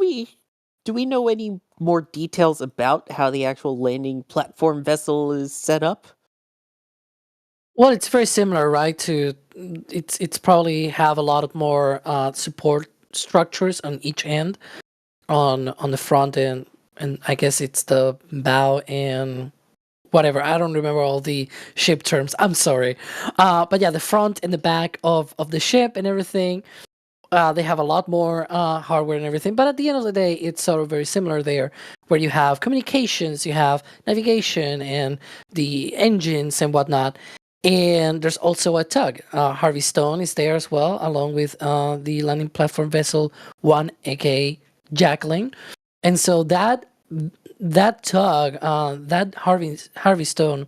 we know any more details about how the actual landing platform vessel is set up? Well, it's very similar, right? It's probably have a lot of more support structures on each end, on the front end, and I guess it's the bow and whatever. I don't remember all the ship terms. I'm sorry, but yeah, the front and the back of the ship and everything. They have a lot more hardware and everything, but at the end of the day, it's sort of very similar there, where you have communications, you have navigation, and the engines and whatnot. And there's also a tug. Harvey Stone is there as well, along with the landing platform vessel 1, aka Jacqueline. And so that tug, that Harvey Stone,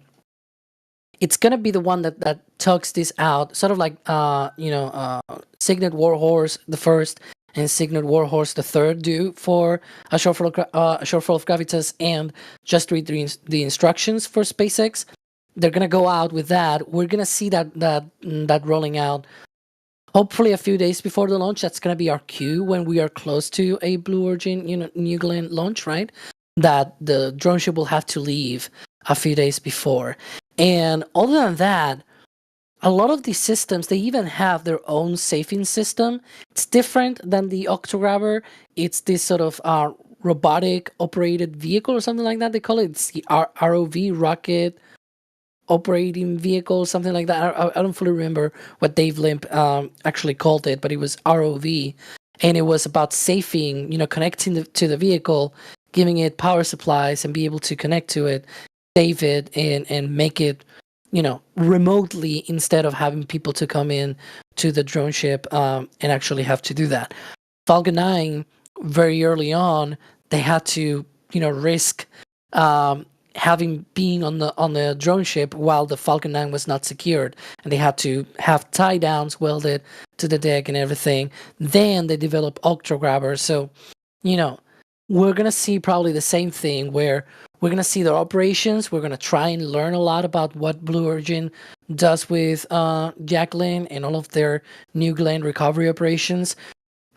it's gonna be the one that tugs this out, sort of like Signet Warhorse the first and Signet Warhorse the third do for a shortfall of gravitas, and just read the instructions for SpaceX. They're gonna go out with that. We're gonna see that rolling out, hopefully a few days before the launch. That's gonna be our cue when we are close to a Blue Origin, New Glenn launch, right? That the drone ship will have to leave a few days before. And other than that, a lot of these systems, they even have their own safing system. It's different than the Octograbber. It's this sort of robotic operated vehicle or something like that. They call it. It's the ROV, rocket operating vehicle, something like that. I don't fully remember what Dave Limp actually called it, but it was ROV, and it was about safing, connecting to the vehicle, giving it power supplies, and be able to connect to it, save it, and make it, remotely, instead of having people to come in to the drone ship and actually have to do that. Falcon 9, very early on, they had to, risk being on the drone ship while the Falcon 9 was not secured, and they had to have tie downs welded to the deck and everything. Then they developed Octograbber. So, we're gonna see probably the same thing, where we're gonna see their operations. We're gonna try and learn a lot about what Blue Origin does with Jacqueline and all of their New Glenn recovery operations.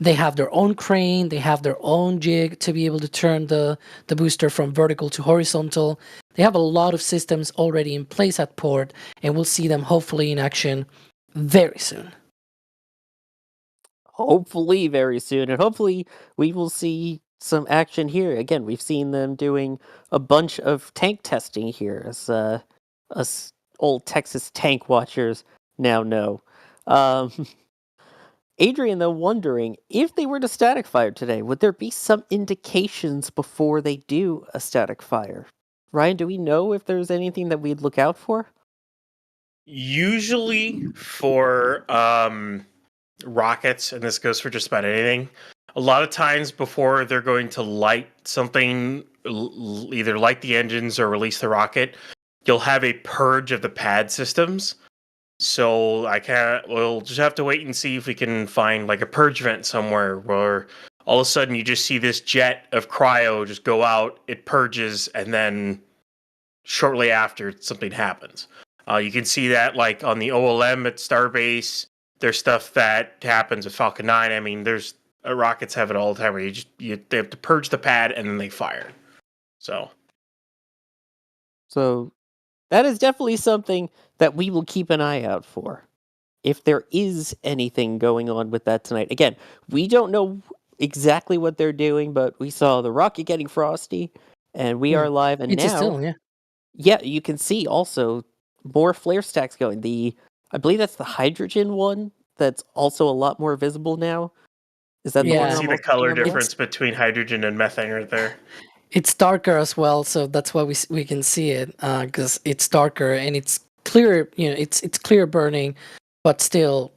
They have their own crane, they have their own jig to be able to turn the booster from vertical to horizontal. They have a lot of systems already in place at port, and we'll see them hopefully in action very soon. Hopefully very soon, and hopefully we will see some action here. Again, we've seen them doing a bunch of tank testing here, as us old Texas tank watchers now know. Adrian, though, wondering if they were to static fire today, would there be some indications before they do a static fire? Ryan, do we know if there's anything that we'd look out for? Usually for rockets, and this goes for just about anything, a lot of times before they're going to light something, either light the engines or release the rocket, you'll have a purge of the pad systems. So we'll just have to wait and see if we can find like a purge vent somewhere where all of a sudden you just see this jet of cryo just go out, it purges, and then shortly after something happens. You can see that like on the OLM at Starbase. There's stuff that happens with Falcon 9. I mean, there's rockets have it all the time where they have to purge the pad and then they fire. So that is definitely something that we will keep an eye out for. If there is anything going on with that tonight. Again, we don't know exactly what they're doing, but we saw the rocket getting frosty, and we are live. And It's now, still, yeah, you can see also more flare stacks going. I believe that's the hydrogen one that's also a lot more visible now. Is that you the can one see I'm the also color seeing on difference between hydrogen and methane right there. It's darker as well, so that's why we can see it, because it's darker and it's clear. It's clear burning, but still,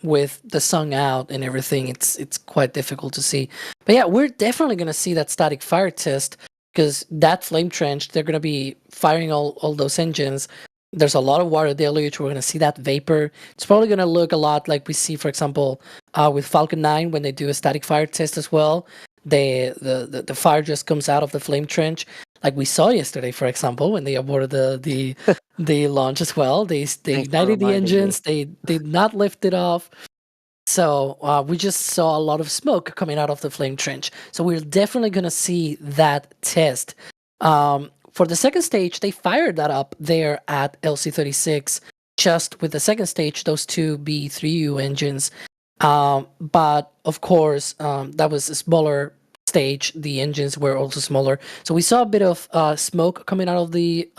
with the sun out and everything, it's quite difficult to see. But yeah, we're definitely gonna see that static fire test, because that flame trench, they're gonna be firing all those engines. There's a lot of water deluge. We're gonna see that vapor. It's probably gonna look a lot like we see, for example, with Falcon 9 when they do a static fire test as well. The fire just comes out of the flame trench, like we saw yesterday, for example, when they aborted the launch as well. They ignited the engines. They did not lift it off. So we just saw a lot of smoke coming out of the flame trench. So we're definitely gonna see that test. For the second stage, they fired that up there at LC-36, just with the second stage, those two B3U engines. But of course, that was a smaller stage. The engines were also smaller, so we saw a bit of smoke coming out of the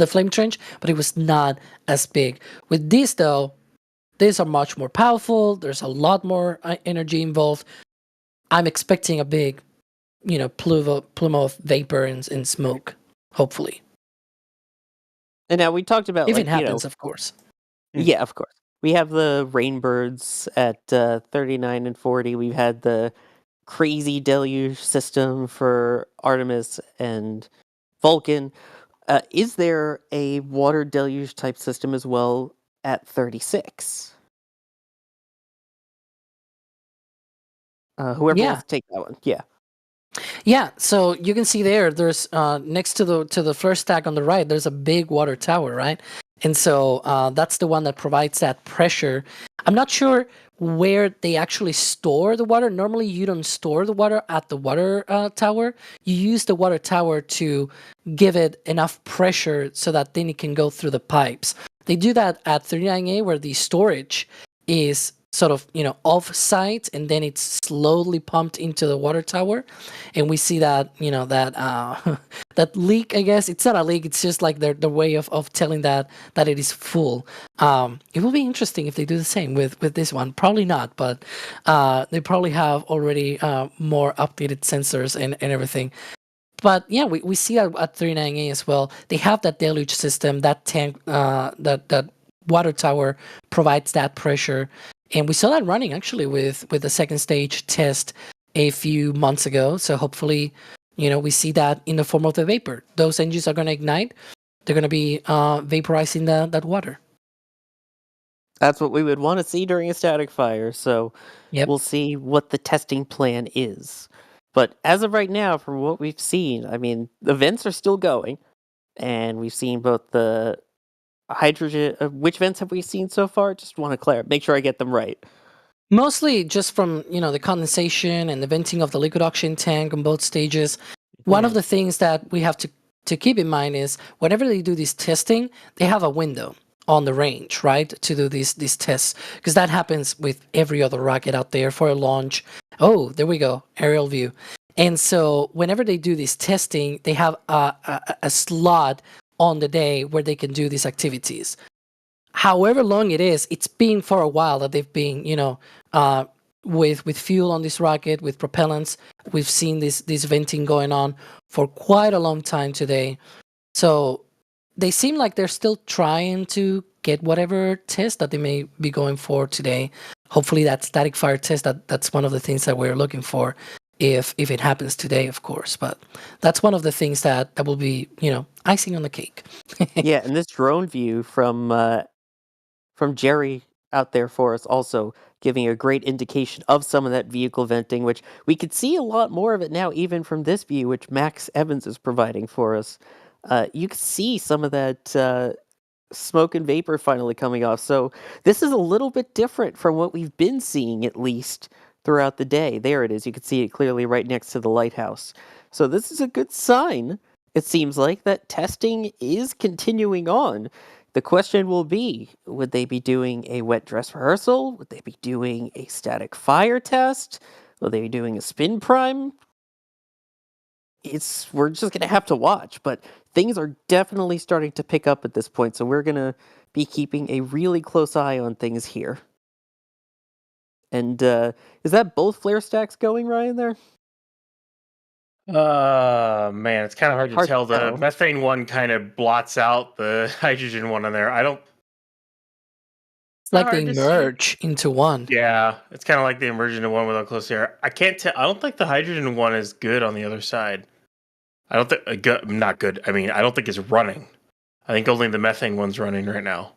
flame trench, but it was not as big. With these, though, these are much more powerful. There's a lot more energy involved. I'm expecting a big, plume of vapor and smoke. Hopefully, And now we talked about if it happens, of course. Yeah, of course. We have the Rainbirds at 39 and 40. We've had the crazy deluge system for Artemis and Vulcan. Is there a water deluge type system as well at 36? Whoever wants to take that one. Yeah. Yeah, so you can see there's next to the first stack on the right, there's a big water tower, right? And so that's the one that provides that pressure. I'm not sure where they actually store the water. Normally, you don't store the water at the water tower. You use the water tower to give it enough pressure so that then it can go through the pipes. They do that at 39A, where the storage is sort of off site, and then it's slowly pumped into the water tower, and we see that that leak. I guess it's not a leak, it's just like the way of telling that it is full. It will be interesting if they do the same with this one. Probably not, but they probably have already more updated sensors and everything. But yeah, we see that at 39A as well. They have that deluge system, that tank, that water tower provides that pressure. And we saw that running actually with the second stage test a few months ago. So hopefully, we see that in the form of the vapor. Those engines are going to ignite. They're going to be vaporizing that water. That's what we would want to see during a static fire. So we'll see what the testing plan is. But as of right now, from what we've seen, I mean, the vents are still going. And we've seen both the hydrogen. Which vents have we seen so far? Just want to make sure I get them right. Mostly just from the condensation and the venting of the liquid oxygen tank on both stages. One of the things that we have to keep in mind is whenever they do this testing, they have a window on the range, right, to do these tests, because that happens with every other rocket out there for a launch. Oh, there we go, aerial view. And so whenever they do this testing, they have a slot on the day where they can do these activities. However long it is, it's been for a while that they've been, with fuel on this rocket, with propellants. We've seen this venting going on for quite a long time today. So they seem like they're still trying to get whatever test that they may be going for today. hopefully that static fire test, that's one of the things that we're looking for if it happens today, of course. But that's one of the things that will be, icing on the cake. Yeah, and this drone view from Jerry out there for us also giving a great indication of some of that vehicle venting, which we could see a lot more of it now, even from this view, which Max Evans is providing for us. You can see some of that smoke and vapor finally coming off. So this is a little bit different from what we've been seeing, at least throughout the day. There it is. You can see it clearly right next to the lighthouse. So this is a good sign, it seems like, that testing is continuing on. The question will be, would they be doing a wet dress rehearsal? Would they be doing a static fire test? Will they be doing a spin prime? We're just going to have to watch, but things are definitely starting to pick up at this point, so we're going to be keeping a really close eye on things here. And is that both flare stacks going, Ryan, there? Man, it's kind of hard to tell. The methane one kind of blots out the hydrogen one on there. It's like they merge into one. Yeah, it's kind of like they merge into one without close air. I can't tell. I don't think the hydrogen one is good on the other side. I don't think not good. I mean, I don't think it's running. I think only the methane one's running right now.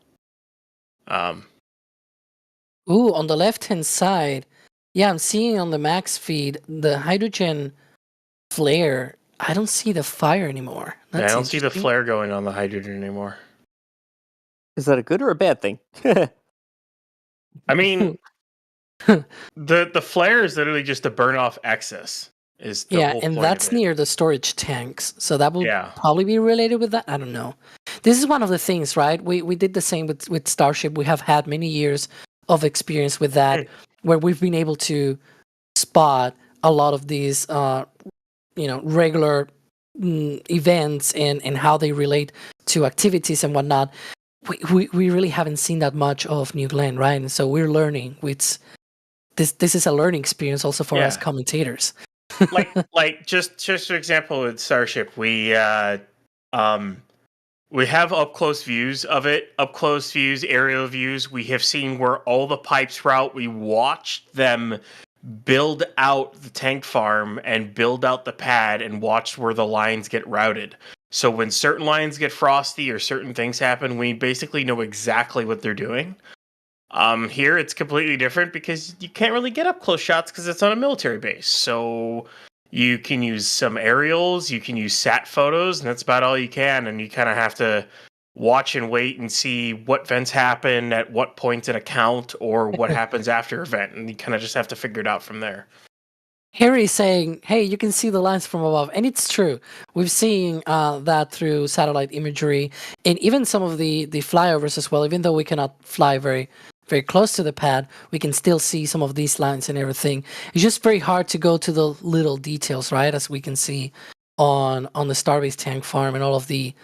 Ooh, on the left-hand side, yeah, I'm seeing on the max feed the hydrogen flare. I don't see the fire anymore. I don't see the flare going on the hydrogen anymore. Is that a good or a bad thing? I mean, the flare is literally just to burn off excess. And that's near the storage tanks, so that will probably be related with that. I don't know. This is one of the things, right? We did the same with Starship. We have had many years of experience with that, where we've been able to spot a lot of these, regular events and how they relate to activities and whatnot. We really haven't seen that much of New Glenn, right? And so we're learning. This is a learning experience also for us commentators. like just for example with Starship, we have up close views of it, aerial views. We have seen where all the pipes route. We watched them build out the tank farm and build out the pad and watch where the lines get routed. So when certain lines get frosty or certain things happen, we basically know exactly what they're doing. Here it's completely different because you can't really get up close shots because it's on a military base. So you can use some aerials, you can use sat photos, and that's about all you can. And you kind of have to watch and wait and see what vents happen at what point in a count or what happens after event. And you kind of just have to figure it out from there. Harry's saying, hey, you can see the lines from above. And it's true. We've seen that through satellite imagery and even some of the flyovers as well. Even though we cannot fly very close to the pad, we can still see some of these lines and everything. It's just very hard to go to the little details, right? As we can see on the Starbase tank farm and all of the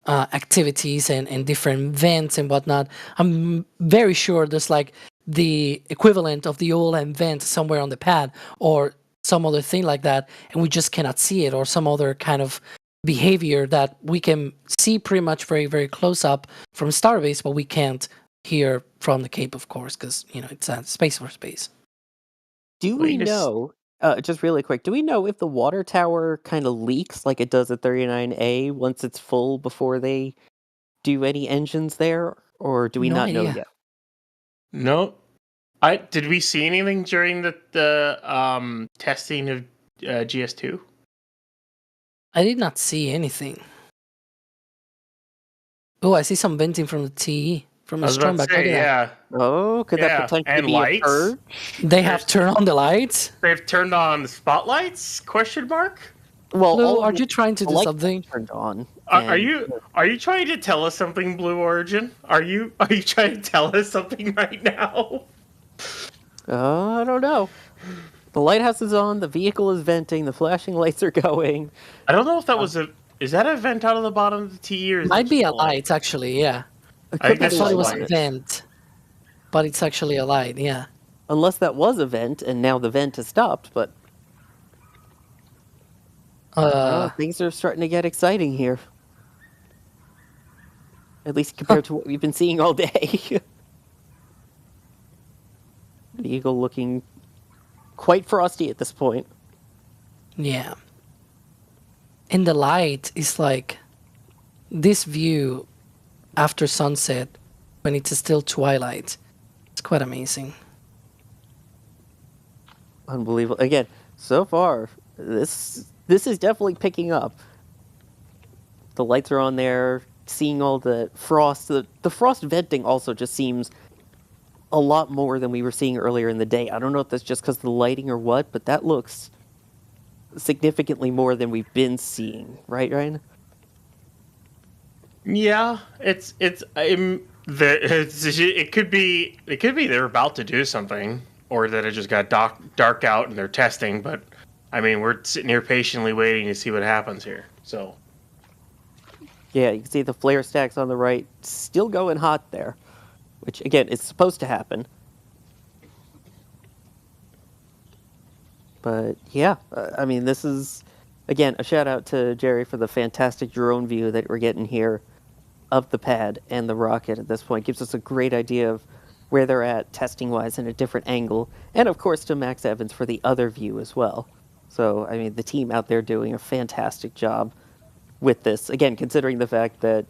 activities and different vents and whatnot. I'm very sure there's like the equivalent of the OLM vent somewhere on the pad or some other thing like that, and we just cannot see it, or some other kind of behavior that we can see pretty much very, very close up from Starbase, but we can't hear from the Cape, of course, because it's a space for space. Do we know, just really quick, do we know if the water tower kind of leaks like it does at 39A once it's full before they do any engines there, or do we not know yet? No. Did we see anything during the testing of GS2? I did not see anything. Oh, I see some venting from the TE. From the Stromback. Oh, could that potentially be a purge? They have turned on the lights? They've turned on the spotlights? Question mark? Well, Blue, are you trying to do something? Turned on. Are you trying to tell us something, Blue Origin? Are you trying to tell us something right now? I don't know. The lighthouse is on, the vehicle is venting, the flashing lights are going. I don't know if that was is that a vent out of the bottom of the TE or might be a light, actually, yeah. I thought it was a vent, but it's actually a light, yeah. Unless that was a vent and now the vent has stopped, but things are starting to get exciting here. At least compared to what we've been seeing all day. The Eagle looking quite frosty at this point. Yeah. And the light is like this view after sunset when it's still twilight. It's quite amazing. Unbelievable. Again, so far, this is definitely picking up. The lights are on there, seeing all the frost. The frost venting also just seems a lot more than we were seeing earlier in the day. I don't know if that's just because of the lighting or what, but that looks significantly more than we've been seeing. Right, Ryan? Yeah, it could be they're about to do something, or that it just got dark out and they're testing. But I mean, we're sitting here patiently waiting to see what happens here. So Yeah, you can see the flare stacks on the right still going hot there, which again is supposed to happen. But yeah, I mean, this is again a shout out to Jerry for the fantastic drone view that we're getting here of the pad and the rocket at this point. Gives us a great idea of where they're at testing-wise in a different angle. And of course to Max Evans for the other view as well. So, I mean, the team out there doing a fantastic job with this. Again, considering the fact that,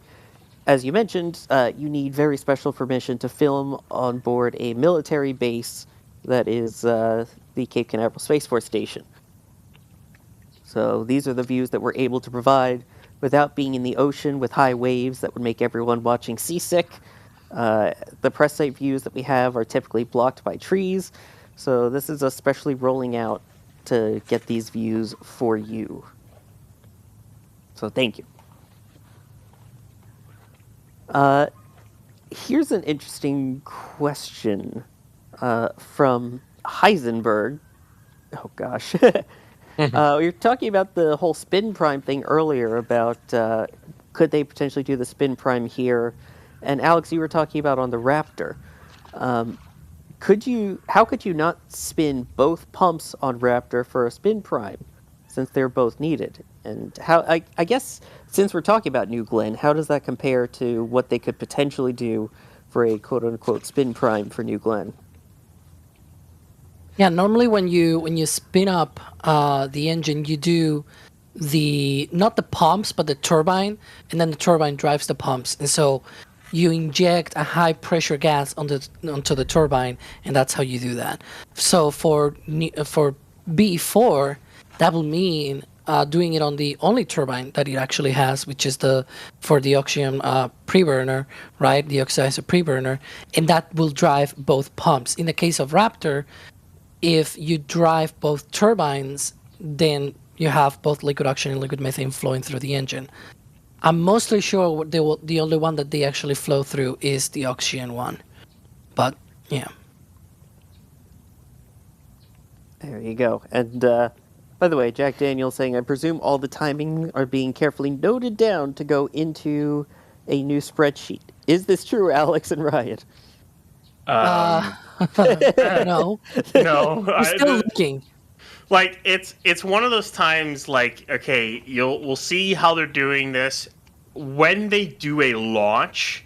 as you mentioned, you need very special permission to film on board a military base that is the Cape Canaveral Space Force Station. So these are the views that we're able to provide without being in the ocean with high waves that would make everyone watching seasick. The press site views that we have are typically blocked by trees, so this is especially rolling out to get these views for you. So thank you. Here's an interesting question from Heisenberg. Oh gosh. We were talking about the whole spin prime thing earlier about could they potentially do the spin prime here? And Alex, you were talking about on the Raptor. How could you not spin both pumps on Raptor for a spin prime, since they're both needed? And how I guess since we're talking about New Glenn, how does that compare to what they could potentially do for a quote unquote spin prime for New Glenn? Yeah, normally when you spin up the engine, you do not the pumps but the turbine, and then the turbine drives the pumps, and so you inject a high pressure gas onto the turbine, and that's how you do that. So for B4, that will mean doing it on the only turbine that it actually has, which is for the oxygen preburner, right? The oxidizer preburner, and that will drive both pumps. In the case of Raptor, if you drive both turbines, then you have both liquid oxygen and liquid methane flowing through the engine. I'm mostly sure the only one that they actually flow through is the oxygen one. But, yeah. There you go. And, by the way, Jack Daniels saying, I presume all the timing are being carefully noted down to go into a new spreadsheet. Is this true, Alex and Ryan? No. No, We're still looking. Like it's one of those times. Like, okay, we'll see how they're doing this when they do a launch,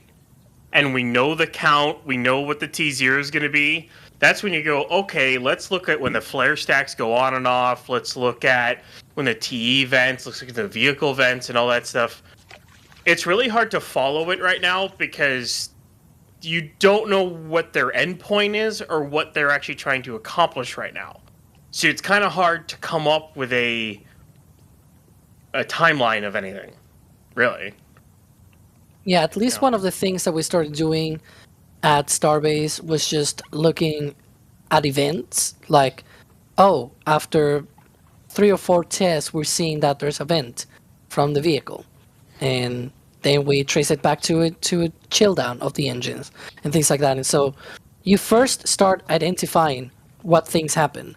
and we know the count, we know what the T0 is going to be. That's when you go, okay, let's look at when the flare stacks go on and off. Let's look at when the TE vents. Let's look at the vehicle vents and all that stuff. It's really hard to follow it right now because you don't know what their endpoint is or what they're actually trying to accomplish right now. So it's kind of hard to come up with a timeline of anything, really. Yeah, at least one of the things that we started doing at Starbase was just looking at events. Like, oh, after 3 or 4 tests, we're seeing that there's a vent from the vehicle. And then we trace it back to a chill down of the engines and things like that. And so you first start identifying what things happen,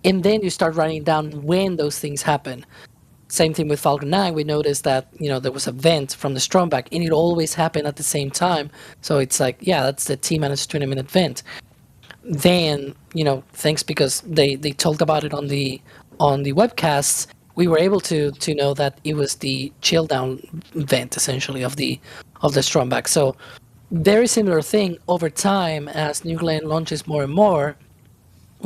and then you start writing down when those things happen. Same thing with Falcon 9. We noticed that, there was a vent from the Stromback, and it always happened at the same time. So it's like, yeah, that's the T-20-minute vent. Then, thanks because they talked about it on the webcasts, we were able to know that it was the chill down vent, essentially, of the Stromback. So very similar thing over time as New Glenn launches more and more.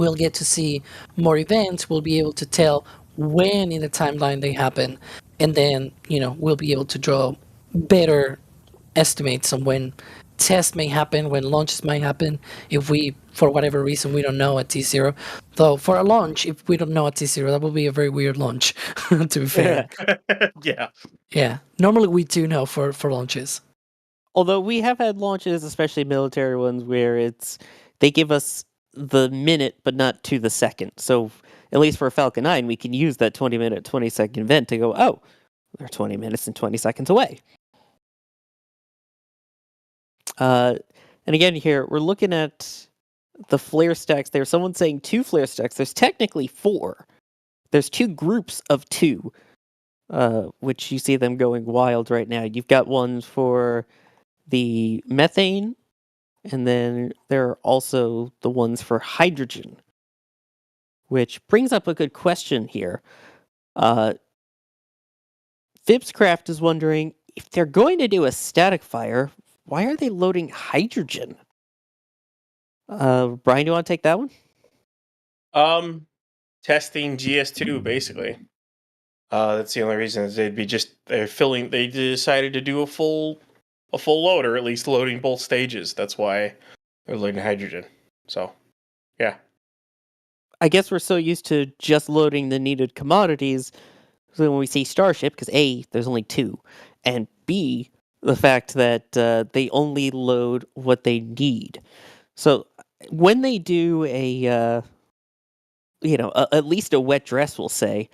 we'll get to see more events. We'll be able to tell when in the timeline they happen, and then we'll be able to draw better estimates on when tests may happen, when launches might happen. If we, for whatever reason, we don't know at T0, though for a launch, if we don't know at T0, that will be a very weird launch. To be fair, Yeah. Normally we do know for launches. Although we have had launches, especially military ones, where they give us the minute but not to the second. So at least for Falcon 9, we can use that 20-minute, 20-second event to go, oh, they're 20 minutes and 20 seconds away. And again here, we're looking at the flare stacks there. Someone's saying 2 flare stacks. There's technically 4. There's 2 groups of 2, which you see them going wild right now. You've got ones for the methane, and then there are also the ones for hydrogen, which brings up a good question here. Phipscraft is wondering, if they're going to do a static fire, why are they loading hydrogen? Brian, do you want to take that one? Testing GS2 basically. That's the only reason is they decided to do a full load, or at least loading both stages. That's why they're loading hydrogen. So, yeah. I guess we're so used to just loading the needed commodities. So when we see Starship, because A, there's only 2, and B, the fact that they only load what they need. So when they do at least a wet dress, we'll say,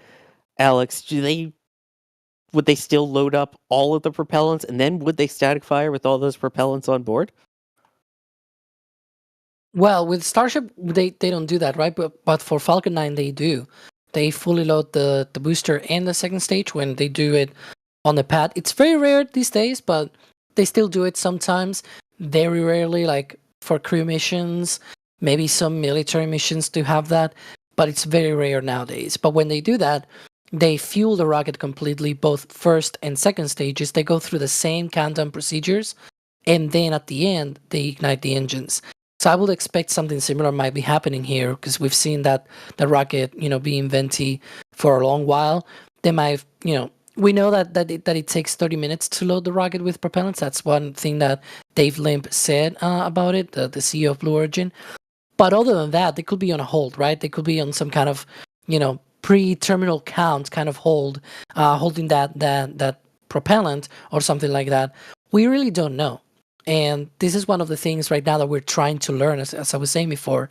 Alex, would they still load up all of the propellants, and then would they static fire with all those propellants on board? Well, with Starship, they don't do that, right? But for Falcon 9, they do. They fully load the booster and the second stage when they do it on the pad. It's very rare these days, but they still do it sometimes. Very rarely, like for crew missions, maybe some military missions to have that, but it's very rare nowadays. But when they do that, they fuel the rocket completely, both first and second stages. They go through the same countdown procedures, and then at the end, they ignite the engines. So I would expect something similar might be happening here, because we've seen that the rocket, being venti for a long while. They might, we know that it takes 30 minutes to load the rocket with propellants. That's one thing that Dave Limp said about it, the CEO of Blue Origin. But other than that, they could be on a hold, right? They could be on some kind of, pre-terminal count kind of hold, holding that propellant or something like that. We really don't know. And this is one of the things right now that we're trying to learn, as I was saying before,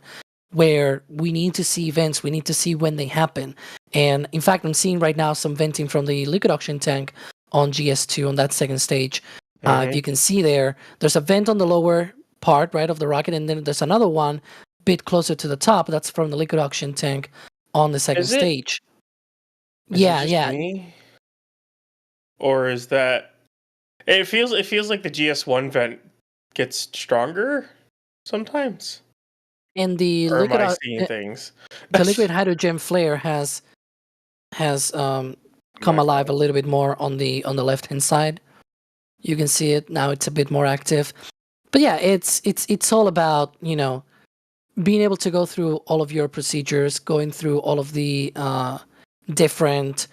where we need to see events, we need to see when they happen. And in fact, I'm seeing right now some venting from the liquid oxygen tank on GS2 on that second stage. If you can see there's a vent on the lower part, right, of the rocket, and then there's another one a bit closer to the top. That's from the liquid oxygen tank on the second stage. Yeah. Or is that... It feels like the GS1 vent gets stronger sometimes. And the Or liquid, am I seeing things? the liquid hydrogen flare has come alive a little bit more on the left hand side. You can see it now; it's a bit more active. But yeah, it's all about being able to go through all of your procedures, going through all of the different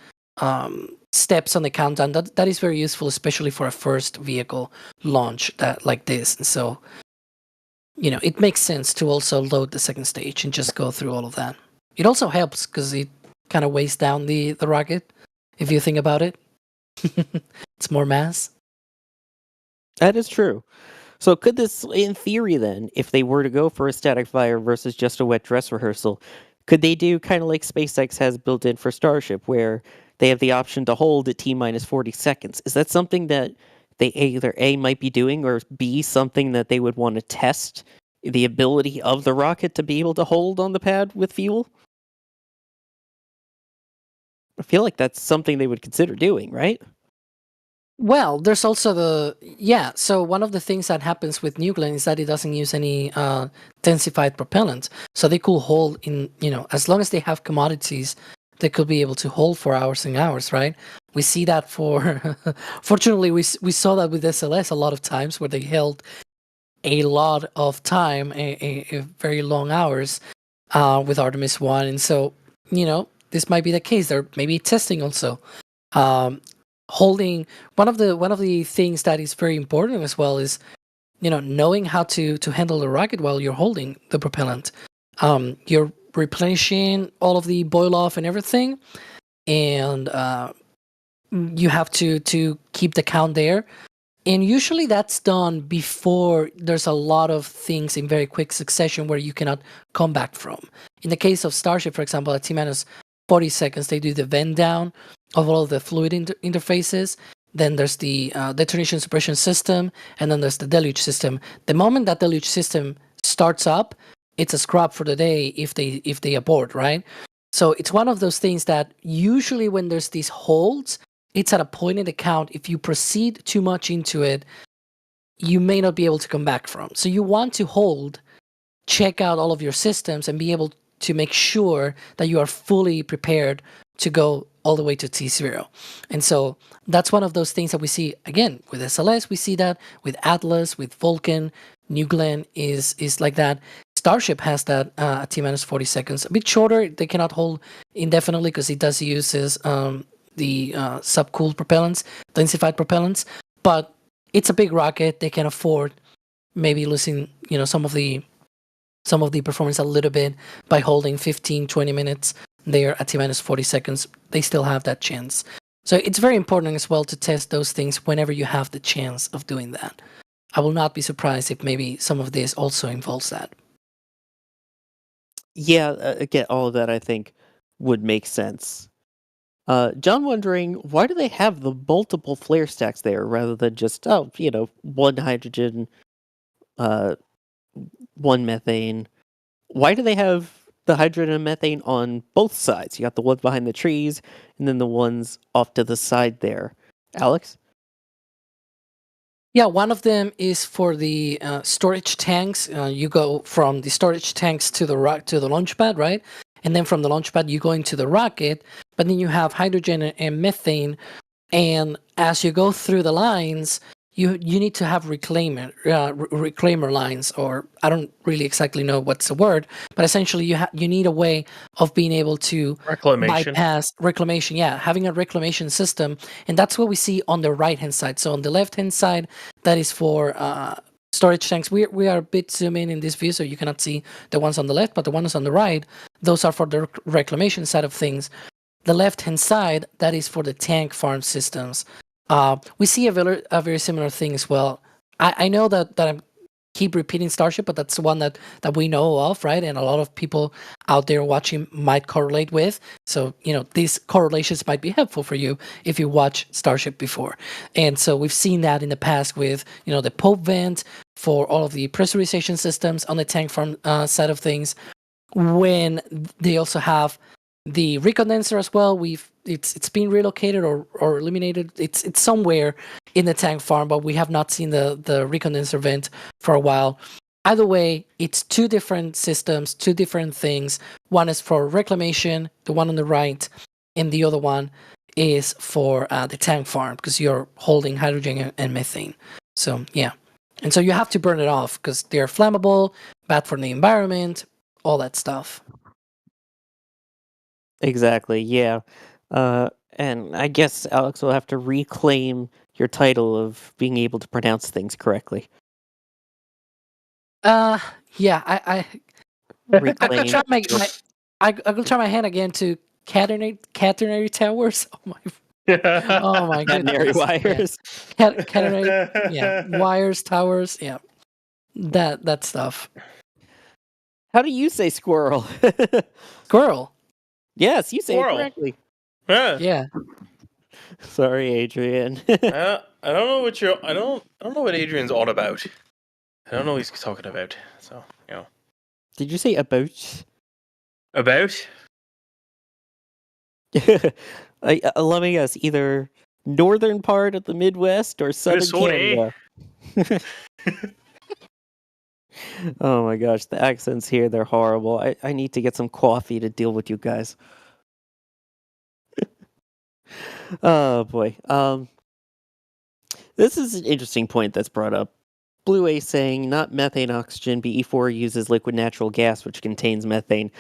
steps on the countdown. That is very useful, especially for a first vehicle launch like this. And so, it makes sense to also load the second stage and just go through all of that. It also helps because it kind of weighs down the rocket, if you think about it. It's more mass. That is true. So could this, in theory then, if they were to go for a static fire versus just a wet dress rehearsal, could they do kind of like SpaceX has built in for Starship, where they have the option to hold at T-minus 40 seconds? Is that something that they either A, might be doing, or B, something that they would want to test the ability of the rocket to be able to hold on the pad with fuel? I feel like that's something they would consider doing, right? Well, there's also so one of the things that happens with New Glenn is that it doesn't use any densified propellant. So they could hold in, as long as they have commodities, they could be able to hold for hours and hours, right? We see that fortunately, we saw that with SLS a lot of times where they held a lot of time, a very long hours. with Artemis 1. And so, this might be the case. They're maybe testing also. Holding one of the things that is very important as well is, knowing how to handle the rocket while you're holding the propellant. You're replenishing all of the boil off and everything, and you have to keep the count there. And usually that's done before there's a lot of things in very quick succession where you cannot come back from. In the case of Starship, for example, at T-minus 40 seconds, they do the vent down of all of the fluid interfaces. Then there's the detonation suppression system, and then there's the deluge system. The moment that deluge system starts up, it's a scrap for the day if they abort, right? So it's one of those things that usually when there's these holds, it's at a point in the count. If you proceed too much into it, you may not be able to come back from. So you want to hold, check out all of your systems, and be able to make sure that you are fully prepared to go all the way to T0. And so that's one of those things that we see, again, with SLS, we see that, with Atlas, with Vulcan, New Glenn is like that. Starship has that at T-minus 40 seconds. A bit shorter, they cannot hold indefinitely because it does uses the subcooled propellants, densified propellants, but it's a big rocket. They can afford maybe losing, some of the performance a little bit by holding 15, 20 minutes there at T-minus 40 seconds. They still have that chance. So it's very important as well to test those things whenever you have the chance of doing that. I will not be surprised if maybe some of this also involves that. Yeah, again, all of that I think would make sense. John wondering, why do they have the multiple flare stacks there rather than just, one hydrogen, one methane? Why do they have the hydrogen and methane on both sides? You got the ones behind the trees and then the ones off to the side there. Alex? Yeah, one of them is for the storage tanks. You go from the storage tanks to the launch pad, right? And then from the launch pad, you go into the rocket, but then you have hydrogen and methane. And as you go through the lines, you need to have reclaimer lines, or I don't really exactly know what's the word, but essentially you need a way of being able to bypass reclamation. Yeah, having a reclamation system, and that's what we see on the right hand side. So on the left hand side, that is for storage tanks. We are a bit zoom in this view, so you cannot see the ones on the left, but the ones on the right, those are for the reclamation side of things. The left hand side, that is for the tank farm systems. We see a very similar thing as well. I know that I keep repeating Starship, but that's the one that we know of, right? And a lot of people out there watching might correlate with. So, these correlations might be helpful for you if you watch Starship before. And so we've seen that in the past with, the Pope vent for all of the pressurization systems on the tank farm side of things. When they also have the recondenser as well, it's been relocated or eliminated. It's somewhere in the tank farm, but we have not seen the recondenser vent for a while. Either way, it's two different systems, two different things. One is for reclamation, the one on the right, and the other one is for the tank farm because you're holding hydrogen and methane. So yeah, and so you have to burn it off because they're flammable, bad for the environment, all that stuff. Exactly, yeah. And I guess Alex will have to reclaim your title of being able to pronounce things correctly. Yeah, I Reclaim. I will try my hand again to catenary towers. Oh my Catenary goodness. wires. Yeah. Catenary, wires, towers, that stuff. How do you say squirrel? Squirrel. Yes, you say Squirrel. it correctly. Yeah. Sorry, Adrian. I don't know what I don't know what Adrian's on about. I don't know what he's talking about. So, Did you say about? About? Let me guess, either northern part of the Midwest or southern Canada. Oh my gosh, the accents here, they're horrible. I need to get some coffee to deal with you guys. Oh boy. This is an interesting point that's brought up. Blue A saying, not methane oxygen, BE4 uses liquid natural gas, which contains methane.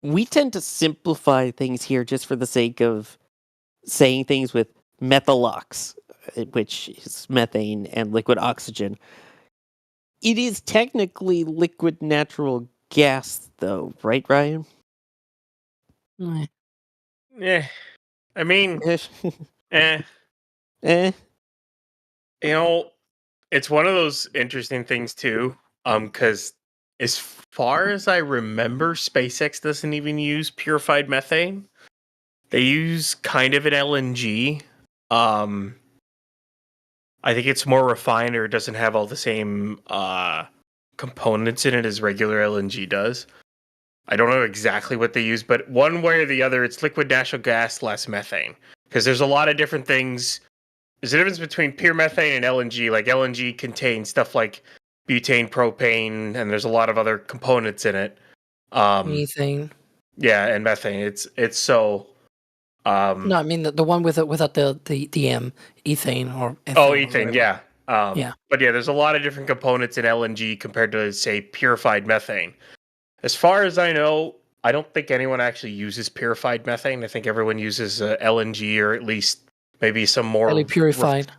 We tend to simplify things here just for the sake of saying things with methalox, which is methane and liquid oxygen. It is technically liquid natural gas, though, right, Ryan? Yeah. I mean, Eh. you know, it's one of those interesting things too. Because as far as I remember, SpaceX doesn't even use purified methane. They use kind of an LNG. I think it's more refined, or it doesn't have all the same components in it as regular LNG does. I don't know exactly what they use, but one way or the other, it's liquid natural gas less methane. Because there's a lot of different things. There's a difference between pure methane and LNG. Like LNG contains stuff like butane, propane, and there's a lot of other components in it. Methane. Yeah, and methane. It's so. No, I mean the one without the M, ethane or ethane. Oh, or ethane, whatever. yeah. Yeah. But yeah, there's a lot of different components in LNG compared to, say, purified methane. As far as I know, I don't think anyone actually uses purified methane. I think everyone uses LNG, or at least maybe some more Highly purified.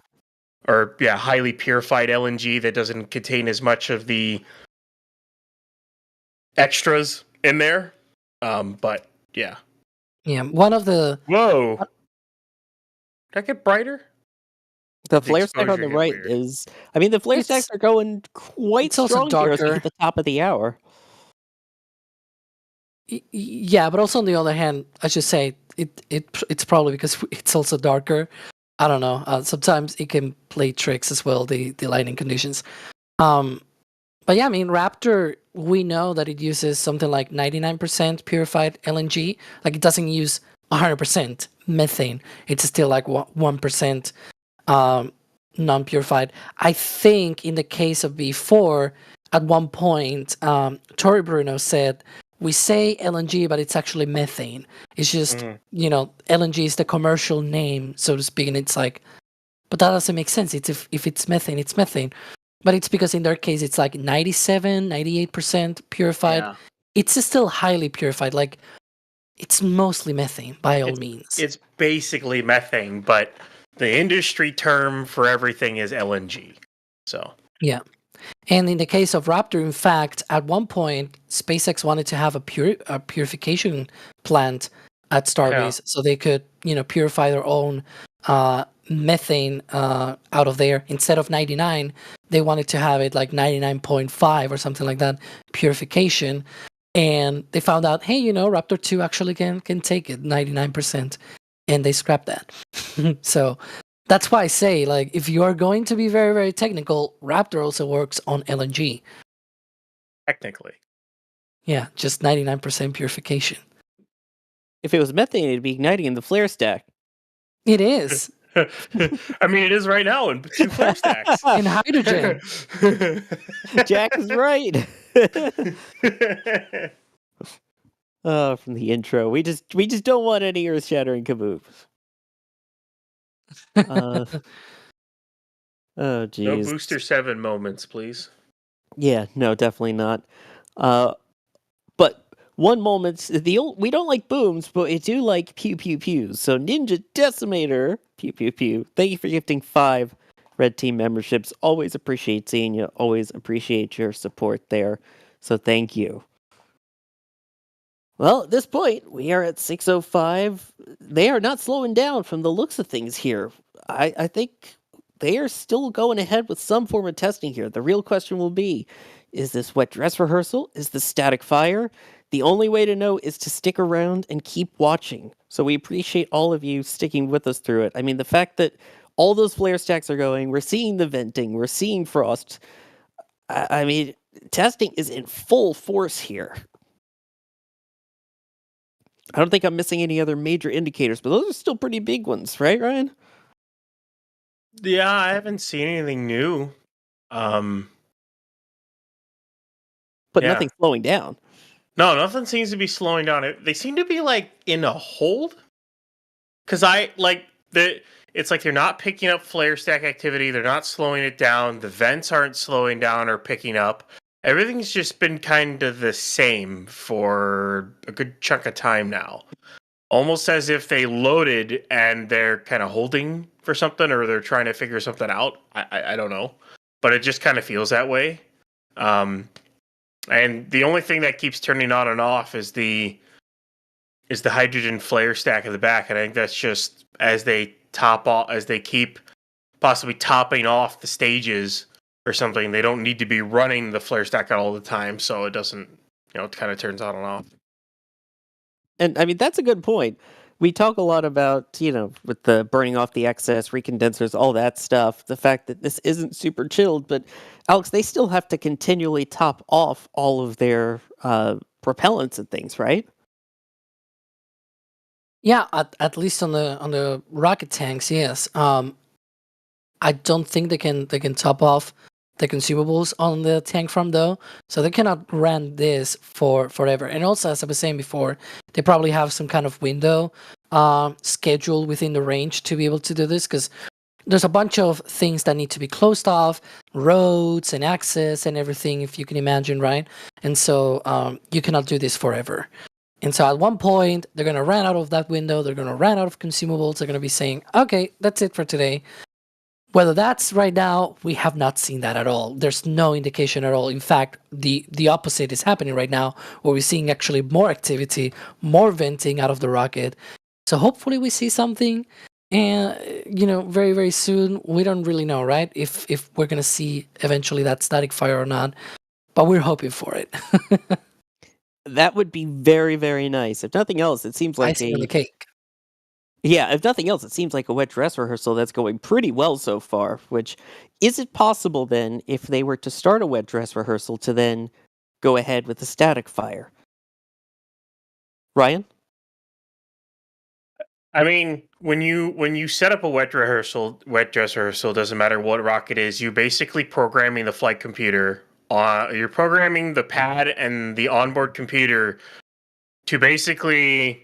highly purified LNG that doesn't contain as much of the extras in there. But yeah. Yeah, one of the Whoa. Did that get brighter? The flare stack on exposure the get right weird. is... I mean, the flare stacks are going quite it's also strong here as we darker. hit the top of the hour. Yeah, but also on the other hand, I should say it's probably because it's also darker. I don't know. Sometimes it can play tricks as well. The lighting conditions. But yeah, I mean, Raptor, we know that it uses something like 99% purified LNG. Like it doesn't use 100% methane. It's still like 1% non-purified. I think in the case of B4, at one point, Tori Bruno said, we say LNG, but it's actually methane. It's just, LNG is the commercial name, so to speak. And it's like, but that doesn't make sense. It's if it's methane, it's methane. But it's because in their case, it's like 97, 98% purified. Yeah. It's still highly purified. Like, it's mostly methane, by all means. It's basically methane, but the industry term for everything is LNG. So yeah. And in the case of Raptor, in fact, at one point, SpaceX wanted to have a purification plant at Starbase so they could, purify their own methane out of there. Instead of 99, they wanted to have it like 99.5 or something like that, purification. And they found out, hey, Raptor 2 actually can take it 99%. And they scrapped that. So that's why I say, like, if you are going to be very, very technical, Raptor also works on LNG. technically. Yeah, just 99% purification. If it was methane, it'd be igniting in the flare stack. It is. I mean, it is right now in 2 flare stacks. In hydrogen. Jack is right. From the intro, we just don't want any earth-shattering kaboom. Oh, geez. No Booster 7 moments, please. Yeah, no, definitely not. But one moment, we don't like booms, but we do like pew pew pews. So Ninja Decimator, pew pew pew. Thank you for gifting 5 Red Team memberships. Always appreciate seeing you. Always appreciate your support there. So thank you. Well, at this point, we are at 6:05. They are not slowing down from the looks of things here. I think they are still going ahead with some form of testing here. The real question will be, is this wet dress rehearsal? Is this static fire? The only way to know is to stick around and keep watching. So we appreciate all of you sticking with us through it. I mean, the fact that all those flare stacks are going, we're seeing the venting, we're seeing frost. I mean, testing is in full force here. I don't think I'm missing any other major indicators, but those are still pretty big ones, right, Ryan? Yeah, I haven't seen anything new. But yeah. nothing's slowing down. No, nothing seems to be slowing down. They seem to be like in a hold. Because it's like they're not picking up flare stack activity. They're not slowing it down. The vents aren't slowing down or picking up. Everything's just been kind of the same for a good chunk of time now. Almost as if they loaded and they're kind of holding for something, or they're trying to figure something out. I don't know, but it just kind of feels that way. And the only thing that keeps turning on and off is the hydrogen flare stack at the back, and I think that's just as they keep possibly topping off the stages or something. They don't need to be running the flare stack out all the time, so it doesn't, it kind of turns on and off. And I mean, that's a good point. We talk a lot about, with the burning off the excess, recondensers, all that stuff, the fact that this isn't super chilled, but Alex, they still have to continually top off all of their propellants and things, right? Yeah, at least on the rocket tanks, yes. I don't think they can top off the consumables on the tank farm though, so they cannot run this for forever. And also, as I was saying before, they probably have some kind of window scheduled within the range to be able to do this, because there's a bunch of things that need to be closed off, roads and access and everything, if you can imagine, right? And so you cannot do this forever. And so at one point, they're going to run out of that window, they're going to run out of consumables, they're going to be saying, okay, that's it for today. Whether that's right now, we have not seen that at all. There's no indication at all. In fact, the opposite is happening right now, where we're seeing actually more activity, more venting out of the rocket. So hopefully we see something, and very, very soon. We don't really know, right? If we're gonna see eventually that static fire or not, but we're hoping for it. That would be very, very nice. If nothing else, it seems like icing on the cake. Yeah, if nothing else, it seems like a wet dress rehearsal that's going pretty well so far, which, is it possible then, if they were to start a wet dress rehearsal, to then go ahead with the static fire? Ryan? I mean, when you set up a wet dress rehearsal, doesn't matter what rocket is, you're basically programming the flight computer. You're programming the pad and the onboard computer to basically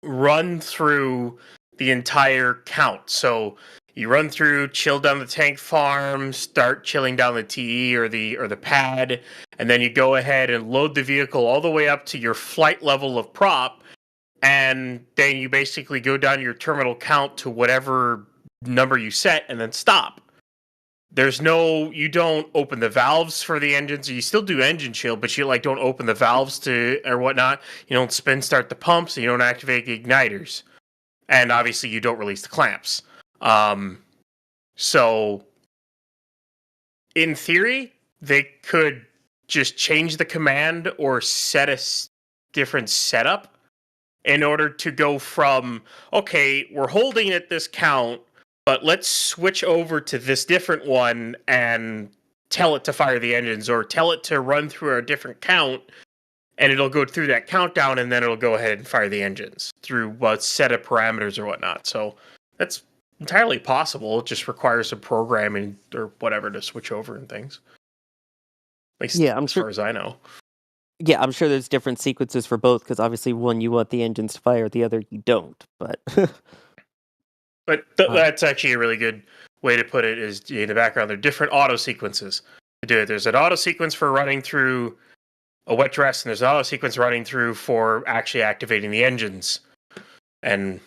run through the entire count. So you run through, chill down the tank farm, start chilling down the TE or the pad, and then you go ahead and load the vehicle all the way up to your flight level of prop, and then you basically go down your terminal count to whatever number you set and then stop. You don't open the valves for the engines. You still do engine chill, but you don't open the valves or whatnot. You don't spin start the pumps. You don't activate the igniters, and obviously you don't release the clamps. So in theory, they could just change the command or set a different setup in order to go from, okay, we're holding at this count, but let's switch over to this different one and tell it to fire the engines, or tell it to run through a different count, and it'll go through that countdown, and then it'll go ahead and fire the engines through what set of parameters or whatnot. So that's entirely possible. It just requires some programming or whatever to switch over and things. At least as far as I know. Yeah, I'm sure there's different sequences for both, because obviously one you want the engines to fire, the other you don't, but... But that's actually a really good way to put it, is in the background, there are different auto sequences to do it. There's an auto sequence for running through a wet dress, and there's an auto sequence running through for actually activating the engines and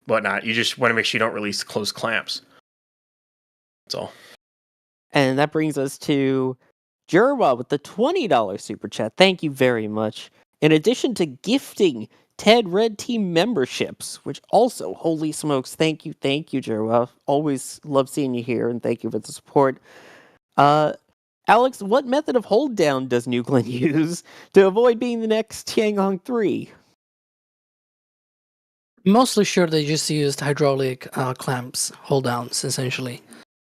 whatnot. You just want to make sure you don't release the closed clamps. That's all. And that brings us to Jerwa with the $20 super chat. Thank you very much. In addition to gifting Ted Red Team memberships, which also, holy smokes, thank you, Jerwa. Always love seeing you here, and thank you for the support. Alex, what method of hold down does New Glenn use to avoid being the next Tiangong 3? Mostly sure they just used hydraulic clamps, hold downs, essentially,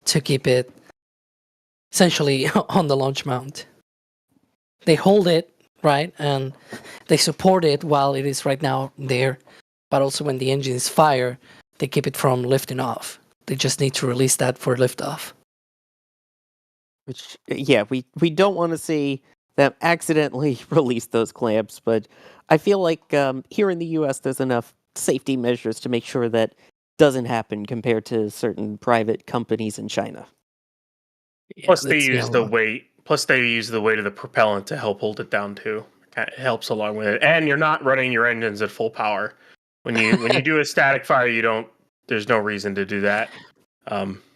to keep it essentially on the launch mount. They hold it, right, and they support it while it is right now there, but also when the engines fire, they keep it from lifting off. They just need to release that for liftoff. Which, yeah, we don't want to see them accidentally release those clamps, but I feel like here in the US there's enough safety measures to make sure that doesn't happen compared to certain private companies in China. Plus, they that's the use other the one. weight. Plus, they use the weight of the propellant to help hold it down too. It helps along with it, and you're not running your engines at full power. When you do a static fire, you don't. There's no reason to do that,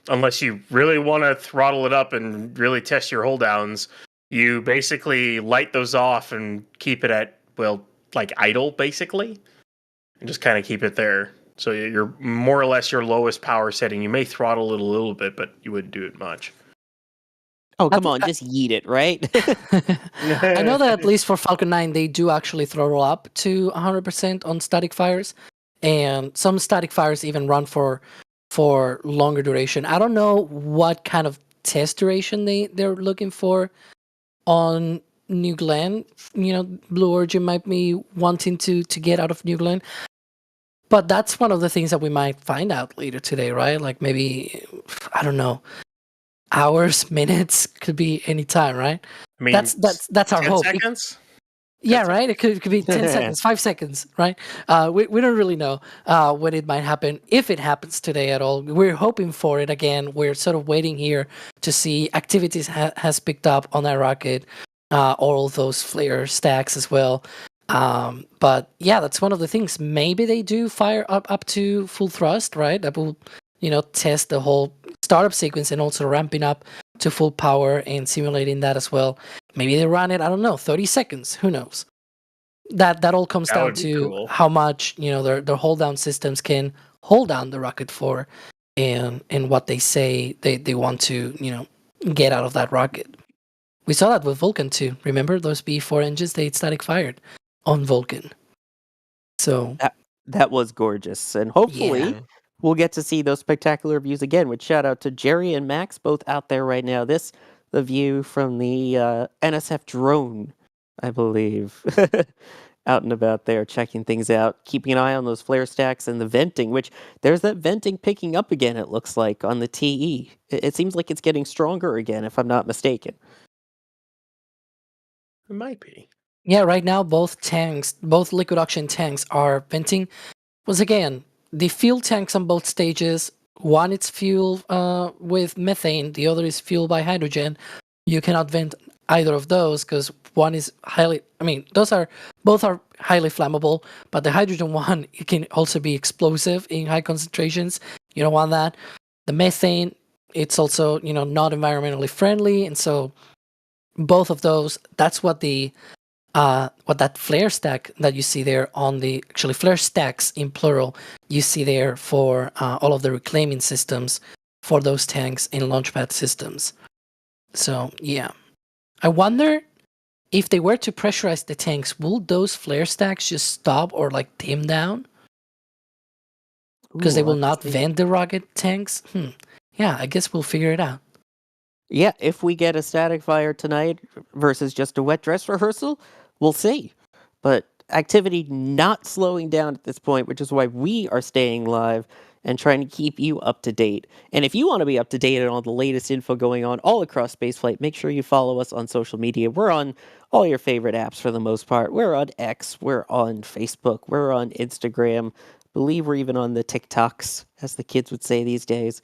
unless you really want to throttle it up and really test your hold downs. You basically light those off and keep it at like idle, basically, and just kind of keep it there. So you're more or less your lowest power setting. You may throttle it a little bit, but you wouldn't do it much. Oh, come on, just yeet it, right? I know that at least for Falcon 9, they do actually throttle up to 100% on static fires, and some static fires even run for longer duration. I don't know what kind of test duration they're looking for on New Glenn. Blue Origin might be wanting to get out of New Glenn. But that's one of the things that we might find out later today, right? Like maybe, I don't know, hours, minutes, could be any time, right? I mean, that's our 10 hope. seconds? Yeah, right. It could be 10 seconds, 5 seconds, right? We don't really know when it might happen, if it happens today at all. We're hoping for it again. We're sort of waiting here to see activities has picked up on that rocket, all those flare stacks as well. But yeah, that's one of the things. Maybe they do fire up to full thrust, right? That will, test the whole startup sequence and also ramping up to full power and simulating that as well. Maybe they run it, I don't know, 30 seconds. Who knows? That all comes That down would be to cool. how much, their hold down systems can hold down the rocket for and what they say they want to, get out of that rocket. We saw that with Vulcan too. Remember those B4 engines they static fired on Vulcan. So That was gorgeous. And hopefully we'll get to see those spectacular views again, which shout out to Jerry and Max, both out there right now. The view from the NSF drone, I believe, out and about there, checking things out, keeping an eye on those flare stacks and the venting, which there's that venting picking up again, it looks like, on the TE. It seems like it's getting stronger again, if I'm not mistaken. It might be. yeah, right now both liquid oxygen tanks are venting. Once again, the fuel tanks on both stages, one is fueled with methane, the other is fueled by hydrogen. You cannot vent either of those because one is both are highly flammable, but the hydrogen one, it can also be explosive in high concentrations. You don't want that. The methane, it's also, not environmentally friendly, and so both of those, that's what that flare stack that you see there on the flare stacks in plural you see there for all of the reclaiming systems for those tanks and launchpad systems. So yeah, I wonder if they were to pressurize the tanks, will those flare stacks just stop or like dim down because they will not vent the rocket tanks? Yeah, I guess we'll figure it out. Yeah, if we get a static fire tonight versus just a wet dress rehearsal, we'll see. But activity not slowing down at this point, which is why we are staying live and trying to keep you up to date. And if you want to be up to date on all the latest info going on all across spaceflight, make sure you follow us on social media. We're on all your favorite apps for the most part. We're on X, we're on Facebook, we're on Instagram. Believe we're even on the TikToks, as the kids would say these days.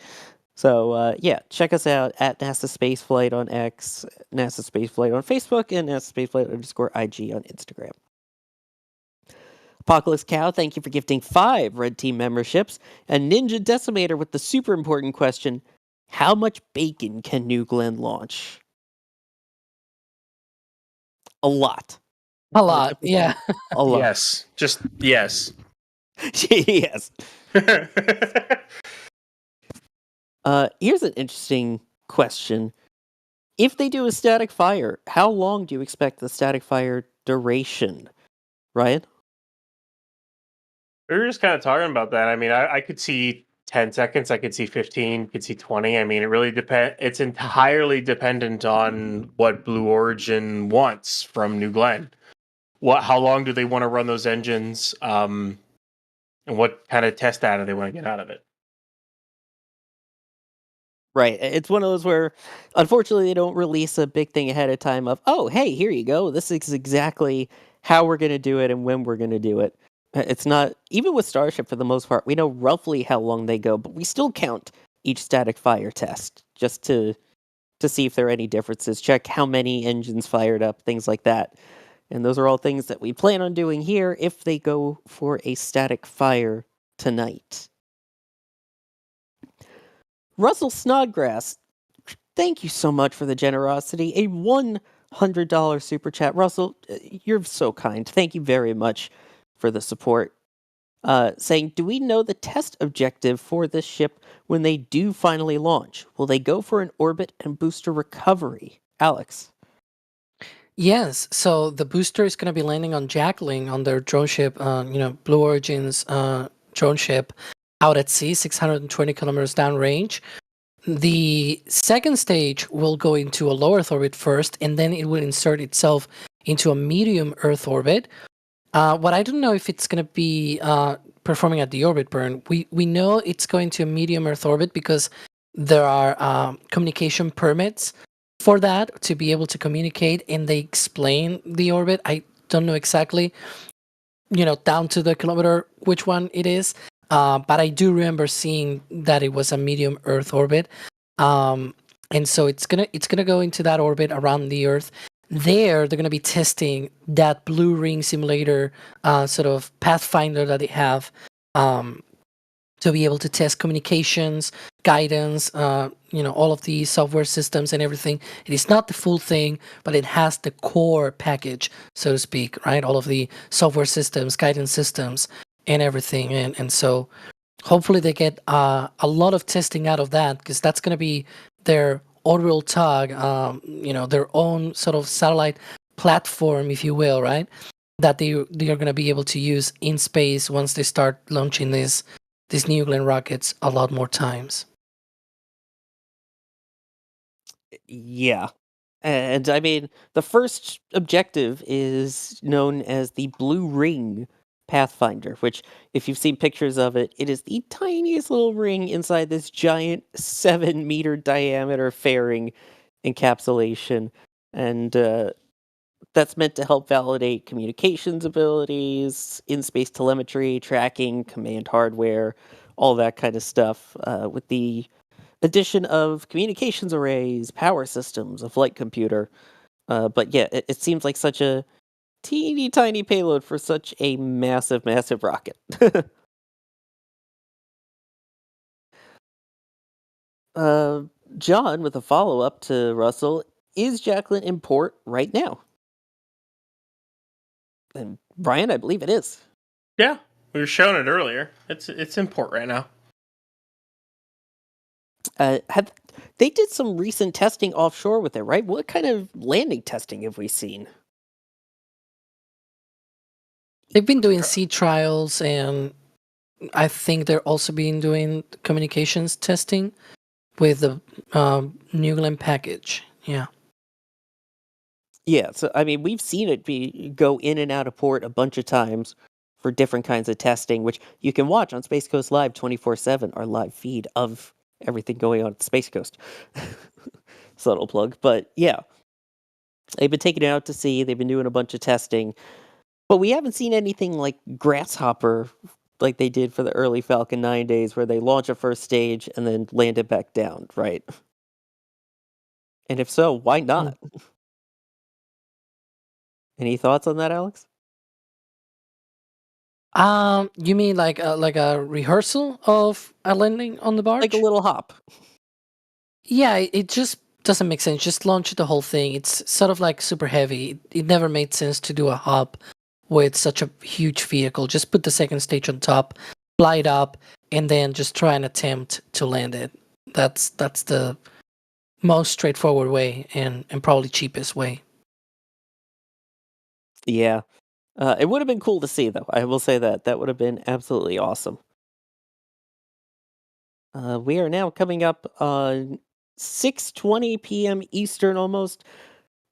So, check us out at NASASpaceflight on X, NASASpaceflight on Facebook, and NASASpaceflight_IG on Instagram. Apocalypse Cow, thank you for gifting 5 Red Team memberships. And Ninja Decimator with the super important question, how much bacon can New Glenn launch? A lot. A lot, yeah. A lot. Yes. Just yes. Yes. Here's an interesting question. If they do a static fire, how long do you expect the static fire duration? Ryan? We were just kind of talking about that. I mean, I could see 10 seconds. I could see 15. Could see 20. I mean, it really depends. It's entirely dependent on what Blue Origin wants from New Glenn. How long do they want to run those engines? And what kind of test data they want to get out of it? Right. It's one of those where, unfortunately, they don't release a big thing ahead of time of, oh, hey, here you go. This is exactly how we're going to do it and when we're going to do it. It's not, even with Starship for the most part, we know roughly how long they go, but we still count each static fire test just to see if there are any differences, check how many engines fired up, things like that. And those are all things that we plan on doing here if they go for a static fire tonight. Russell Snodgrass, thank you so much for the generosity. A $100 super chat. Russell, you're so kind. Thank you very much for the support. Saying, do we know the test objective for this ship when they do finally launch? Will they go for an orbit and booster recovery? Alex. Yes, so the booster is going to be landing on Jackling on their drone ship, Blue Origin's drone ship out at sea, 620 kilometers downrange. The second stage will go into a low Earth orbit first, and then it will insert itself into a medium Earth orbit. What I don't know if it's going to be performing at the orbit burn. We know it's going to a medium Earth orbit because there are communication permits for that to be able to communicate, and they explain the orbit. I don't know exactly, down to the kilometer which one it is, but I do remember seeing that it was a medium Earth orbit, and so it's gonna go into that orbit around the Earth. There, they're gonna be testing that blue ring simulator, sort of pathfinder that they have, to be able to test communications, guidance, all of the software systems and everything. It is not the full thing, but it has the core package, so to speak, right? All of the software systems, guidance systems, and everything. And so hopefully they get a lot of testing out of that, because that's going to be their orbital tug, their own sort of satellite platform, if you will, right? That they are going to be able to use in space once they start launching these New Glenn rockets a lot more times. Yeah. And I mean, the first objective is known as the Blue Ring Pathfinder, which, if you've seen pictures of it, it is the tiniest little ring inside this giant 7-meter diameter fairing encapsulation. And that's meant to help validate communications abilities, in-space telemetry, tracking, command hardware, all that kind of stuff, with the addition of communications arrays, power systems, a flight computer. But yeah, it seems like such a teeny tiny payload for such a massive, massive rocket. John, with a follow-up to Russell, is Jacqueline in port right now? And Brian, I believe it is. Yeah, we were showing it earlier. It's in port right now. They did some recent testing offshore with it, right? What kind of landing testing have we seen? They've been doing sea trials, and I think they're also been doing communications testing with the New Glenn package. Yeah. Yeah, so I mean, we've seen it go in and out of port a bunch of times for different kinds of testing, which you can watch on Space Coast Live 24/7, our live feed of everything going on at Space Coast. Subtle plug, but yeah, they've been taking it out to sea. They've been doing a bunch of testing, but we haven't seen anything like Grasshopper, like they did for the early Falcon 9 days, where they launch a first stage and then land it back down, right? And if so, why not? Any thoughts on that, Alex? You mean like a rehearsal of a landing on the barge? Like a little hop. Yeah, it just doesn't make sense. Just launch the whole thing. It's sort of like super heavy. It never made sense to do a hop with such a huge vehicle. Just put the second stage on top, fly it up, and then just try and attempt to land it. That's the most straightforward way and probably cheapest way. Yeah. It would have been cool to see, though. I will say that. That would have been absolutely awesome. We are now coming up on 6:20 p.m. Eastern almost.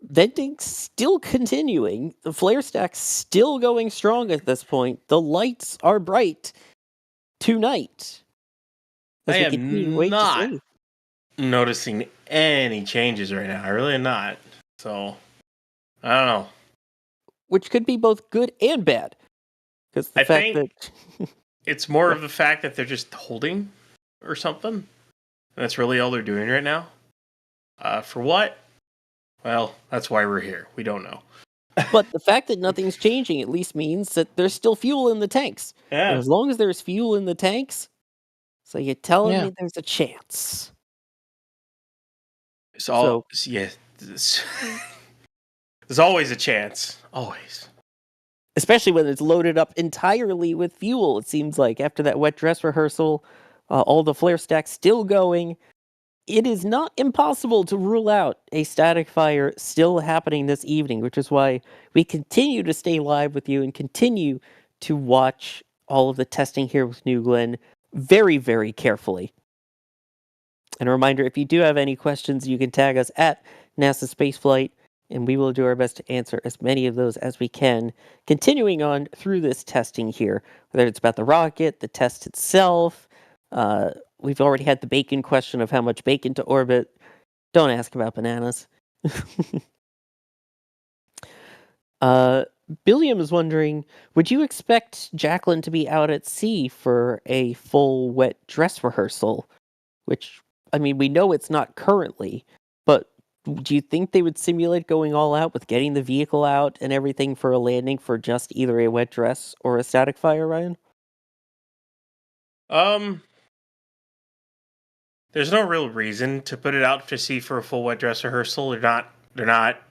Venting still continuing. The flare stack's still going strong at this point. The lights are bright tonight. I As we am continue to wait to not see. noticing any changes right now. I really am not. So, I don't know. Which could be both good and bad. Because the I fact think that it's more of the fact that they're just holding or something. And that's really all they're doing right now. For what? Well, that's why we're here. We don't know. but the fact that nothing's changing at least means that there's still fuel in the tanks. And Yeah. as long as there's fuel in the tanks, so you're telling Yeah. me there's a chance. It's all yeah. There's always a chance. Always. Especially when it's loaded up entirely with fuel, it seems like, after that wet dress rehearsal, all the flare stacks still going. It is not impossible to rule out a static fire still happening this evening, which is why we continue to stay live with you and continue to watch all of the testing here with New Glenn very, very carefully. And a reminder, if you do have any questions, you can tag us at NASASpaceflight, and we will do our best to answer as many of those as we can, continuing on through this testing here, whether it's about the rocket, the test itself. We've already had the bacon question of how much bacon to orbit. Don't ask about bananas. Billiam is wondering, would you expect Jacqueline to be out at sea for a full wet dress rehearsal? Which, I mean, we know it's not currently, but do you think they would simulate going all out with getting the vehicle out and everything for a landing for just either a wet dress or a static fire, Ryan? There's no real reason to put it out to sea for a full wet dress rehearsal. They're not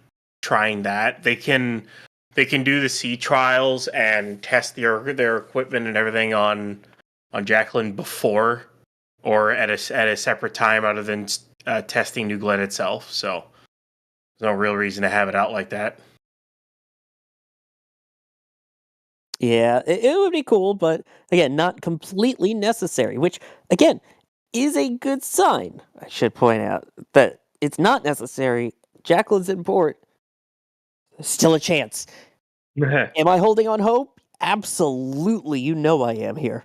trying that. They can do the sea trials and test their equipment and everything on Jacqueline before or at a separate time other than testing New Glenn itself. So there's no real reason to have it out like that. Yeah, it would be cool, but again, not completely necessary, which, again, is a good sign. I should point out that it's not necessary. Jacqueline's in port. There's still a chance. Am I holding on hope? Absolutely. You know I am here.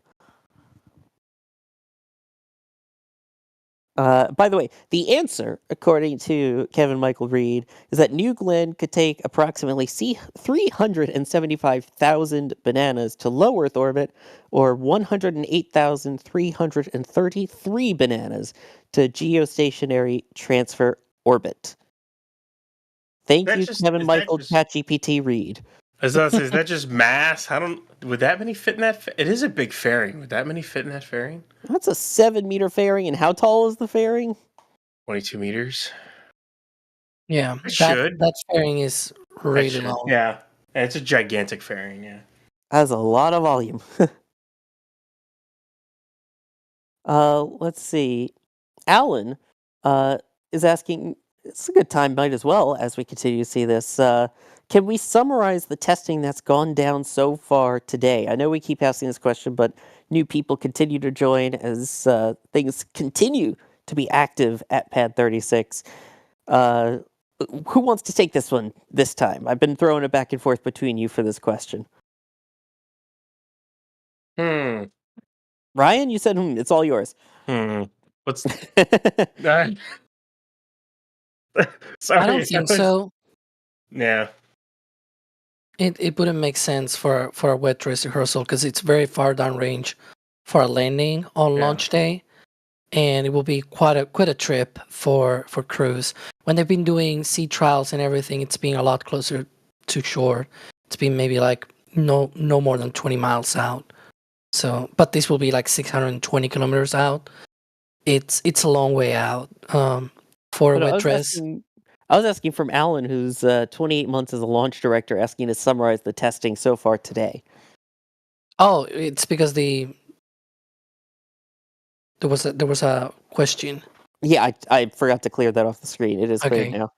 By the way, the answer, according to Kevin Michael Reed, is that New Glenn could take approximately 375,000 bananas to low Earth orbit, or 108,333 bananas to geostationary transfer orbit. Thank you, Kevin Michael ChatGPT Reed. Is that just mass? Would that many fit in that? It is a big fairing. Would that many fit in that fairing? That's a 7-meter fairing, and how tall is the fairing? 22 meters. Yeah, should. that fairing is really long. Yeah, it's a gigantic fairing. Yeah, Has a lot of volume. Let's see. Alan is asking. It's a good time, might as well, as we continue to see this. Can we summarize the testing that's gone down so far today? I know we keep asking this question, but new people continue to join as things continue to be active at Pad 36. Who wants to take this one this time? I've been throwing it back and forth between you for this question. Ryan, you said it's all yours. What's Sorry, I don't think so. Yeah. It wouldn't make sense for a wet dress rehearsal because it's very far down range for a landing on launch day, and it will be quite a trip for crews. When they've been doing sea trials and everything, it's been a lot closer to shore. It's been maybe like no more than 20 miles out. So, but this will be like 620 kilometers out. It's a long way out for a wet dress. I was asking from Alan, who's 28 months as a launch director, asking to summarize the testing so far today. Oh, it's because there was a question. Yeah, I forgot to clear that off the screen. It is clear now.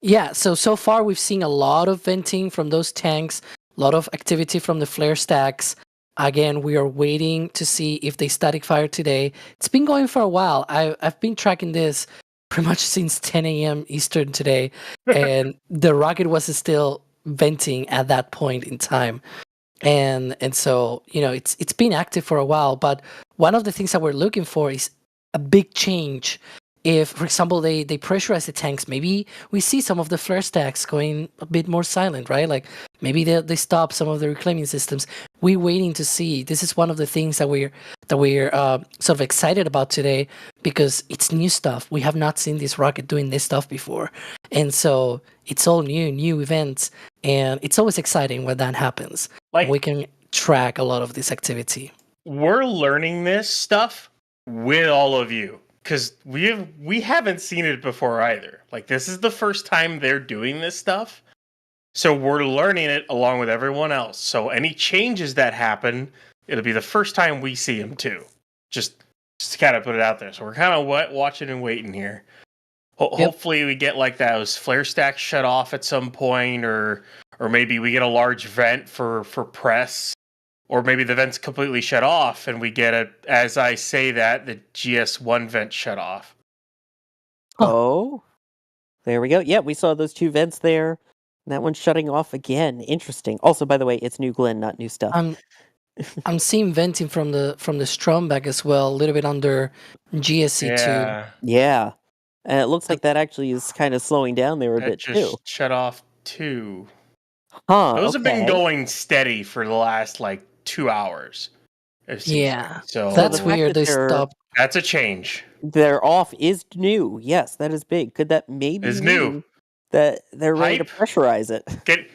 Yeah, so far we've seen a lot of venting from those tanks, a lot of activity from the flare stacks. Again, we are waiting to see if they static fire today. It's been going for a while. I've been tracking this pretty much since 10 a.m. Eastern today, and the rocket was still venting at that point in time. And so, it's been active for a while, but one of the things that we're looking for is a big change if, for example, they pressurize the tanks, maybe we see some of the flare stacks going a bit more silent, right? Like maybe they stop some of the reclaiming systems. We're waiting to see. This is one of the things that we're sort of excited about today because it's new stuff. We have not seen this rocket doing this stuff before, and so it's all new events, and it's always exciting when that happens. Like, we can track a lot of this activity. We're learning this stuff with all of you. Because we haven't seen it before either. Like, this is the first time they're doing this stuff. So we're learning it along with everyone else. So any changes that happen, it'll be the first time we see them too. Just to kind of put it out there. So we're kind of watching and waiting here. Hopefully we get like those flare stacks shut off at some point, or maybe we get a large vent for press. Or maybe the vent's completely shut off and we get as I say that, the GS1 vent shut off. Oh, there we go. Yeah, we saw those 2 vents there. And that one's shutting off again. Interesting. Also, by the way, it's New Glenn, not new stuff. I'm seeing venting from the Stromberg as well, a little bit under GSC2. Yeah. And it looks like that actually is kind of slowing down there a bit too. Shut off too. Huh. Those have been going steady for the last 2 hours. Yeah. So that's weird. They stopped. That's a change. They're off is new. Yes, that is big. Could that maybe is new? That they're ready to pressurize it. Get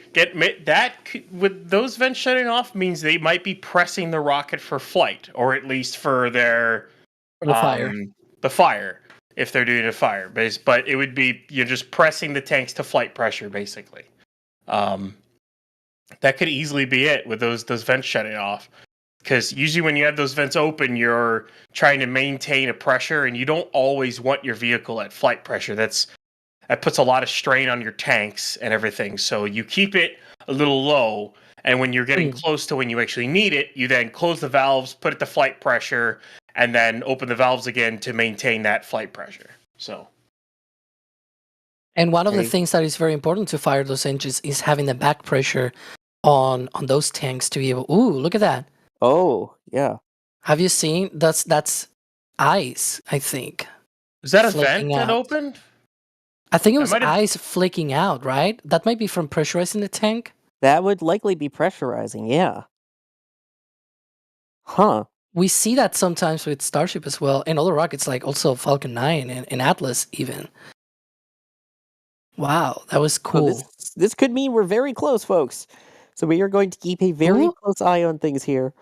that with those vents shutting off means they might be pressing the rocket for flight, or at least for their fire. The fire, if they're doing a fire base. But it would be you're just pressing the tanks to flight pressure, basically. That could easily be it with those vents shutting off. Because usually when you have those vents open, you're trying to maintain a pressure, and you don't always want your vehicle at flight pressure. That puts a lot of strain on your tanks and everything. So you keep it a little low, and when you're getting close to when you actually need it, you then close the valves, put it to flight pressure, and then open the valves again to maintain that flight pressure. So. And one of the things that is very important to fire those engines is having the back pressure on those tanks to be able. Ooh, look at that! Oh, yeah. Have you seen? That's ice. I think. Is that a vent that opened? I think it was ice flicking out. Right? That might be from pressurizing the tank. That would likely be pressurizing. Yeah. Huh. We see that sometimes with Starship as well, and other rockets like also Falcon 9 and Atlas even. Wow, that was cool. So this could mean we're very close, folks. So we are going to keep a very close eye on things here.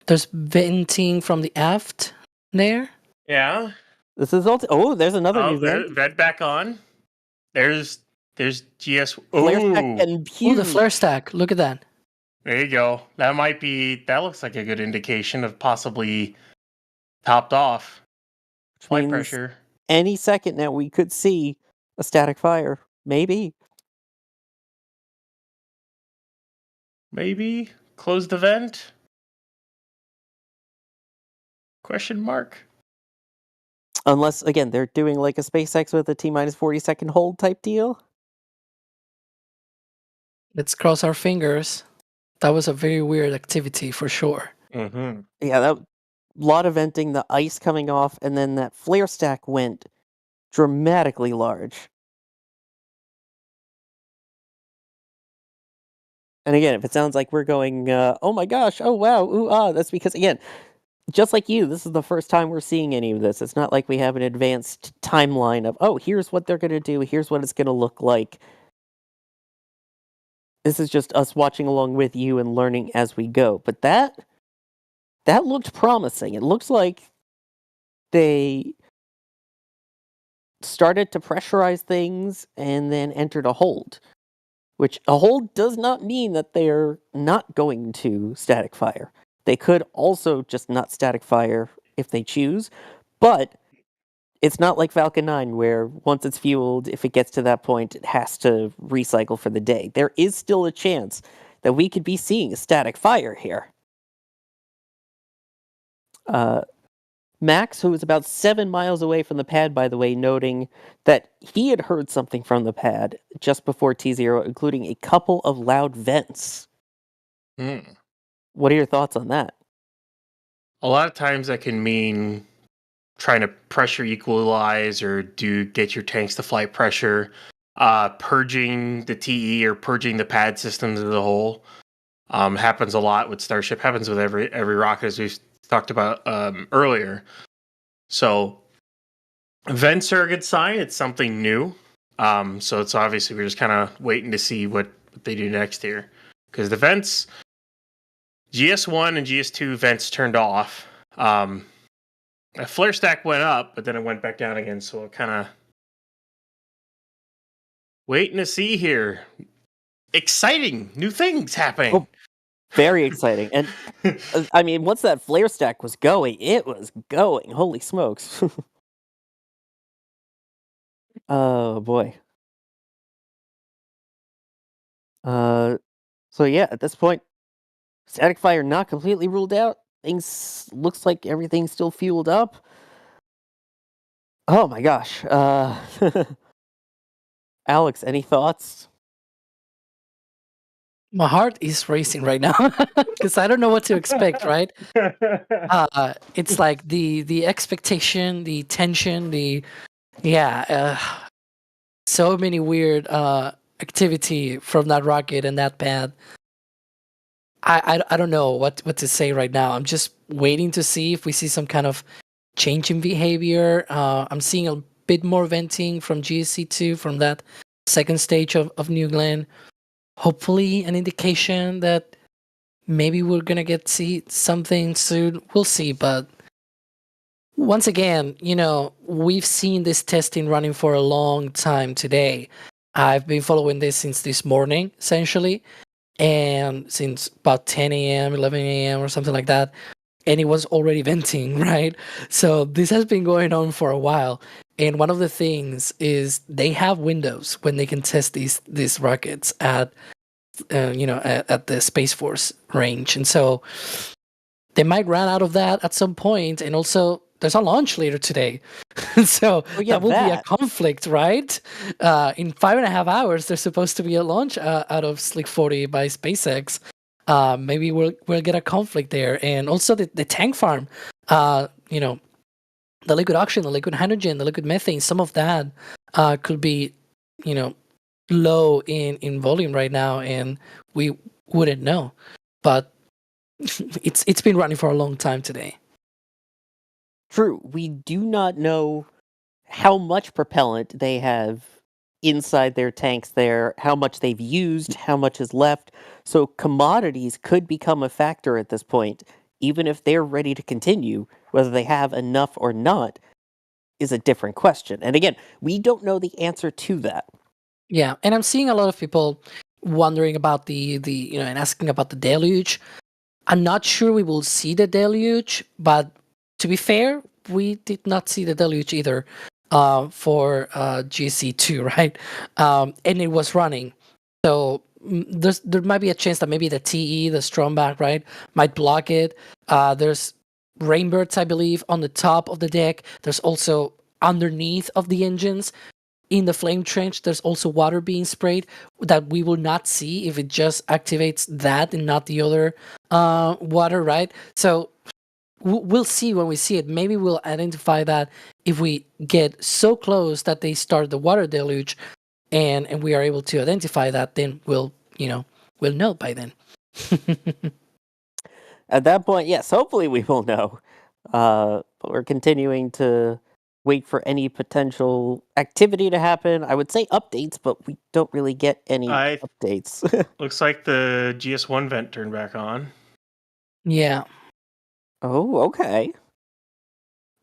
There's venting from the aft there. Yeah. This is also. Oh, there's another new vent. Vent back on. There's GS. Flare stack and huge. The flare stack. Look at that. There you go. That looks like a good indication of possibly topped off. Flight pressure. Any second now we could see a static fire. Maybe. Maybe close the vent? Question mark. Unless again they're doing like a SpaceX with a T-minus 40-second hold type deal. Let's cross our fingers. That was a very weird activity for sure. Mm-hmm. Yeah, that lot of venting, the ice coming off, and then that flare stack went dramatically large. And again, if it sounds like we're going, oh my gosh, oh wow, ooh ah, that's because, again, just like you, this is the first time we're seeing any of this. It's not like we have an advanced timeline of, oh, here's what they're going to do, here's what it's going to look like. This is just us watching along with you and learning as we go. But that looked promising. It looks like they started to pressurize things and then entered a hold. Which a hold does not mean that they're not going to static fire. They could also just not static fire if they choose, but it's not like Falcon 9 where once it's fueled, if it gets to that point, it has to recycle for the day. There is still a chance that we could be seeing a static fire here. Max, who was about 7 miles away from the pad, by the way, noting that he had heard something from the pad just before T0, including a couple of loud vents. What are your thoughts on that? A lot of times that can mean trying to pressure equalize or get your tanks to flight pressure, purging the TE or purging the pad systems as a whole. Happens a lot with Starship. Happens with every rocket, as we've talked about earlier. So vents are a good sign. It's something new. So it's obviously we're just kind of waiting to see what they do next here, because the vents, GS1 and GS2 vents turned off. A flare stack went up, but then it went back down again. So we're kind of waiting to see here. Exciting new things happening. Oh, very exciting. And I mean, once that flare stack was going, it was going. Holy smokes. Oh boy. So yeah, at this point, static fire not completely ruled out. Things looks like everything's still fueled up. Oh my gosh. Alex, any thoughts? My heart is racing right now because I don't know what to expect, right? It's like the expectation, the tension, so many weird activity from that rocket and that pad. I don't know what to say right now. I'm just waiting to see if we see some kind of change in behavior. I'm seeing a bit more venting from GSC2 from that second stage of New Glenn. Hopefully an indication that maybe we're gonna see something soon. We'll see, but once again, we've seen this testing running for a long time today. I've been following this since this morning, essentially, and since about 10 a.m., 11 a.m. or something like that, and it was already venting, right? So this has been going on for a while. And one of the things is they have windows when they can test these rockets at the Space Force range, and so they might run out of that at some point. And also, there's a launch later today, so that will be a conflict, right? In 5.5 hours, there's supposed to be a launch out of Slick 40 by SpaceX. Maybe we'll get a conflict there, and also the tank farm. The liquid oxygen, the liquid hydrogen, the liquid methane, some of that could be, low in volume right now, and we wouldn't know. But it's been running for a long time today. True. We do not know how much propellant they have inside their tanks there, how much they've used, how much is left. So commodities could become a factor at this point. Even if they're ready to continue, whether they have enough or not is a different question. And again, we don't know the answer to that. Yeah, and I'm seeing a lot of people wondering about and asking about the deluge. I'm not sure we will see the deluge, but to be fair, we did not see the deluge either for GSC2, right? And it was running. So there might be a chance that maybe the TE, the Stromback, right, might block it. There's rainbirds, I believe, on the top of the deck. There's also underneath of the engines in the flame trench. There's also water being sprayed that we will not see if it just activates that and not the other water, right? So we'll see when we see it. Maybe we'll identify that if we get so close that they start the water deluge, and we are able to identify that, then we'll know by then. At that point, yes, hopefully we will know. But we're continuing to wait for any potential activity to happen. I would say updates, but we don't really get any updates. Looks like the GS1 vent turned back on. Yeah. Oh, okay.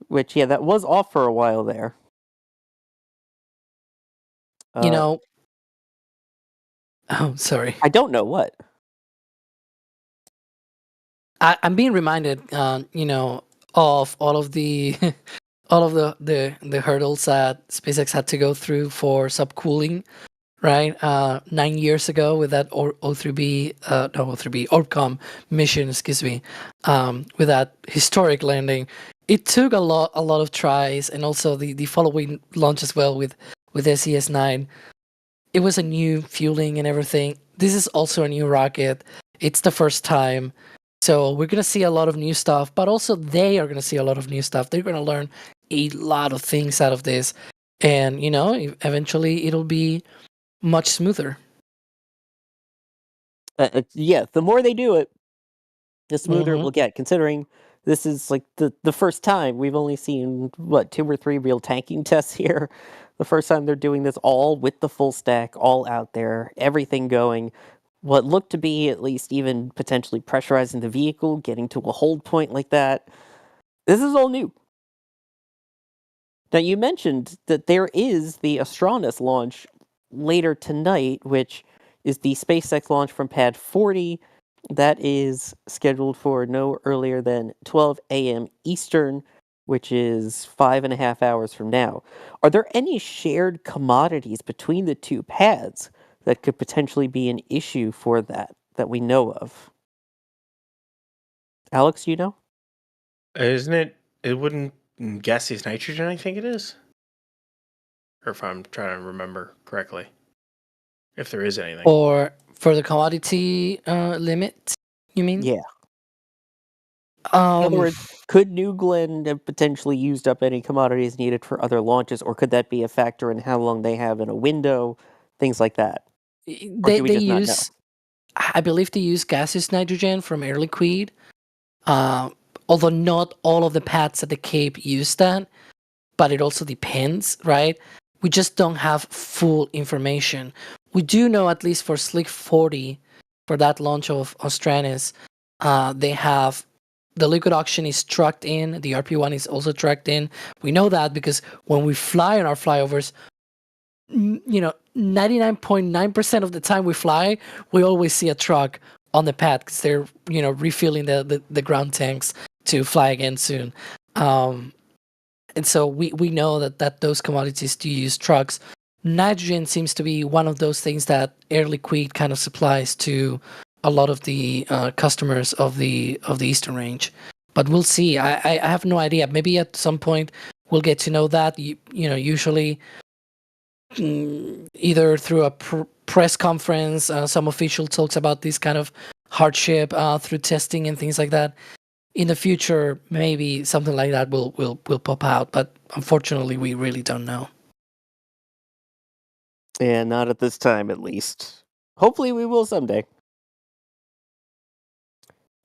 Which, that was off for a while there. Oh, sorry. I don't know what. I'm being reminded, of all of the the hurdles that SpaceX had to go through for subcooling, right? 9 years ago with that ORBCOM mission, with that historic landing. It took a lot of tries, and also the following launch as well with SES-9. It was a new fueling and everything. This is also a new rocket. It's the first time. So we're going to see a lot of new stuff, but also they are going to see a lot of new stuff. They're going to learn a lot of things out of this, and eventually it'll be much smoother. Yeah, the more they do it, the smoother it Mhm. will get, considering this is like the first time we've only seen, what, 2 or 3 real tanking tests here. The first time they're doing this all with the full stack, all out there, everything going. What looked to be at least even potentially pressurizing the vehicle, getting to a hold point like that. This is all new. Now, you mentioned that there is the Astronus launch later tonight, which is the SpaceX launch from Pad 40. That is scheduled for no earlier than 12 a.m. Eastern, which is 5.5 hours from now. Are there any shared commodities between the two pads that could potentially be an issue for that we know of? Alex, you know? Isn't it? It wouldn't gaseous nitrogen. I think it is, or if I'm trying to remember correctly, if there is anything. Or for the commodity limit, you mean? Yeah. In other Um, words, could New Glenn have potentially used up any commodities needed for other launches, or could that be a factor in how long they have in a window, things like that? Or they do we they just not know? use, I believe they use gaseous nitrogen from Air Liquide. Uh, Although not all of the pads at the Cape use that, but it also depends, right? We just don't have full information. We do know, at least for Slick 40, for that launch of Australis, they have the liquid oxygen is trucked in, the RP1 is also trucked in. We know that because when we fly on our flyovers, 99.9% of the time we fly, we always see a truck on the pad because they're, refilling the ground tanks to fly again soon. And so we know that those commodities do use trucks. Nitrogen seems to be one of those things that Air Liquide kind of supplies to a lot of the customers of the Eastern Range. But we'll see. I have no idea. Maybe at some point we'll get to know that. Usually either through a press conference, some official talks about this kind of hardship through testing and things like that. In the future, maybe something like that will pop out, but unfortunately, we really don't know. And not at this time, at least. Hopefully, we will someday.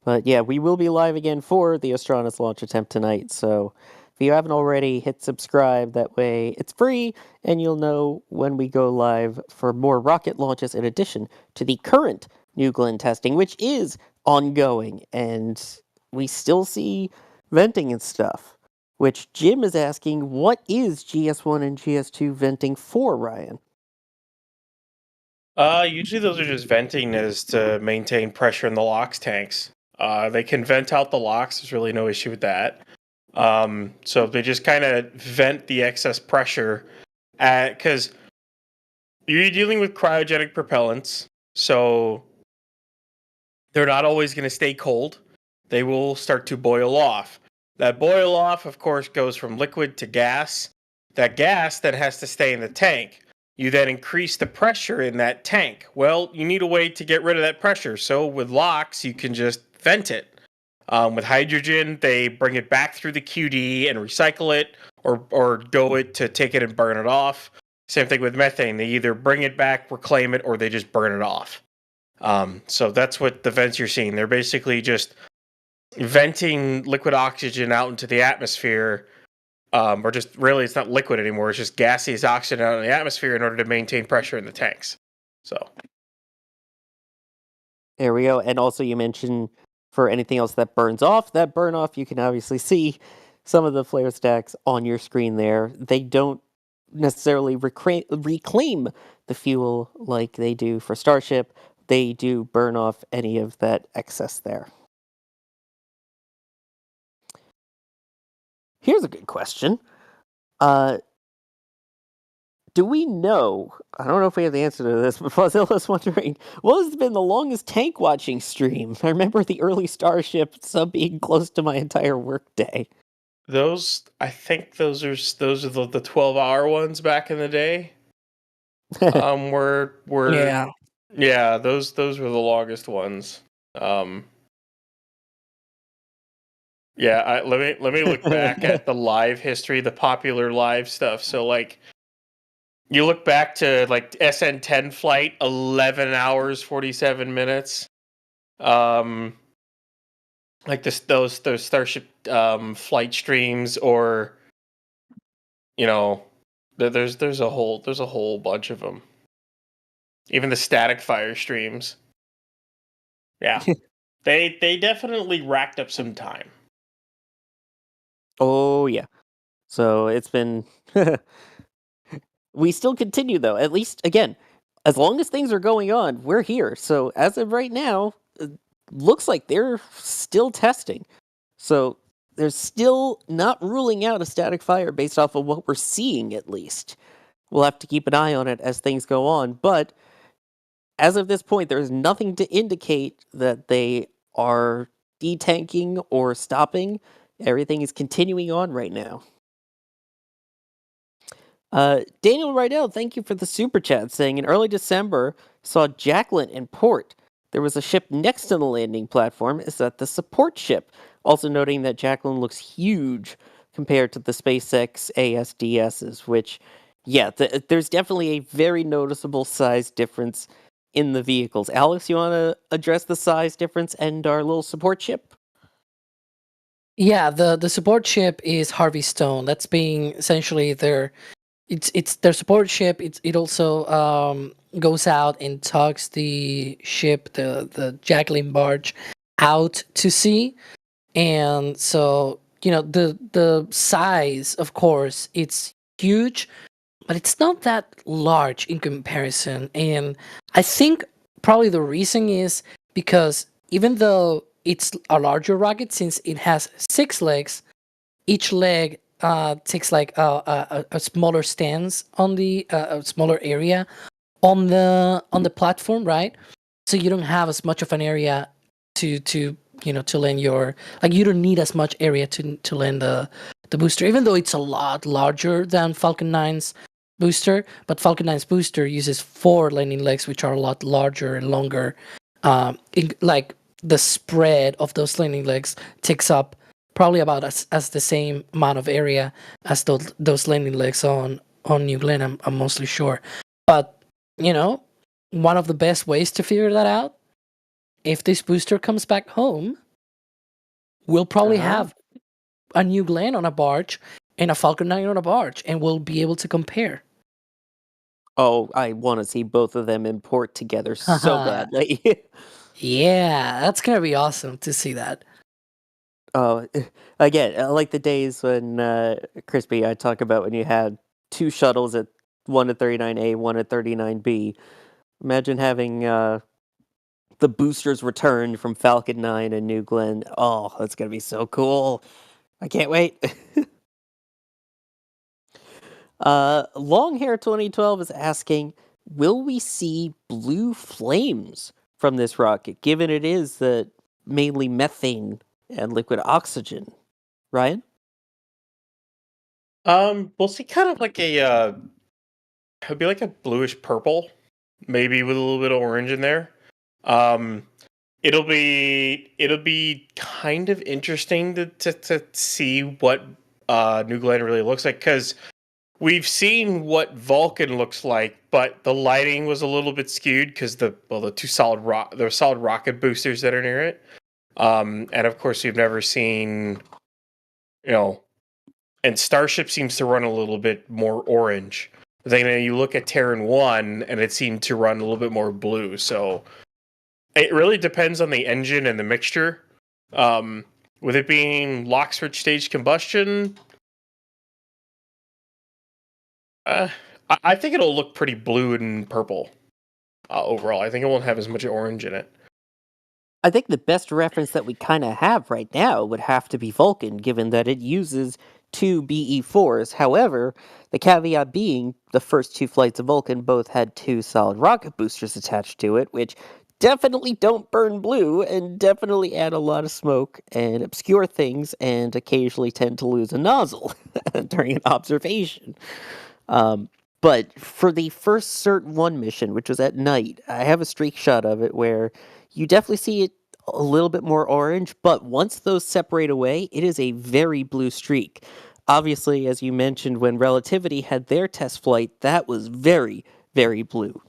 But yeah, we will be live again for the Astronus launch attempt tonight. So if you haven't already, hit subscribe. That way, it's free, and you'll know when we go live for more rocket launches in addition to the current New Glenn testing, which is ongoing. And we still see venting and stuff, which Jim is asking, what is GS1 and GS2 venting for, Ryan? Usually those are just venting as to maintain pressure in the LOX tanks. They can vent out the LOX. There's really no issue with that. So they just kind of vent the excess pressure because you're dealing with cryogenic propellants, so they're not always going to stay cold. They will start to boil off. That boil off, of course, goes from liquid to gas. That gas then has to stay in the tank. You then increase the pressure in that tank. Well, you need a way to get rid of that pressure. So with LOX, you can just vent it. With hydrogen, they bring it back through the QD and recycle it, or dough it to take it and burn it off. Same thing with methane. They either bring it back, reclaim it, or they just burn it off. So that's what the vents you're seeing. They're basically just venting liquid oxygen out into the atmosphere, or just really, it's not liquid anymore. It's just gaseous oxygen out in the atmosphere in order to maintain pressure in the tanks. So There we go. And also, you mentioned for anything else that burns off, that burn off, you can obviously see some of the flare stacks on your screen there. They don't necessarily reclaim the fuel like they do for Starship. They do burn off any of that excess there. Here's a good question. Do we know? I don't know if we have the answer to this, but Fuzzilla's wondering, what has been the longest tank watching stream? I remember the early Starship sub being close to my entire workday. I think those are the 12-hour ones back in the day. Were Yeah. those were the longest ones. Yeah, let me look back at the live history, the popular live stuff. So like you look back to like SN10 flight, 11 hours 47 minutes. Like those Starship flight streams, or you know, there's a whole bunch of them. Even the static fire streams. Yeah. They definitely racked up some time. Oh yeah. So it's been we still continue though. At least again, as long as things are going on, we're here. So as of right now, looks like they're still testing. So they're still not ruling out a static fire based off of what we're seeing at least. We'll have to keep an eye on it as things go on, but as of this point there's nothing to indicate that they are detanking or stopping. Everything is continuing on right now. Daniel Rydell, thank you for the super chat, saying in early December saw Jacqueline in port. There was a ship next to the landing platform. Is that the support ship? Also noting that Jacqueline looks huge compared to the SpaceX ASDSs, which, yeah, there's definitely a very noticeable size difference in the vehicles. Alex, you want to address the size difference and our little support ship? Yeah, the support ship is Harvey Stone. That's being essentially it's their support ship. It also goes out and tugs the ship, the Jacqueline barge, out to sea. And so, the size, of course, it's huge, but it's not that large in comparison. And I think probably the reason is because even though it's a larger rocket, since it has 6 legs, each leg takes like a smaller stance on the a smaller area on the platform, right? So you don't have as much of an area to land your, like, you don't need as much area to land the booster, even though it's a lot larger than Falcon 9's booster. But Falcon 9's booster uses 4 landing legs, which are a lot larger and longer. Like the spread of those landing legs takes up probably about as the same amount of area as those landing legs on New Glenn. I'm mostly sure, but one of the best ways to figure that out, if this booster comes back home, we'll probably have a New Glenn on a barge and a Falcon 9 on a barge, and we'll be able to compare. Oh, I want to see both of them in port together so badly. Yeah, that's gonna be awesome to see that. Oh, again, like the days when Crispy, I talk about when you had 2 shuttles at one at 39A, one at 39B. Imagine having the boosters returned from Falcon 9 and New Glenn. Oh, that's gonna be so cool! I can't wait. Longhair 2012 is asking, will we see blue flames from this rocket, given it is mainly methane and liquid oxygen? Ryan? We'll see kind of like it'd be like a bluish purple, maybe with a little bit of orange in there. It'll be kind of interesting to see what New Glenn really looks like, because we've seen what Vulcan looks like, but the lighting was a little bit skewed because the two solid rocket boosters that are near it. And of course we've never seen, and Starship seems to run a little bit more orange. Then you look at Terran 1 and it seemed to run a little bit more blue. So it really depends on the engine and the mixture. With it being lock switch stage combustion, I think it'll look pretty blue and purple overall. I think it won't have as much orange in it. I think the best reference that we kind of have right now would have to be Vulcan, given that it uses 2 BE4s. However, the caveat being the first 2 flights of Vulcan both had 2 solid rocket boosters attached to it, which definitely don't burn blue and definitely add a lot of smoke and obscure things and occasionally tend to lose a nozzle during an observation. But for the first Cert 1 mission, which was at night, I have a streak shot of it where you definitely see it a little bit more orange, but once those separate away, it is a very blue streak. Obviously, as you mentioned, when Relativity had their test flight, that was very, very blue.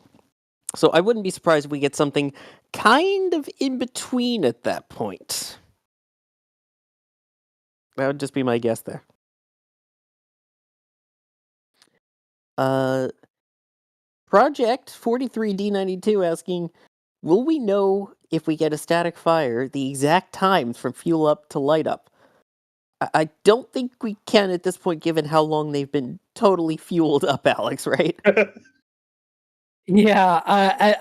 So I wouldn't be surprised if we get something kind of in between at that point. That would just be my guess there. Project 43D92 asking, will we know if we get a static fire the exact times from fuel up to light up? I don't think we can at this point, given how long they've been totally fueled up, Alex, right? Yeah,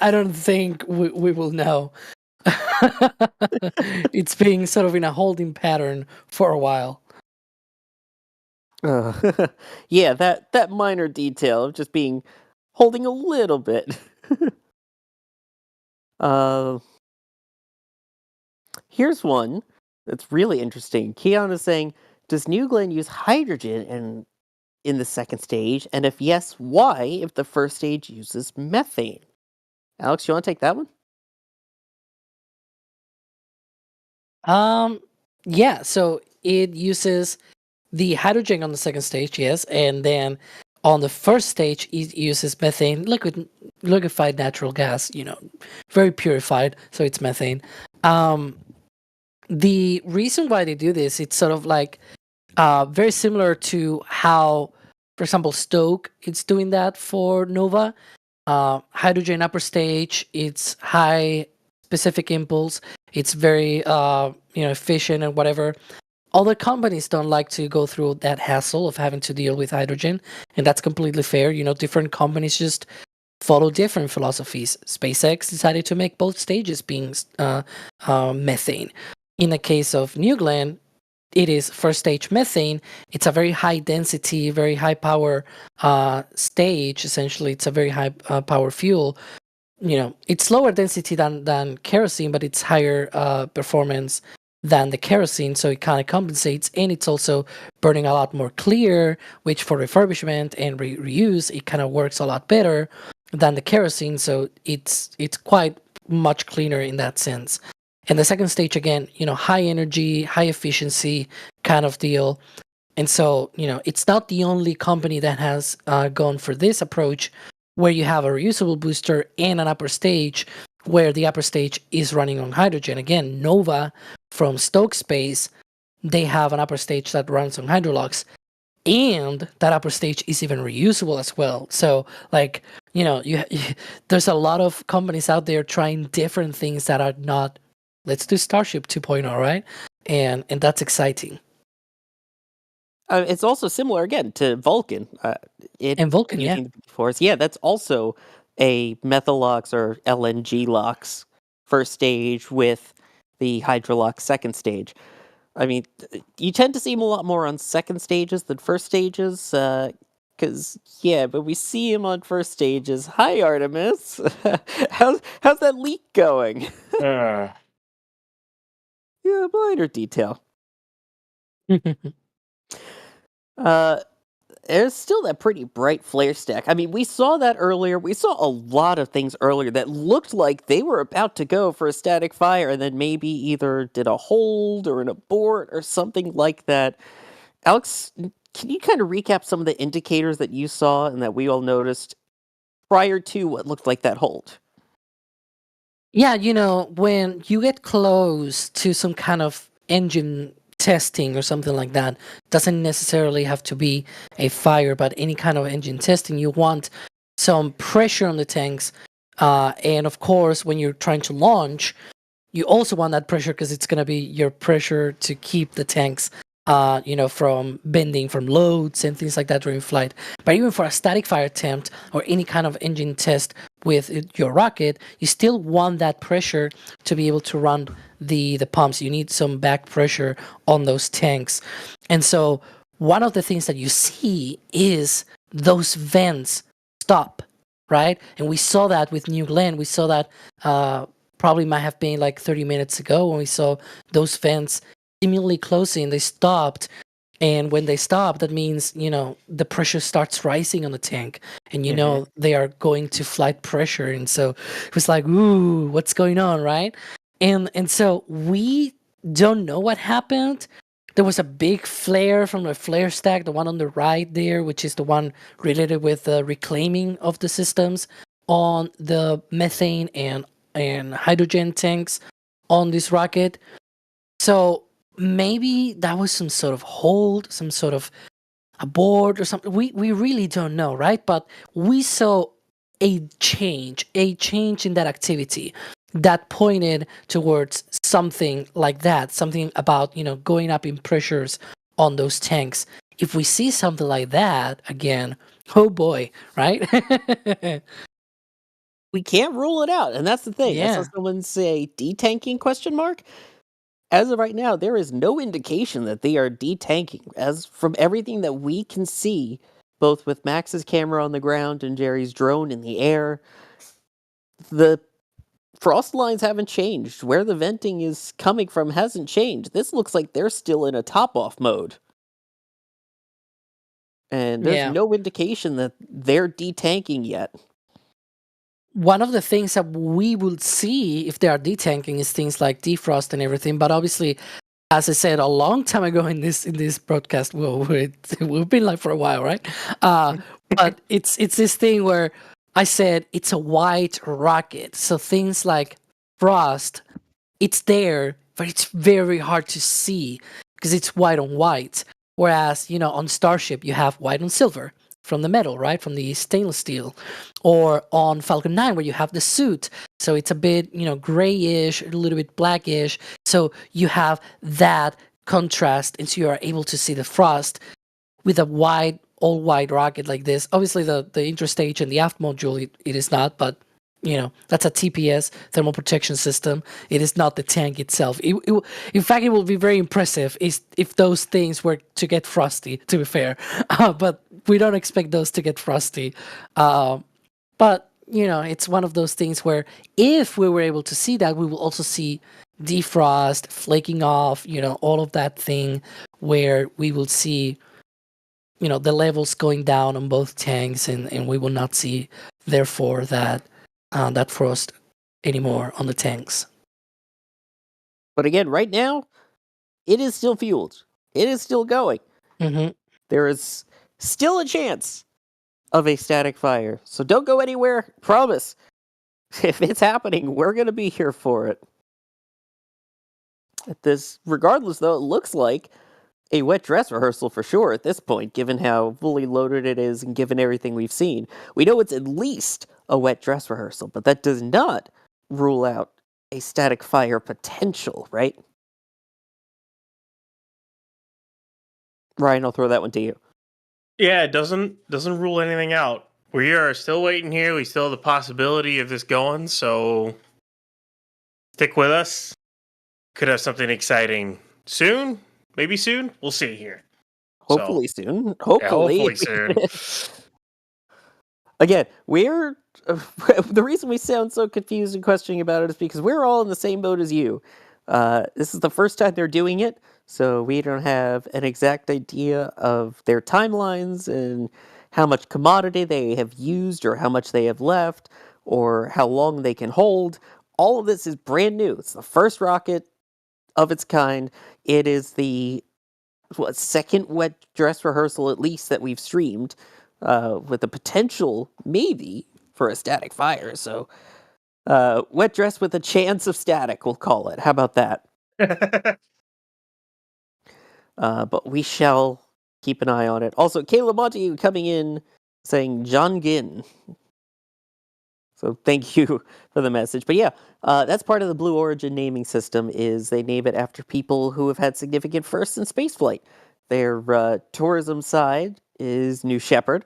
I don't think we will know. It's being sort of in a holding pattern for a while. Yeah, that minor detail of just being holding a little bit. Here's one that's really interesting. Keon is saying, does New Glenn use hydrogen in the second stage? And if yes, why if the first stage uses methane? Alex, you want to take that one? Yeah, so it uses the hydrogen on the second stage, yes, and then on the first stage it uses methane, liquefied natural gas, very purified, so it's methane. The reason why they do this, it's sort of like very similar to how, for example, Stoke, it's doing that for Nova. Hydrogen upper stage, it's high specific impulse, it's very efficient and whatever. Other companies don't like to go through that hassle of having to deal with hydrogen, and that's completely fair. Different companies just follow different philosophies. SpaceX decided to make both stages being methane. In the case of New Glenn, it is first stage methane. It's a very high density, very high power stage. Essentially, it's a very high power fuel. It's lower density than kerosene, but it's higher performance than the kerosene, so it kind of compensates, and it's also burning a lot more clear, which for refurbishment and reuse, it kind of works a lot better than the kerosene, so it's quite much cleaner in that sense. And the second stage, again, high energy, high efficiency kind of deal. And so, it's not the only company that has gone for this approach, where you have a reusable booster and an upper stage, where the upper stage is running on hydrogen. Again, Nova from Stoke Space, they have an upper stage that runs on hydrolox, and that upper stage is even reusable as well. So, there's a lot of companies out there trying different things that are not, let's do Starship 2.0, right? And that's exciting. It's also similar, again, to Vulcan. And Vulcan, yeah. Yeah, that's also a Methalox or LNG LOX first stage with the Hydrolox second stage. I mean, you tend to see them a lot more on second stages than first stages, but we see him on first stages. Hi, Artemis. How's that leak going? Yeah, minor detail. There's still that pretty bright flare stack. I mean, we saw that earlier. We saw a lot of things earlier that looked like they were about to go for a static fire and then maybe either did a hold or an abort or something like that. Alex, can you kind of recap some of the indicators that you saw and that we all noticed prior to what looked like that hold? Yeah, when you get close to some kind of engine testing or something like that, doesn't necessarily have to be a fire, but any kind of engine testing, you want some pressure on the tanks, and of course when you're trying to launch, you also want that pressure because it's going to be your pressure to keep the tanks from bending from loads and things like that during flight. But even for a static fire attempt or any kind of engine test with your rocket, you still want that pressure to be able to run the pumps. You need some back pressure on those tanks. And so one of the things that you see is those vents stop, right? And we saw that with New Glenn. We saw that probably might have been like 30 minutes ago when we saw those vents immediately closing. They stopped, and when they stop, that means the pressure starts rising on the tank, and they are going to flight pressure. And so it was like, ooh, what's going on, right? And so we don't know what happened. There was a big flare from the flare stack, the one on the right there, which is the one related with the reclaiming of the systems on the methane and hydrogen tanks on this rocket. So maybe that was some sort of hold, some sort of abort or something. We really don't know, right? But we saw a change in that activity that pointed towards something like that, something about, going up in pressures on those tanks. If we see something like that again, oh boy, right? We can't rule it out, and that's the thing. I saw Yeah. someone say detanking question mark. As of right now, there is no indication that they are detanking. As from everything that we can see, both with Max's camera on the ground and Jerry's drone in the air, the frost lines haven't changed. Where the venting is coming from hasn't changed. This looks like they're still in a top-off mode. And there's Yeah. no indication that they're detanking yet. One of the things that we will see if they are detanking is things like defrost and everything. But obviously, as I said a long time ago in this broadcast, we've been live for a while, right? But it's this thing where I said it's a white rocket, so things like frost, it's there, but it's very hard to see because it's white on white. Whereas on Starship you have white on silver from the metal, right, from the stainless steel, or on Falcon 9 where you have the suit, so it's a bit grayish, a little bit blackish. So you have that contrast, and so you are able to see the frost with a wide, all white rocket like this. Obviously, the interstage and the aft module, it is not, but that's a TPS, thermal protection system. It is not the tank itself. In fact, it will be very impressive if those things were to get frosty, to be fair. But we don't expect those to get frosty. But, it's one of those things where if we were able to see that, we will also see defrost, flaking off, all of that thing where we will see, the levels going down on both tanks, and we will not see, therefore, that frost anymore on the tanks. But again, right now, it is still fueled. It is still going. Mm-hmm. There is still a chance of a static fire. So don't go anywhere. Promise. If it's happening, we're going to be here for it. Regardless, though, it looks like a wet dress rehearsal for sure at this point, given how fully loaded it is and given everything we've seen. We know it's at least a wet dress rehearsal, but that does not rule out a static fire potential, right? Ryan, I'll throw that one to you. Yeah, it doesn't rule anything out. We are still waiting here. We still have the possibility of this going, so stick with us. Could have something exciting soon. Maybe soon. We'll see here. Hopefully soon. Yeah, Hopefully. hopefully soon. Again, the reason we sound so confused and questioning about it is because we're all in the same boat as you. This is the first time they're doing it, so we don't have an exact idea of their timelines and how much commodity they have used or how much they have left or how long they can hold. All of this is brand new. It's the first rocket of its kind. It is the second wet dress rehearsal at least that we've streamed, with the potential maybe for a static fire. So wet dress with a chance of static, we'll call it. How about that? But we shall keep an eye on it. Also, Caleb Montague coming in saying John Ginn. So thank you for the message. But yeah, that's part of the Blue Origin naming system, is they name it after people who have had significant firsts in spaceflight. Their tourism side is New Shepard.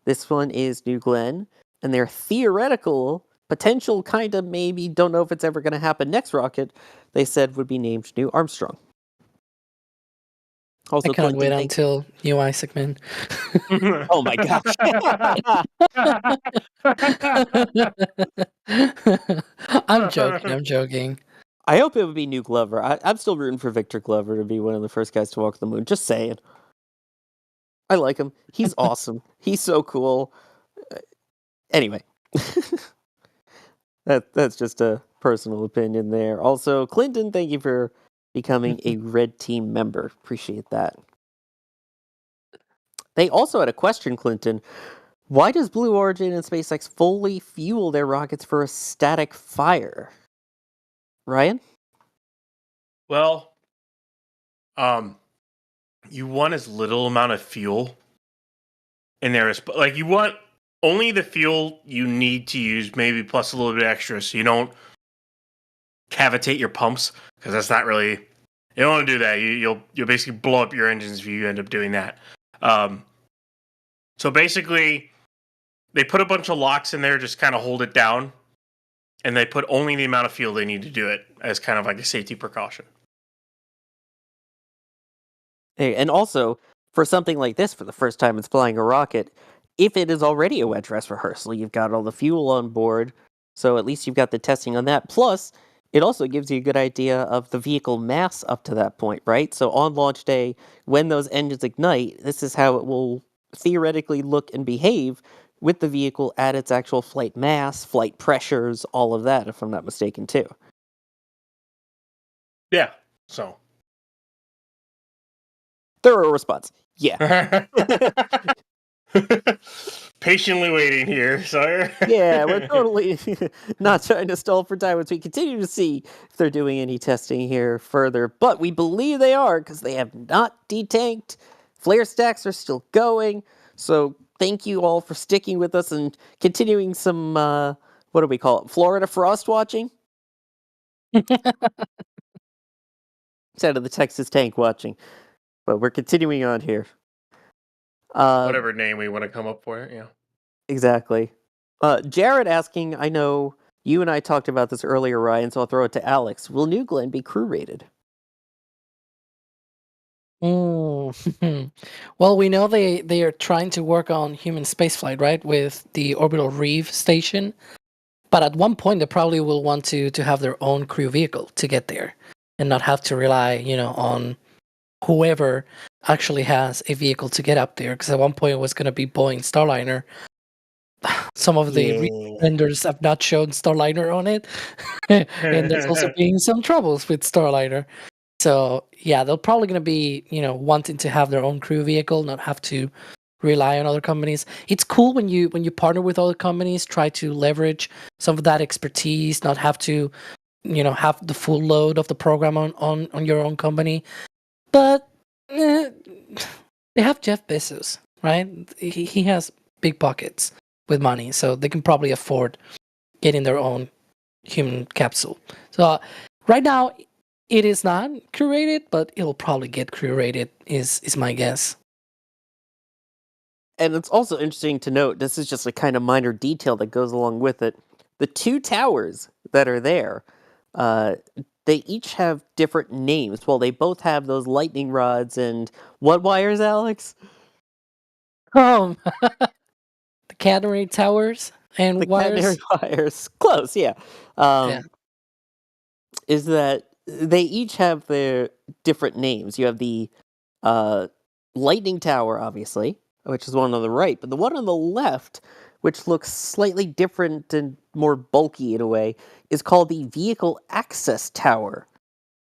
This one is New Glenn. And their theoretical potential kind of maybe, don't know if it's ever going to happen next rocket, they said would be named New Armstrong. Also, I can't Clinton, wait until New Isaac, man. Oh my gosh. I'm joking. I hope it would be New Glover. I'm still rooting for Victor Glover to be one of the first guys to walk the moon. Just saying. I like him. He's awesome. He's so cool. Anyway. That's just a personal opinion there. Also, Clinton, thank you for becoming a Red Team member. Appreciate that. They also had a question, Clinton. Why does Blue Origin and SpaceX fully fuel their rockets for a static fire? Ryan? Well, you want as little amount of fuel in there as like you want only the fuel you need to use, maybe plus a little bit extra, so you don't cavitate your pumps, because that's not really, you don't want to do that. You'll basically blow up your engines if you end up doing that. So basically, they put a bunch of locks in there, just kind of hold it down, and they put only the amount of fuel they need to do it as kind of like a safety precaution. Hey, and also, for something like this, for the first time it's flying a rocket, if it is already a wet dress rehearsal, you've got all the fuel on board, so at least you've got the testing on that. Plus, it also gives you a good idea of the vehicle mass up to that point, right? So on launch day, when those engines ignite, this is how it will theoretically look and behave with the vehicle at its actual flight mass, flight pressures, all of that, if I'm not mistaken, too. Yeah, so. Thorough response. Yeah. Patiently waiting here, sire. Yeah, we're totally not trying to stall for time as we continue to see if they're doing any testing here further. But we believe they are, because they have not detanked. Flare stacks are still going. So thank you all for sticking with us and continuing some, what do we call it, Florida frost watching? Instead of the Texas tank watching. But we're continuing on here. Whatever name we want to come up for it, yeah. Exactly. Jared asking, I know you and I talked about this earlier, Ryan, so I'll throw it to Alex. Will New Glenn be crew rated? Well, we know they are trying to work on human spaceflight, right, with the orbital reef station. But at one point, they probably will want to have their own crew vehicle to get there, and not have to rely, on whoever actually has a vehicle to get up there. Because at one point, it was going to be Boeing Starliner. Some of the vendors have not shown Starliner on it, and there's also been some troubles with Starliner. So yeah, they're probably going to be, wanting to have their own crew vehicle, not have to rely on other companies. It's cool when you partner with other companies, try to leverage some of that expertise, not have to, have the full load of the program on your own company. But they have Jeff Bezos, right? He has big pockets with money, so they can probably afford getting their own human capsule. So right now, it is not crew rated, but it'll probably get crew rated, is my guess. And it's also interesting to note, this is just a kind of minor detail that goes along with it. The two towers that are there, they each have different names. Well, they both have those lightning rods and what wires, Alex? The catenary towers and The wires. catenary wires. Close, yeah. Yeah. Is that they each have their different names. You have the lightning tower, obviously, which is one on the right, but the one on the left, which looks slightly different and more bulky in a way, is called the Vehicle Access Tower.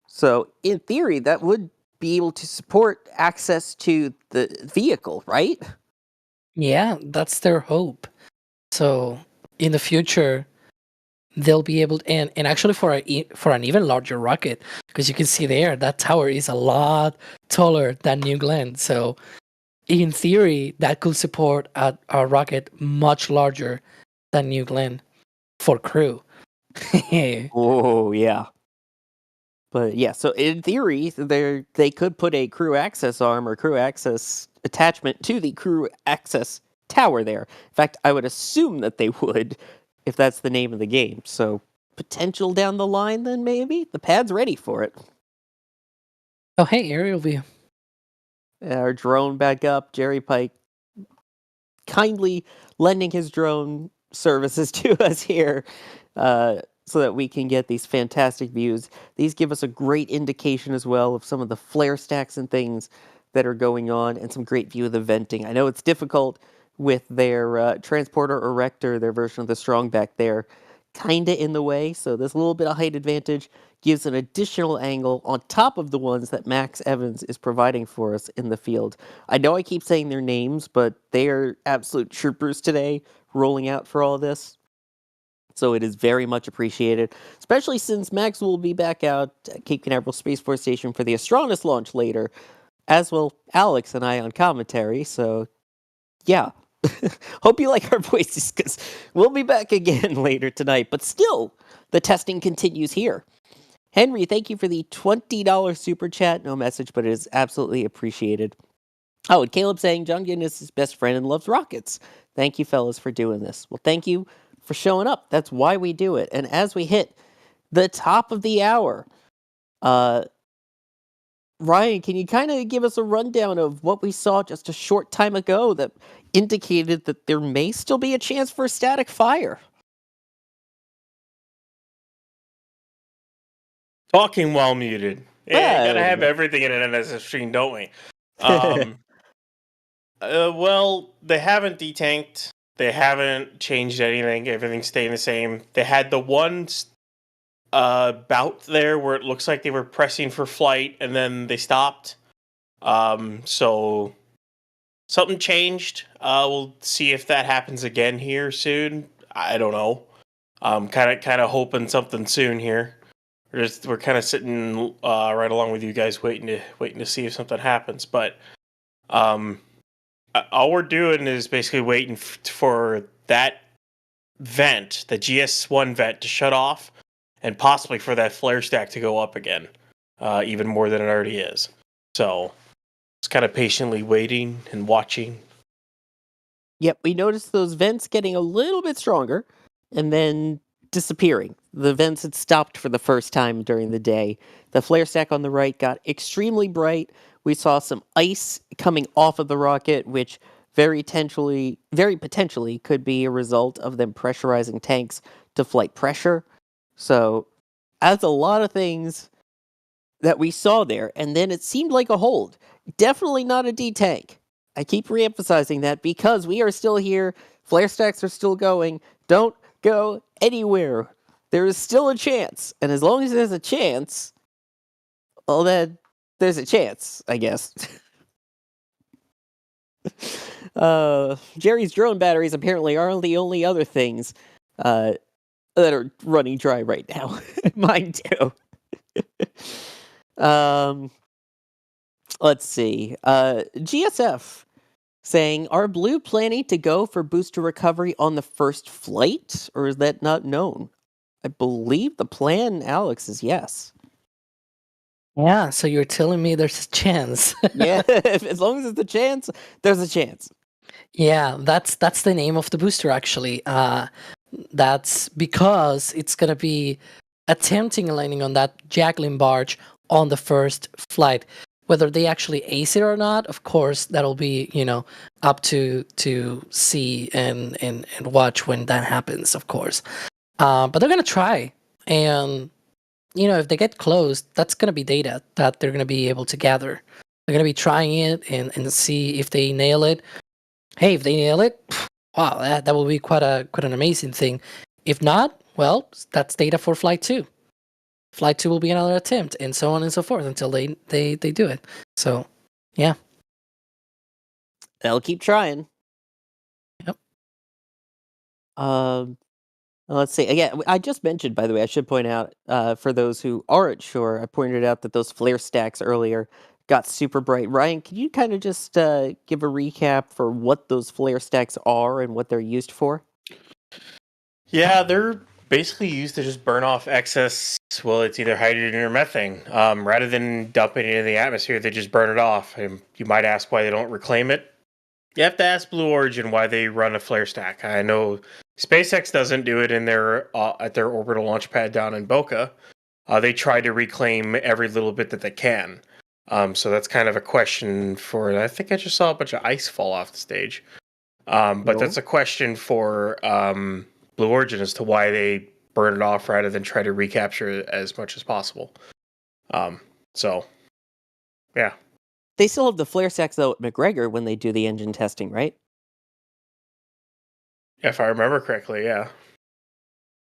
So, in theory, that would be able to support access to the vehicle, right? Yeah, that's their hope. So in the future, they'll be able to, and actually for an even larger rocket, because you can see there that tower is a lot taller than New Glenn. So in theory, that could support a rocket much larger than New Glenn for crew. Oh, yeah. But yeah, so in theory, they could put a crew access arm or crew access attachment to the crew access tower there. In fact, I would assume that they would, if that's the name of the game. So potential down the line, then maybe the pad's ready for it. Oh, hey, aerial view. Our drone back up. Jerry Pike kindly lending his drone services to us here. So that we can get these fantastic views. These give us a great indication as well of some of the flare stacks and things that are going on, and some great view of the venting. I know it's difficult with their transporter erector, their version of the Strong back there, kinda in the way, so this little bit of height advantage gives an additional angle on top of the ones that Max Evans is providing for us in the field. I know I keep saying their names, but they are absolute troopers today rolling out for all this. So it is very much appreciated, especially since Max will be back out at Cape Canaveral Space Force Station for the Astronus launch later, as will Alex and I on commentary, so yeah. Hope you like our voices, because we'll be back again later tonight, but still, the testing continues here. Henry, thank you for the $20 super chat. No message, but it is absolutely appreciated. Oh, and Caleb saying John Guinness is his best friend and loves rockets. Thank you, fellas, for doing this. Well, thank you for showing up. That's why we do it. And as we hit the top of the hour, Ryan, can you kind of give us a rundown of what we saw just a short time ago that indicated that there may still be a chance for a static fire? Talking while muted. Yeah, Ah, gotta there we have go. everything in an NSS stream, don't we? Well, they haven't detanked. They haven't changed anything. Everything's staying the same. They had the one bout there where it looks like they were pressing for flight and then they stopped. So something changed. We'll see if that happens again here soon. I don't know. Kind of hoping something soon here. We're kind of sitting right along with you guys, waiting to see if something happens. But all we're doing is basically waiting for that vent, the GS1 vent, to shut off, and possibly for that flare stack to go up again, even more than it already is. So it's kind of patiently waiting and watching. Yep, we noticed those vents getting a little bit stronger and then disappearing. The vents had stopped for the first time during the day. The flare stack on the right got extremely bright. We saw some ice coming off of the rocket, which very potentially could be a result of them pressurizing tanks to flight pressure. So, that's a lot of things that we saw there, and then it seemed like a hold. Definitely not a detank. I keep reemphasizing that because we are still here, flare stacks are still going. Don't go anywhere. There is still a chance, and as long as there's a chance, well, then there's a chance, I guess. Jerry's drone batteries apparently are the only other things that are running dry right now. Mine too. Let's see. GSF saying, are Blue planning to go for booster recovery on the first flight, or is that not known? I believe the plan, Alex, is yes. Yeah, so you're telling me there's a chance. Yeah, as long as it's a chance, there's a chance. Yeah, that's the name of the booster actually. That's because it's gonna be attempting a landing on that Jacqueline barge on the first flight. Whether they actually ace it or not, of course, that'll be up to see and watch when that happens, of course. But they're gonna try, and if they get close, that's gonna be data that they're gonna be able to gather. They're gonna be trying it and see if they nail it. Hey, if they nail it, wow, that will be quite an amazing thing. If not, well, that's data for flight 2. Flight 2 will be another attempt, and so on and so forth until they do it. So, yeah. They'll keep trying. Yep. Let's see. Again, I just mentioned, by the way, I should point out, for those who aren't sure, I pointed out that those flare stacks earlier got super bright. Ryan, can you kind of just give a recap for what those flare stacks are and what they're used for? Yeah, they're basically used to just burn off excess, well, it's either hydrogen or methane. Rather than dumping it in the atmosphere, they just burn it off. And you might ask why they don't reclaim it. You have to ask Blue Origin why they run a flare stack. I know SpaceX doesn't do it in their at their orbital launch pad down in Boca. They try to reclaim every little bit that they can. So that's kind of a question for. I think I just saw a bunch of ice fall off the stage. But that's a question for Blue Origin as to why they burn it off rather than try to recapture it as much as possible. So, yeah. They still have the flare stacks, though, at McGregor when they do the engine testing, right? If I remember correctly, yeah.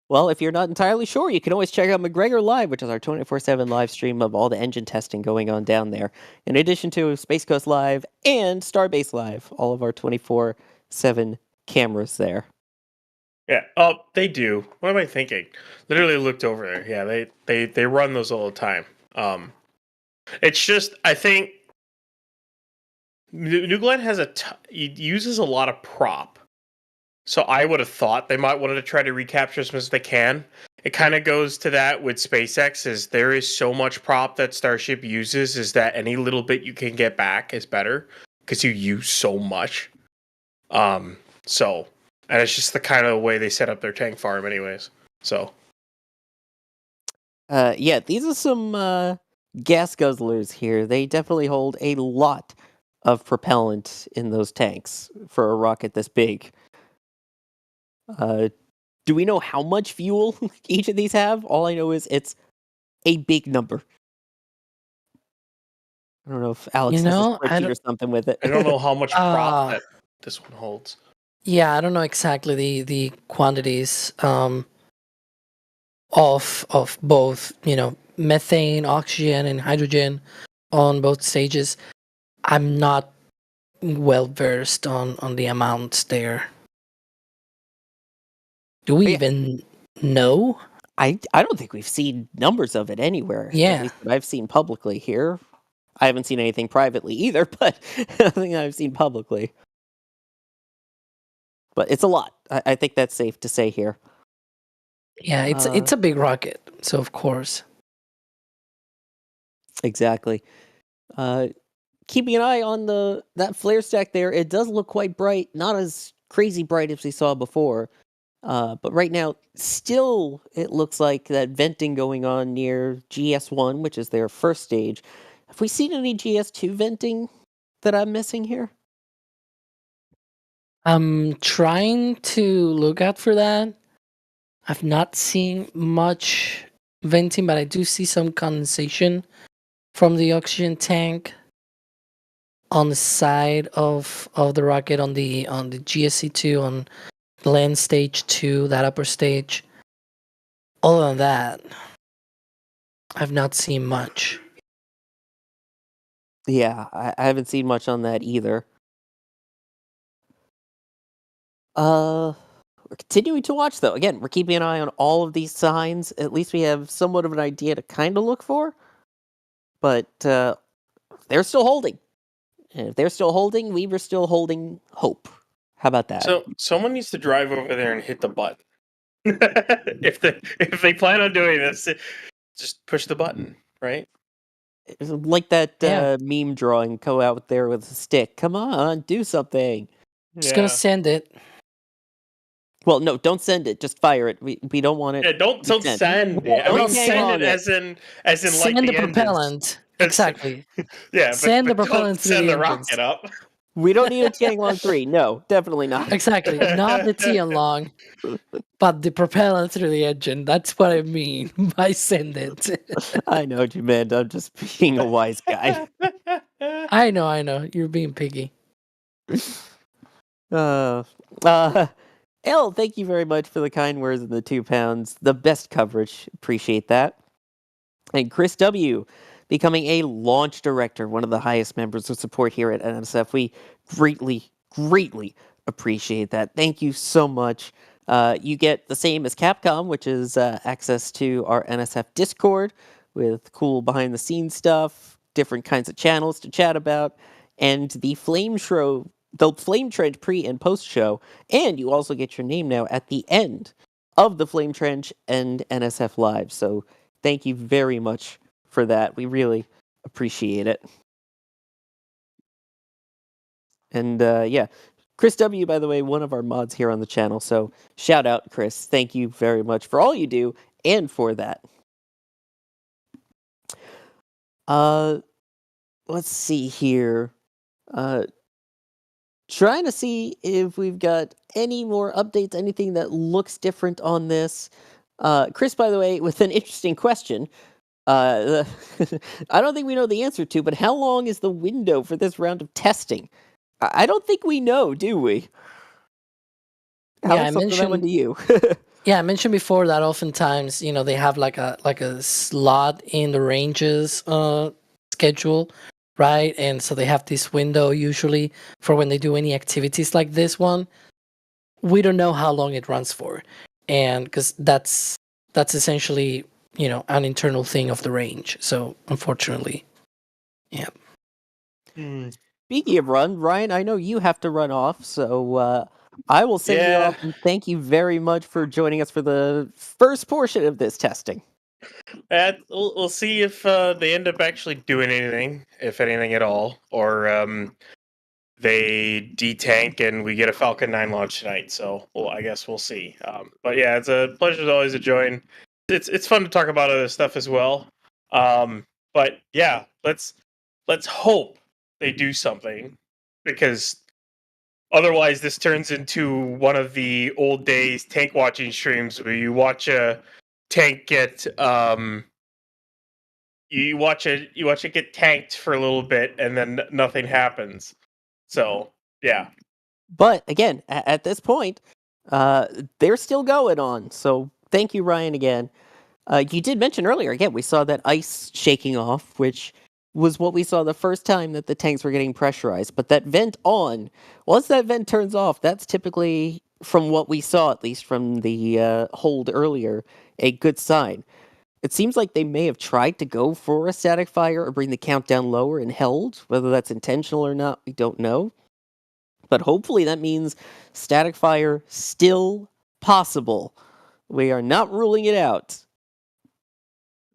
Well, if you're not entirely sure, you can always check out McGregor Live, which is our 24/7 live stream of all the engine testing going on down there. In addition to Space Coast Live and Starbase Live, all of our 24/7 cameras there. Yeah. Oh, they do. What am I thinking? Literally looked over there. Yeah, they run those all the time. It's just I think New Glenn has it uses a lot of prop. So I would have thought they might want to try to recapture as much as they can. It kind of goes to that with SpaceX is there is so much prop that Starship uses is that any little bit you can get back is better because you use so much. And it's just the kind of way they set up their tank farm anyways. So yeah, these are some gas guzzlers here. They definitely hold a lot of propellant in those tanks for a rocket this big. Do we know how much fuel each of these have? All I know is it's a big number. I don't know if Alex has a spreadsheet or something with it. I don't know how much prop that this one holds. Yeah, I don't know exactly the quantities of both, methane, oxygen, and hydrogen on both stages. I'm not well versed on the amounts there. Do we even know? I don't think we've seen numbers of it anywhere. Yeah. At least that I've seen publicly here. I haven't seen anything privately either, but nothing I've seen publicly. But it's a lot. I think that's safe to say here. Yeah, it's a big rocket, so of course. Exactly. Keeping an eye on that flare stack there, it does look quite bright. Not as crazy bright as we saw before. But right now, still, it looks like that venting going on near GS1, which is their first stage. Have we seen any GS2 venting that I'm missing here? I'm trying to look out for that. I've not seen much venting, but I do see some condensation from the oxygen tank on the side of the rocket on the GSC2 on land stage 2, that upper stage. Other than that, I've not seen much. Yeah, I haven't seen much on that either. We're continuing to watch, though. Again, we're keeping an eye on all of these signs. At least we have somewhat of an idea to kind of look for. But they're still holding. And if they're still holding, we were still holding hope. How about that? So someone needs to drive over there and hit the button. if they plan on doing this, just push the button, right? It's like that meme drawing, go out there with a stick. Come on, do something. Just gonna send it. Well, no, don't send it. Just fire it. We don't want it. Yeah, don't send it. I mean, send it as in send like the propellant. Exactly. Yeah, send the propellant through send the the rocket up. We don't need a Tianlong 3. No, definitely not. Exactly. Not the Tianlong, but the propellant through the engine. That's what I mean by send it. I know, Jemand. I'm just being a wise guy. I know. You're being piggy. Elle, thank you very much for the kind words and the £2. The best coverage. Appreciate that. And Chris W., becoming a launch director, one of the highest members of support here at NSF. We greatly, greatly appreciate that. Thank you so much. You get the same as Capcom, which is access to our NSF Discord with cool behind-the-scenes stuff, different kinds of channels to chat about, and the Flame Trench pre- and post-show. And you also get your name now at the end of the Flame Trench and NSF Live. So thank you very much for that. We really appreciate it. And Chris W., by the way, one of our mods here on the channel. So shout out, Chris. Thank you very much for all you do and for that. Let's see here. Trying to see if we've got any more updates, anything that looks different on this. Chris, by the way, with an interesting question. I don't think we know the answer to, but how long is the window for this round of testing? I don't think we know, do we? Yeah, Alex, I'll throw that one to you. Yeah, I mentioned before that oftentimes, they have like a slot in the ranges schedule, right? And so they have this window usually for when they do any activities like this one. We don't know how long it runs for, and because that's essentially an internal thing of the range. So unfortunately, yeah. Speaking of run, Ryan, I know you have to run off, so I will send you Yeah. off. And thank you very much for joining us for the first portion of this testing. We'll see if they end up actually doing anything, if anything at all, or they detank and we get a Falcon 9 launch tonight. So, well, I guess we'll see. But yeah, it's a pleasure as always to join. It's fun to talk about other stuff as well. But yeah, let's hope they do something, because otherwise this turns into one of the old days tank watching streams where you watch a tank get you watch it get tanked for a little bit and then nothing happens. So yeah. But again, at this point, they're still going on. So thank you, Ryan, again. You did mention earlier, again, we saw that ice shaking off, which was what we saw the first time that the tanks were getting pressurized. But that vent on, once that vent turns off, that's typically, from what we saw, at least from the hold earlier, a good sign. It seems like they may have tried to go for a static fire or bring the countdown lower and held. Whether that's intentional or not, we don't know. But hopefully that means static fire still possible. We are not ruling it out.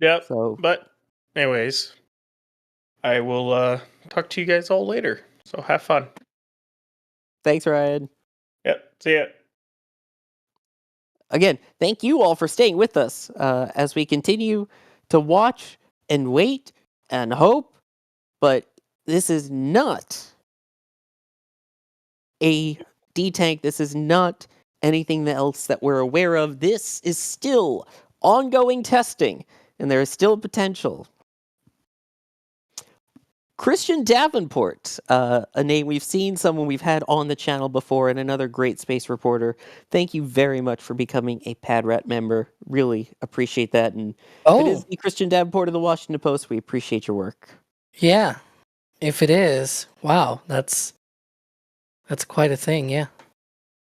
Yep. So, But anyways, I will talk to you guys all later. So have fun. thanks, Ryan. Yep. See ya. Again, thank you all for staying with us as we continue to watch and wait and hope. But this is not a detank. This is not anything else that we're aware of. This is still ongoing testing, and there is still potential. Christian Davenport, a name we've seen, someone we've had on the channel before, and another great space reporter. Thank you very much for becoming a PadRat member. Really appreciate that. And if it is the Christian Davenport of the Washington Post, we appreciate your work. Yeah. If it is, wow, that's quite a thing, yeah.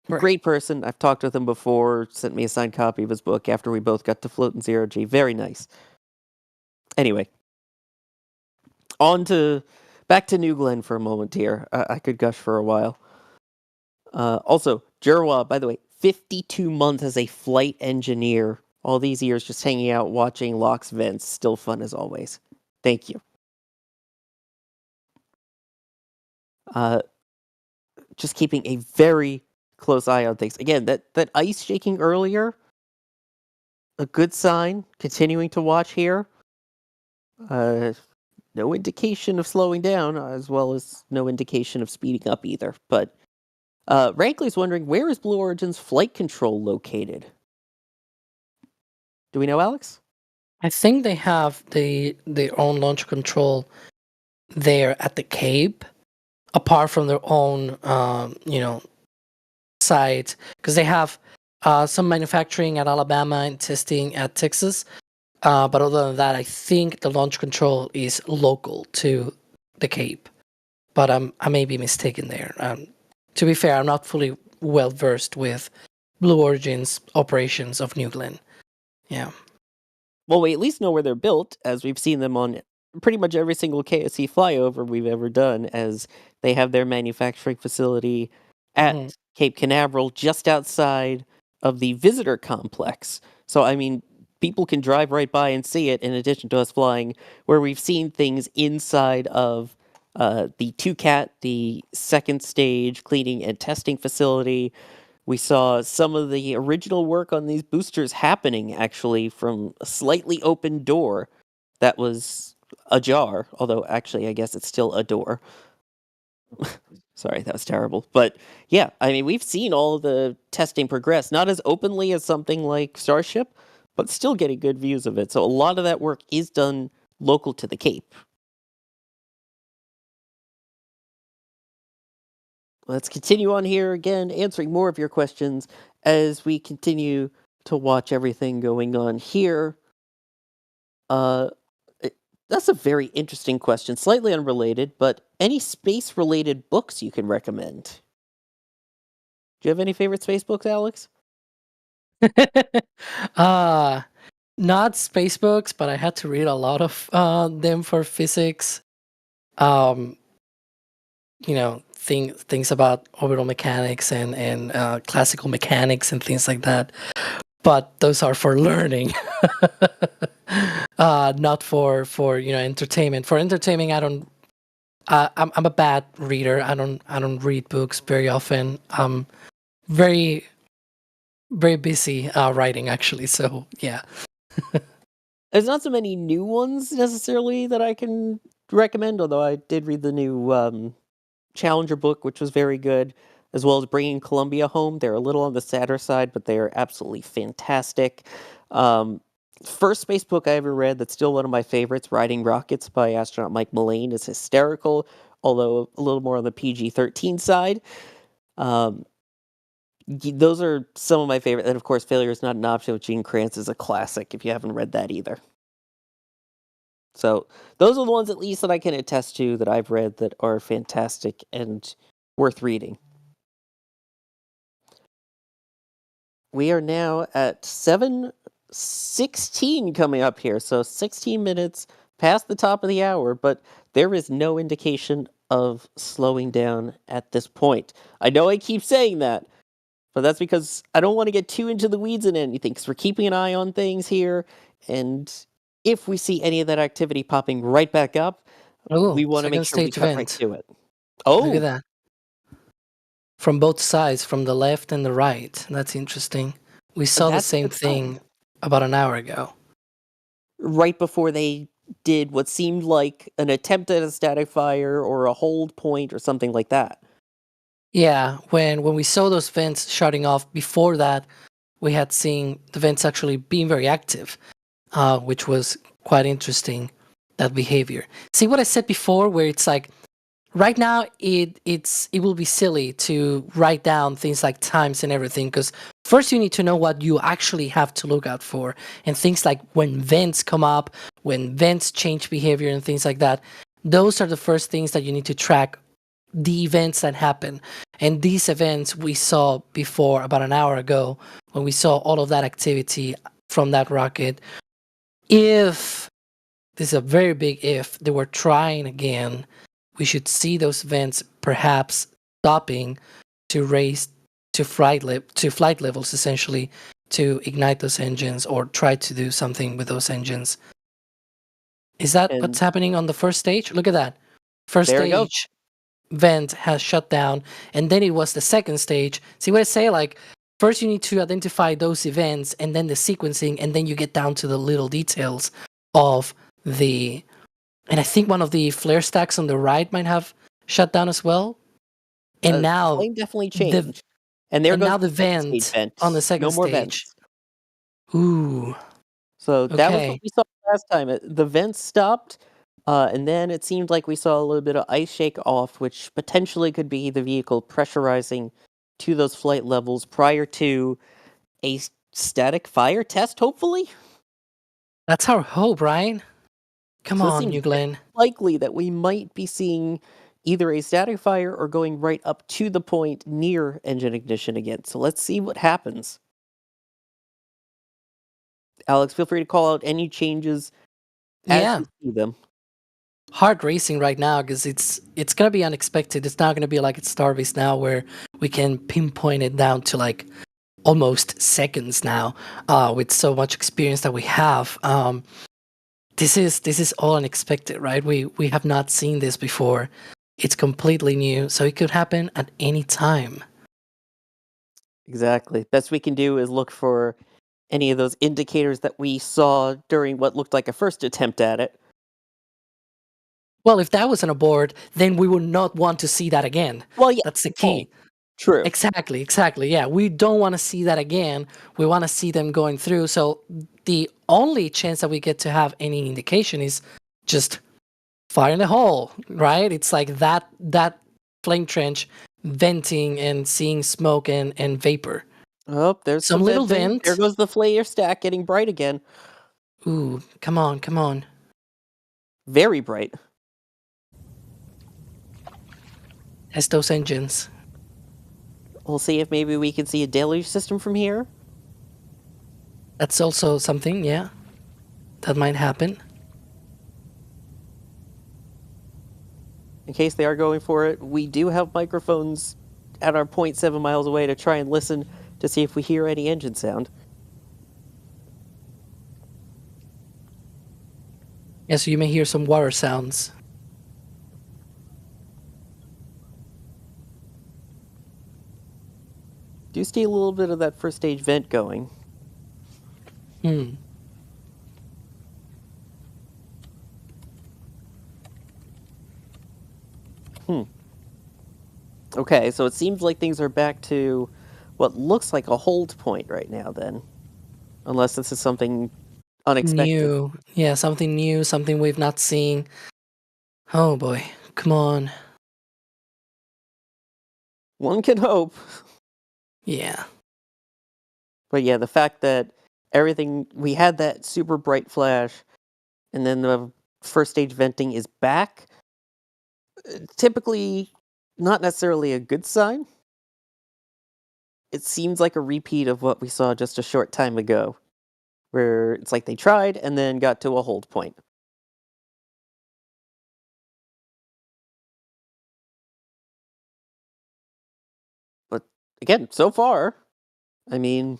Great person. I've talked with him before, sent me a signed copy of his book after we both got to float in Zero G. Very nice. Anyway, back to New Glenn for a moment here. I could gush for a while. Also, Jerwa, by the way, 52 months as a flight engineer. All these years just hanging out, watching Locke's vents. Still fun as always. Thank you. Just keeping a very close eye on things. Again, that ice shaking earlier, a good sign. Continuing to watch here. No indication of slowing down, as well as no indication of speeding up either. But Rankley's wondering, where is Blue Origin's flight control located? Do we know, Alex? I think they have their own launch control there at the Cape, apart from their own site, because they have some manufacturing at Alabama and testing at Texas. But other than that, I think the launch control is local to the Cape. But I may be mistaken there. To be fair, I'm not fully well versed with Blue Origin's operations of New Glenn. Yeah. Well, we at least know where they're built, as we've seen them on pretty much every single KSC flyover we've ever done, as they have their manufacturing facility at Cape Canaveral, just outside of the visitor complex. So, I mean, people can drive right by and see it, in addition to us flying, where we've seen things inside of the 2CAT, the second stage cleaning and testing facility. We saw some of the original work on these boosters happening, actually, from a slightly open door that was ajar, although actually I guess it's still a door. Sorry, that was terrible. But yeah, I mean, we've seen all of the testing progress, not as openly as something like Starship, but still getting good views of it. So a lot of that work is done local to the Cape. Let's continue on here again, answering more of your questions as we continue to watch everything going on here. That's a very interesting question, slightly unrelated, but any space-related books you can recommend? Do you have any favorite space books, Alex? Not space books, but I had to read a lot of them for physics. Things about orbital mechanics and classical mechanics and things like that. But those are for learning, not for entertainment. For entertainment, I'm a bad reader. I don't read books very often. I'm very very busy writing actually. So yeah. There's not so many new ones necessarily that I can recommend, although I did read the new Challenger book, which was very good, as well as Bringing Columbia Home. They're a little on the sadder side, but they are absolutely fantastic. First space book I ever read that's still one of my favorites, Riding Rockets by astronaut Mike Mullane, is hysterical, although a little more on the PG-13 side. Those are some of my favorite. And of course, Failure is Not an Option with Gene Kranz is a classic if you haven't read that either. So those are the ones at least that I can attest to that I've read that are fantastic and worth reading. We are now at 7:16 coming up here, so 16 minutes past the top of the hour, but there is no indication of slowing down at this point. I know I keep saying that, but that's because I don't want to get too into the weeds in anything, because we're keeping an eye on things here, and if we see any of that activity popping right back up, we want to make sure we cut right to it. Look at that. From both sides, from the left and the right. That's interesting. We saw the same thing about an hour ago. Right before they did what seemed like an attempt at a static fire or a hold point or something like that. Yeah, when we saw those vents shutting off, before that, we had seen the vents actually being very active, which was quite interesting, that behavior. See what I said before, where it's like, right now, it will be silly to write down things like times and everything, because first you need to know what you actually have to look out for, and things like when vents come up, when vents change behavior and things like that. Those are the first things that you need to track, the events that happen. And these events we saw before about an hour ago, when we saw all of that activity from that rocket. If, this is a very big if, they were trying again, we should see those vents perhaps stopping to raise to flight levels, essentially, to ignite those engines or try to do something with those engines. Is that what's happening on the first stage? Look at that. First stage vent has shut down, and then it was the second stage. See what I say? Like, first you need to identify those events, and then the sequencing, and then you get down to the little details of the... And I think one of the flare stacks on the right might have shut down as well. And now... Flame definitely changed. And there goes now the vent on the second no more stage. Vents. Ooh. So that was what we saw last time. The vents stopped, and then it seemed like we saw a little bit of ice shake off, which potentially could be the vehicle pressurizing to those flight levels prior to a static fire test, hopefully? That's our hope, right? Come on, New Glenn. Likely that we might be seeing either a static fire or going right up to the point near engine ignition again. So let's see what happens. Alex, feel free to call out any changes as you see them. Hard racing right now because it's going to be unexpected. It's not going to be like it's Starbase now where we can pinpoint it down to like almost seconds now with so much experience that we have. This is all unexpected, right? We have not seen this before. It's completely new, so it could happen at any time. Exactly. Best we can do is look for any of those indicators that we saw during what looked like a first attempt at it. Well, if that was an abort, then we would not want to see that again. Well, yeah. That's the key. True. Exactly. Yeah, we don't want to see that again. We want to see them going through. So the only chance that we get to have any indication is just fire in the hole, right? It's like that flame trench venting and seeing smoke and vapor. Oh, there's Some the little venting. vent. There goes the flare stack getting bright again. Ooh, come on, come on. Very bright. As those engines. We'll see if maybe we can see a deluge system from here. That's also something, yeah. That might happen. In case they are going for it, we do have microphones at our 0.7 miles away to try and listen to see if we hear any engine sound. Yeah, so you may hear some water sounds. Do see a little bit of that first stage vent going. Hmm. Okay, so it seems like things are back to what looks like a hold point right now then. Unless this is something unexpected. New. Yeah, something new, something we've not seen. Oh boy, come on. One can hope. Yeah. But yeah, the fact that everything, we had that super bright flash, and then the first stage venting is back, typically not necessarily a good sign. It seems like a repeat of what we saw just a short time ago, where it's like they tried and then got to a hold point. But again, so far, I mean,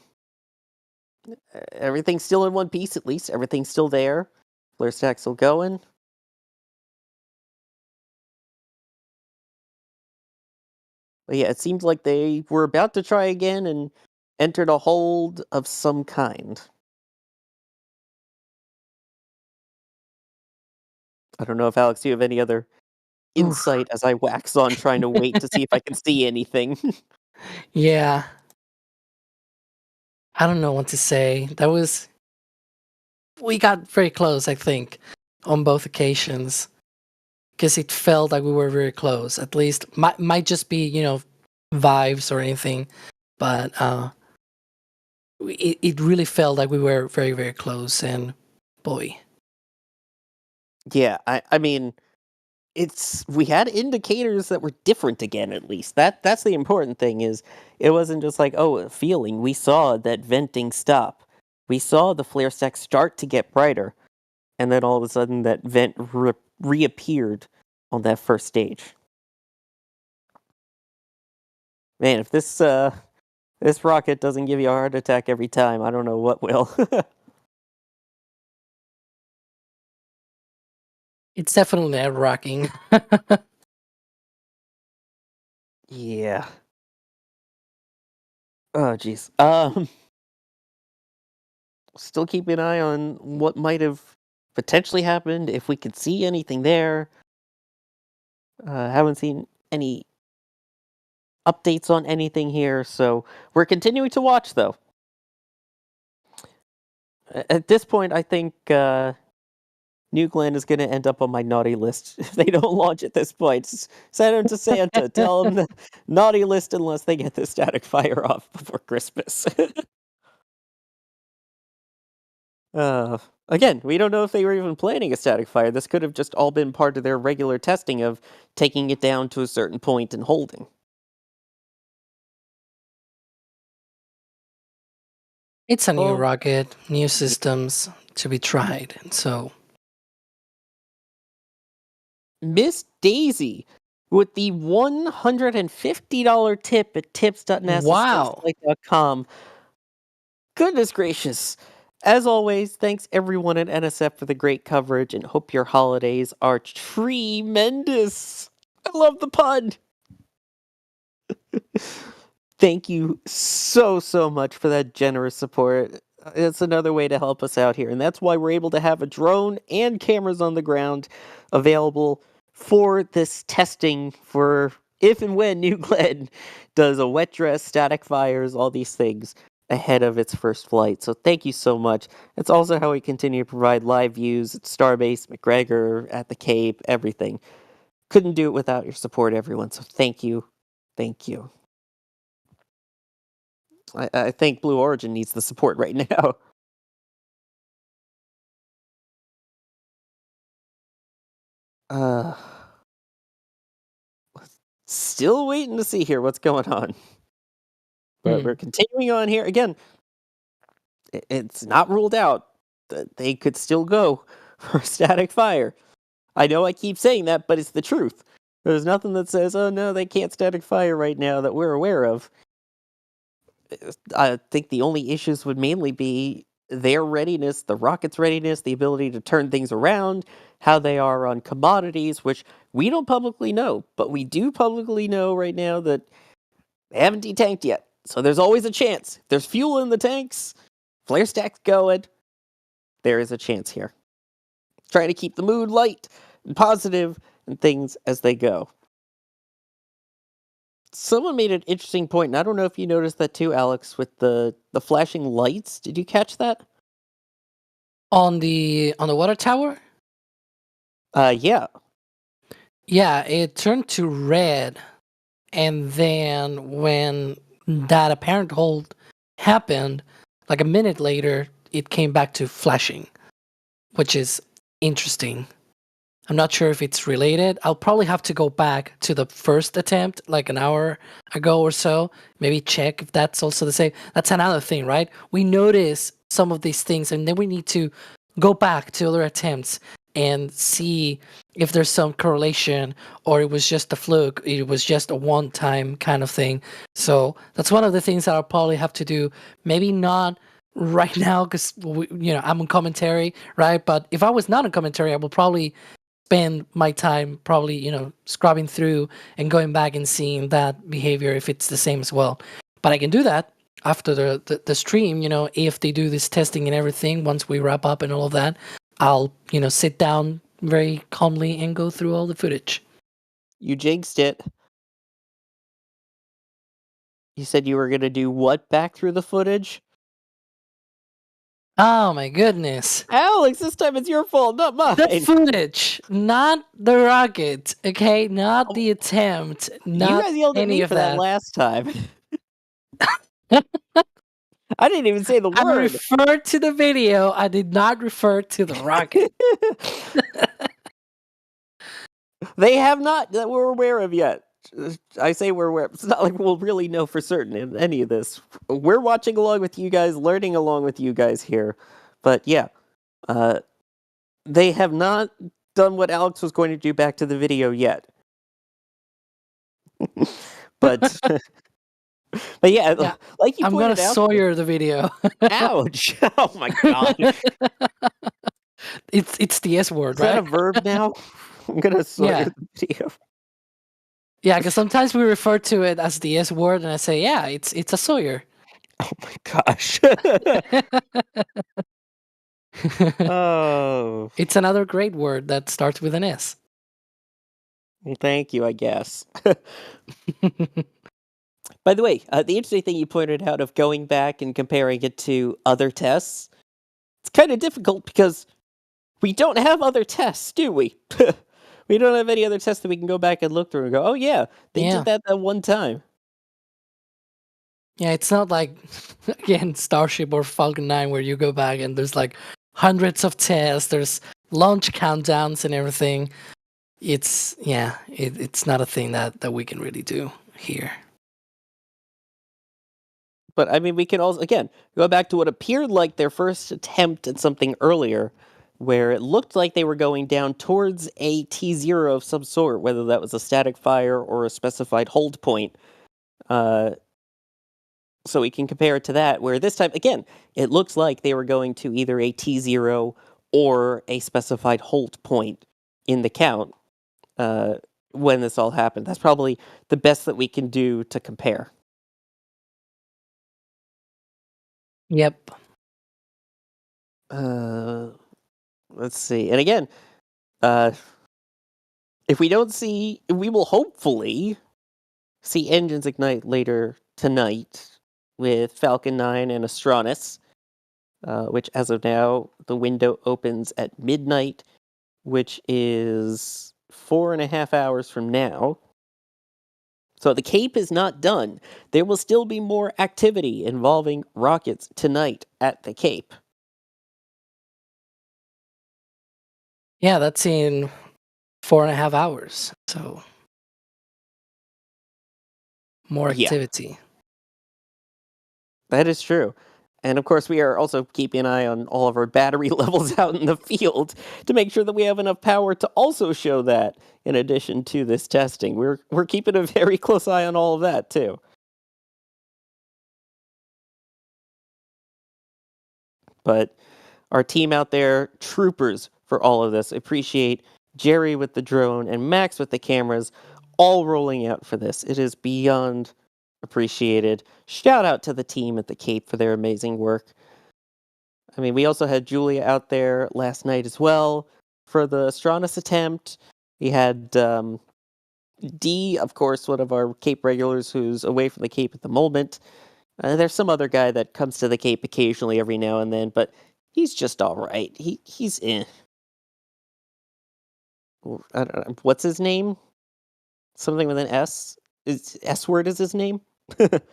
everything's still in one piece at least. Everything's still there. Flare stack's still going. But yeah, it seems like they were about to try again and entered a hold of some kind. I don't know if Alex, you have any other insight as I wax on trying to wait to see if I can see anything. Yeah. I don't know what to say. We got very close, I think, on both occasions. Because it felt like we were very close. At least, might just be, vibes or anything. But it really felt like we were very, very close. And boy. Yeah, I mean, we had indicators that were different again, at least. That's the important thing, is it wasn't just like, oh, a feeling. We saw that venting stop. We saw the flare stack start to get brighter, and then all of a sudden that vent reappeared on that first stage. Man, if this rocket doesn't give you a heart attack every time, I don't know what will. It's definitely nerve-wracking. Yeah. Oh, jeez. Still keep an eye on what might have potentially happened, if we could see anything there. Haven't seen any updates on anything here, so we're continuing to watch, though. At this point, I think New Glenn is going to end up on my naughty list if they don't launch at this point. Send them to Santa. Tell them the naughty list unless they get the static fire off before Christmas. Again, we don't know if they were even planning a static fire. This could have just all been part of their regular testing of taking it down to a certain point and holding. It's a new Oh. rocket, new systems to be tried. So Miss Daisy with the $150 tip at tips.nasasspaceflight.com. Goodness gracious. As always, thanks everyone at NSF for the great coverage, and hope your holidays are tremendous. I love the pun. Thank you so much for that generous support. It's another way to help us out here, and that's why we're able to have a drone and cameras on the ground available for this testing for if and when New Glenn does a wet dress, static fires, all these things ahead of its first flight. So thank you so much. It's also how we continue to provide live views at Starbase, McGregor, at the Cape, everything. Couldn't do it without your support, everyone. So thank you. Thank you. I think Blue Origin needs the support right now. Uh, Still waiting to see here what's going on. But we're continuing on here. Again, it's not ruled out that they could still go for static fire. I know I keep saying that, but it's the truth. There's nothing that says, oh no, they can't static fire right now that we're aware of. I think the only issues would mainly be their readiness, the rocket's readiness, the ability to turn things around, how they are on commodities, which we don't publicly know, but we do publicly know right now that they haven't detanked yet. So there's always a chance. If there's fuel in the tanks, flare stack's going, there is a chance here. Trying to keep the mood light and positive and things as they go. Someone made an interesting point, and I don't know if you noticed that too, Alex, with the flashing lights. Did you catch that? On the water tower? Yeah. Yeah, it turned to red, and then when that apparent hold happened, like a minute later, it came back to flashing, which is interesting. I'm not sure if it's related. I'll probably have to go back to the first attempt, like an hour ago or so, maybe check if that's also the same. That's another thing, right? We notice some of these things, and then we need to go back to other attempts and see if there's some correlation, or it was just a fluke, it was just a one-time kind of thing. So that's one of the things that I'll probably have to do. Maybe not right now, because I'm on commentary, right? But if I was not on commentary, I would probably spend my time scrubbing through and going back and seeing that behavior if it's the same as well. But I can do that after the stream, if they do this testing and everything. Once we wrap up and all of that, I'll sit down very calmly and go through all the footage. You jinxed it. You said you were going to do what back through the footage? Oh my goodness. Alex, this time it's your fault, not mine. The footage, not the rocket, okay? Not the attempt, not you guys yelled at any me of for that last time. I didn't even say the word. I referred to the video. I did not refer to the rocket. They have not, that we're aware of yet. I say we're aware. It's not like we'll really know for certain in any of this. We're watching along with you guys, learning along with you guys here. But yeah, they have not done what Alex was going to do back to the video yet. But yeah, like you I'm pointed gonna out, Sawyer the video. Ouch! Oh my god! It's the S word, Is right? that a verb now? I'm gonna Sawyer the video. Yeah, because sometimes we refer to it as the S word, and I say, yeah, it's a Sawyer. Oh my gosh! Oh, it's another great word that starts with an S. Well, thank you, I guess. By the way, the interesting thing you pointed out of going back and comparing it to other tests, it's kind of difficult because we don't have other tests, do we? We don't have any other tests that we can go back and look through and go, oh yeah, they did that one time. Yeah, it's not like, again, Starship or Falcon 9 where you go back and there's like hundreds of tests, there's launch countdowns and everything. It's not a thing that we can really do here. But I mean, we can also, again, go back to what appeared like their first attempt at something earlier, where it looked like they were going down towards a T0 of some sort, whether that was a static fire or a specified hold point. So we can compare it to that, where this time, again, it looks like they were going to either a T0 or a specified hold point in the count when this all happened. That's probably the best that we can do to compare. Yep. Let's see. And again, if we don't see, we will hopefully see engines ignite later tonight with Falcon 9 and Astronis, which as of now, the window opens at midnight, which is 4.5 hours from now. So the Cape is not done. There will still be more activity involving rockets tonight at the Cape. Yeah, that's in 4.5 hours. So more Yeah. activity. That is true. And of course, we are also keeping an eye on all of our battery levels out in the field to make sure that we have enough power to also show that in addition to this testing. We're keeping a very close eye on all of that too. But our team out there, troopers for all of this. Appreciate Jerry with the drone and Max with the cameras, all rolling out for this. It is beyond appreciated. Shout out to the team at the Cape for their amazing work. I mean, we also had Julia out there last night as well for the Astronus attempt. We had D, of course, one of our Cape regulars who's away from the Cape at the moment. There's some other guy that comes to the Cape occasionally every now and then, but he's just all right. He's I don't know. What's his name? Something with an S? S word is his name? But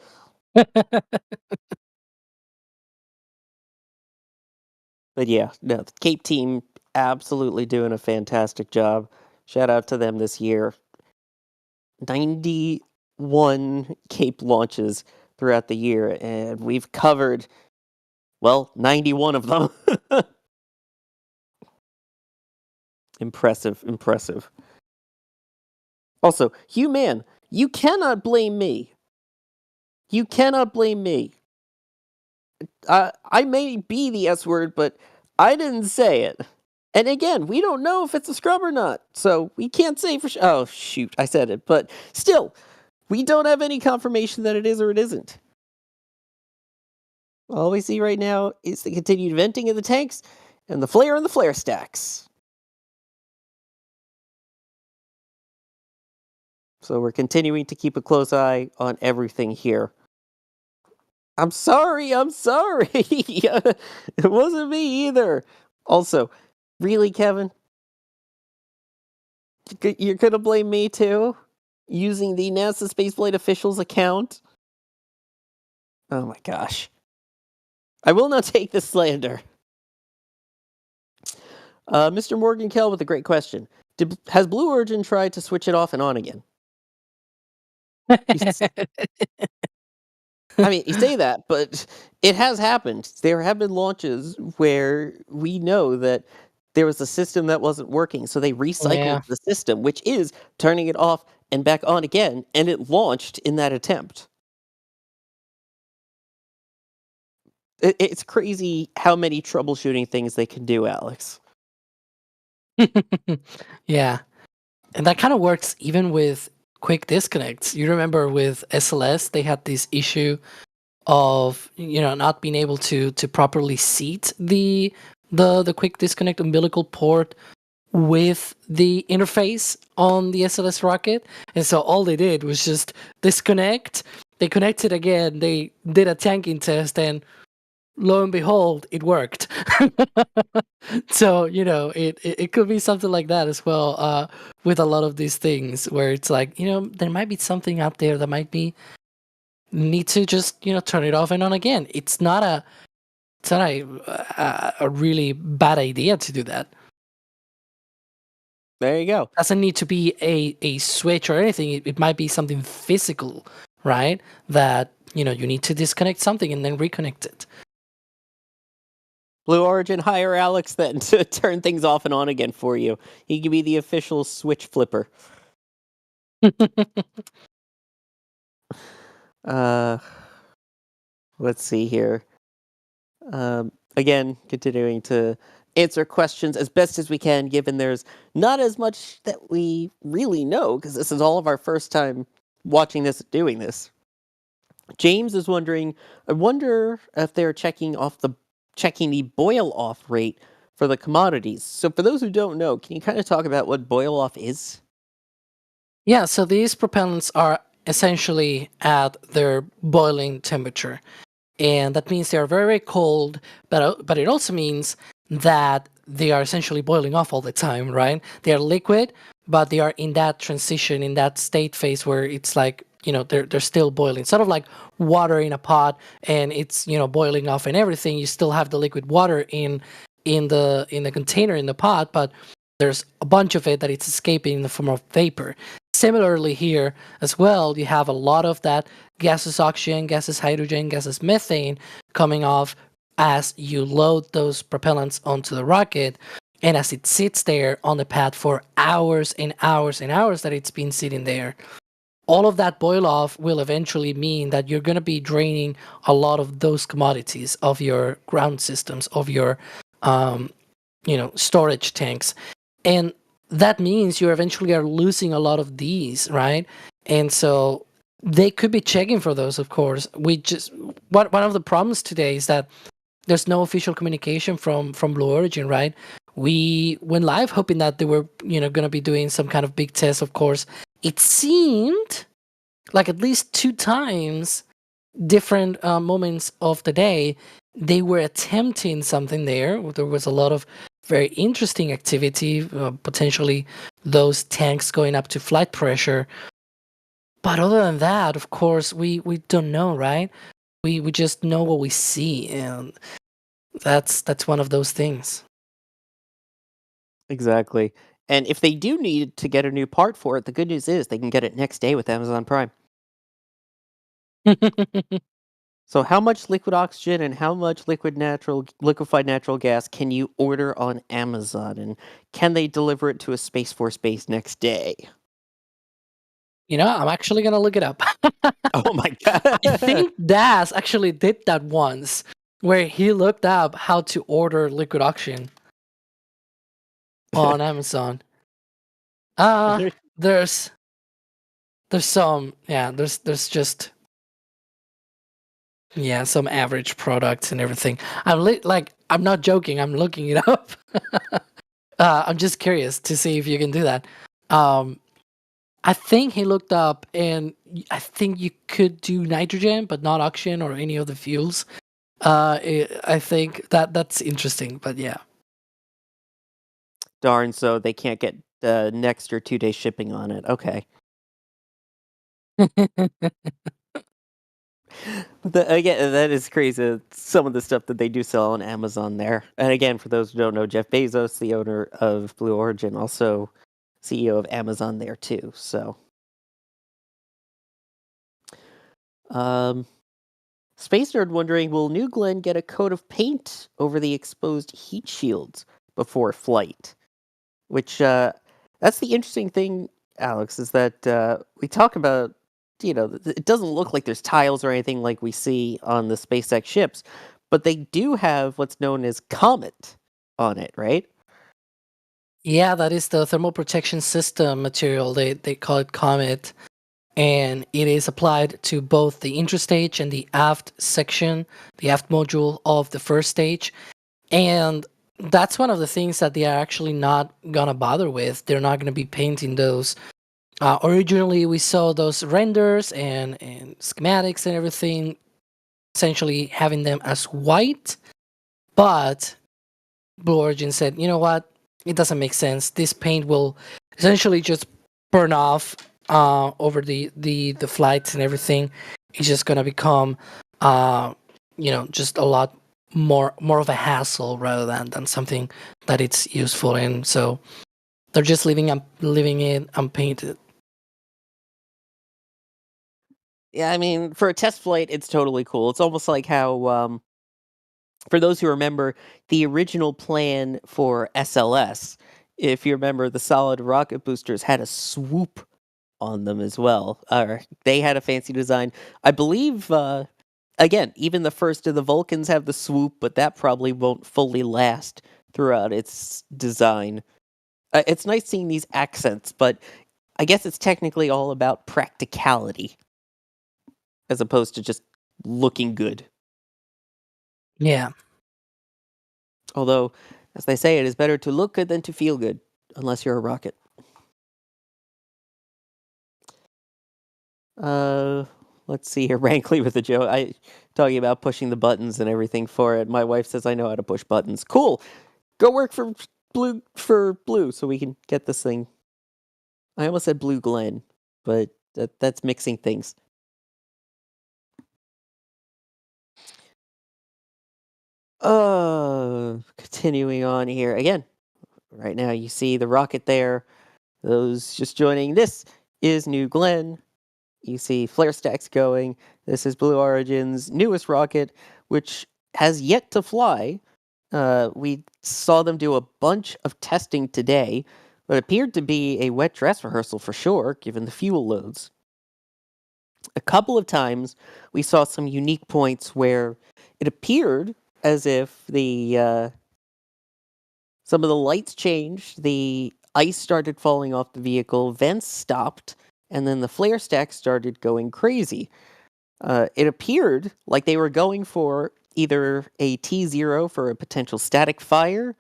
yeah, no, the Cape team absolutely doing a fantastic job. Shout out to them this year. 91 Cape launches throughout the year, and we've covered, well, 91 of them. Impressive, impressive. Also, Hugh, you cannot blame me. You cannot blame me. I may be the S word, but I didn't say it. And again, we don't know if it's a scrub or not, so we can't say for sure. Oh, shoot, I said it. But still, we don't have any confirmation that it is or it isn't. All we see right now is the continued venting of the tanks and the flare and the flare stacks. So we're continuing to keep a close eye on everything here. I'm sorry. It wasn't me either. Also, really, Kevin? You're gonna blame me too? Using the NASA Spaceflight officials account? Oh my gosh. I will not take this slander. Mr. Morgan Kell with a great question. Has Blue Origin tried to switch it off and on again? I mean, you say that, but it has happened. There have been launches where we know that there was a system that wasn't working, so they recycled the system, which is turning it off and back on again, and it launched in that attempt. It's crazy how many troubleshooting things they can do, Alex. Yeah. And that kind of works even with quick disconnects. You remember with SLS, they had this issue of, not being able to properly seat the quick disconnect umbilical port with the interface on the SLS rocket. And so all they did was just disconnect. They connected again. They did a tanking test, and lo and behold, it worked. So, it could be something like that as well, with a lot of these things where it's like, there might be something out there that might be need to just, turn it off and on again. It's not a really bad idea to do that. There you go. Doesn't need to be a switch or anything. It might be something physical, right? That, you need to disconnect something and then reconnect it. Blue Origin, hire Alex then to turn things off and on again for you. He can be the official switch flipper. Let's see here. Again, continuing to answer questions as best as we can, given there's not as much that we really know, because this is all of our first time watching this, doing this. James is wondering, I wonder if they're checking the boil-off rate for the commodities. So for those who don't know, can you kind of talk about what boil-off is? Yeah, so these propellants are essentially at their boiling temperature. And that means they are very, very cold, but it also means that they are essentially boiling off all the time, right? They are liquid, but they are in that transition, in that state phase where it's like they're still boiling. Sort of like water in a pot, and it's boiling off and everything. You still have the liquid water in the container in the pot, but there's a bunch of it that it's escaping in the form of vapor. Similarly here as well, you have a lot of that gaseous oxygen, gaseous hydrogen, gaseous methane coming off as you load those propellants onto the rocket, and as it sits there on the pad for hours and hours and hours that it's been sitting there. All of that boil off will eventually mean that you're going to be draining a lot of those commodities of your ground systems, of your storage tanks. And that means you eventually are losing a lot of these, right? And so they could be checking for those, of course. One of the problems today is that there's no official communication from Blue Origin, right? We went live hoping that they were, going to be doing some kind of big test, of course. It seemed like at least 2 times, different moments of the day, they were attempting something there. There was a lot of very interesting activity, potentially those tanks going up to flight pressure. But other than that, of course, we don't know, right? We just know what we see, and that's one of those things. Exactly. And if they do need to get a new part for it, the good news is they can get it next day with Amazon Prime. So how much liquid oxygen and how much liquefied natural gas can you order on Amazon? And can they deliver it to a Space Force base next day? I'm actually going to look it up. Oh my god. I think Das actually did that once, where he looked up how to order liquid oxygen on Amazon. There's some, there's just some average products and everything. I'm not joking. I'm looking it up. I'm just curious to see if you can do that. I think he looked up, and I think you could do nitrogen, but not oxygen or any of the fuels. I think that's interesting, but yeah. Darn, so they can't get next or 2-day shipping on it. Okay. Again, that is crazy. Some of the stuff that they do sell on Amazon there. And again, for those who don't know, Jeff Bezos, the owner of Blue Origin, also CEO of Amazon there too. So, Space Nerd wondering, will New Glenn get a coat of paint over the exposed heat shields before flight? Which, that's the interesting thing, Alex, is that we talk about, it doesn't look like there's tiles or anything like we see on the SpaceX ships, but they do have what's known as Comet on it, right? Yeah, that is the thermal protection system material. They call it Comet, and it is applied to both the intrastage and the aft section, the aft module of the first stage. And that's one of the things that they are actually not gonna bother with. They're not gonna be painting those. Originally, we saw those renders and schematics and everything, essentially having them as white, but Blue Origin said, you know what? It doesn't make sense. This paint will essentially just burn off over the flights and everything. It's just gonna become, just a lot more of a hassle rather than something that it's useful in. So they're just leaving it unpainted. Yeah, I mean, for a test flight, it's totally cool. It's almost like how, for those who remember, the original plan for SLS, if you remember, the solid rocket boosters had a swoop on them as well. They had a fancy design. I believe, again, even the first of the Vulcans have the swoop, but that probably won't fully last throughout its design. It's nice seeing these accents, but I guess it's technically all about practicality as opposed to just looking good. Yeah. Although, as they say, it is better to look good than to feel good, unless you're a rocket. Let's see here. Rankly with the joke. Talking about pushing the buttons and everything for it. My wife says I know how to push buttons. Cool. Go work for Blue so we can get this thing. I almost said Blue Glenn, but That's mixing things. Continuing on here again. Right now, you see the rocket there. Those just joining. This is New Glenn. You see flare stacks going. This is Blue Origin's newest rocket, which has yet to fly. We saw them do a bunch of testing today, but it appeared to be a wet dress rehearsal for sure, given the fuel loads. A couple of times, we saw some unique points where it appeared as if the some of the lights changed, the ice started falling off the vehicle, vents stopped, and then the flare stack started going crazy. It appeared like they were going for either a T0 for a potential static fire,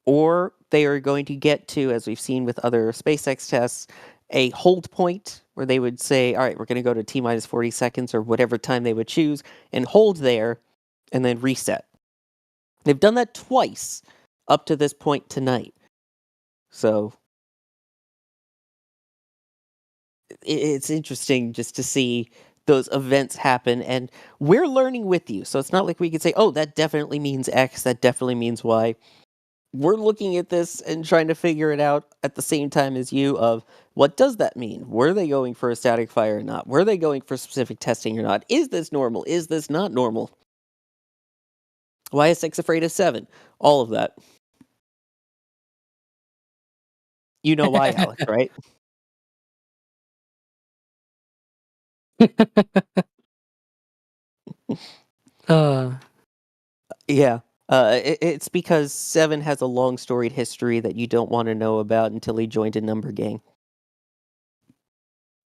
or they are going to get to, as we've seen with other SpaceX tests, a hold point where they would say, all right, we're going to go to T minus 40 seconds or whatever time they would choose and hold there and then reset. They've done that twice up to this point tonight. So it's interesting just to see those events happen, and we're learning with you. So it's not like we could say, oh, that definitely means X, that definitely means Y. We're looking at this and trying to figure it out at the same time as you of what does that mean? Were they going for a static fire or not? Were they going for specific testing or not? Is this normal? Is this not normal? Why is 6 afraid of 7? All of that. You know why, Alex, right? Yeah. It's because 7 has a long storied history that you don't want to know about until he joined a number gang.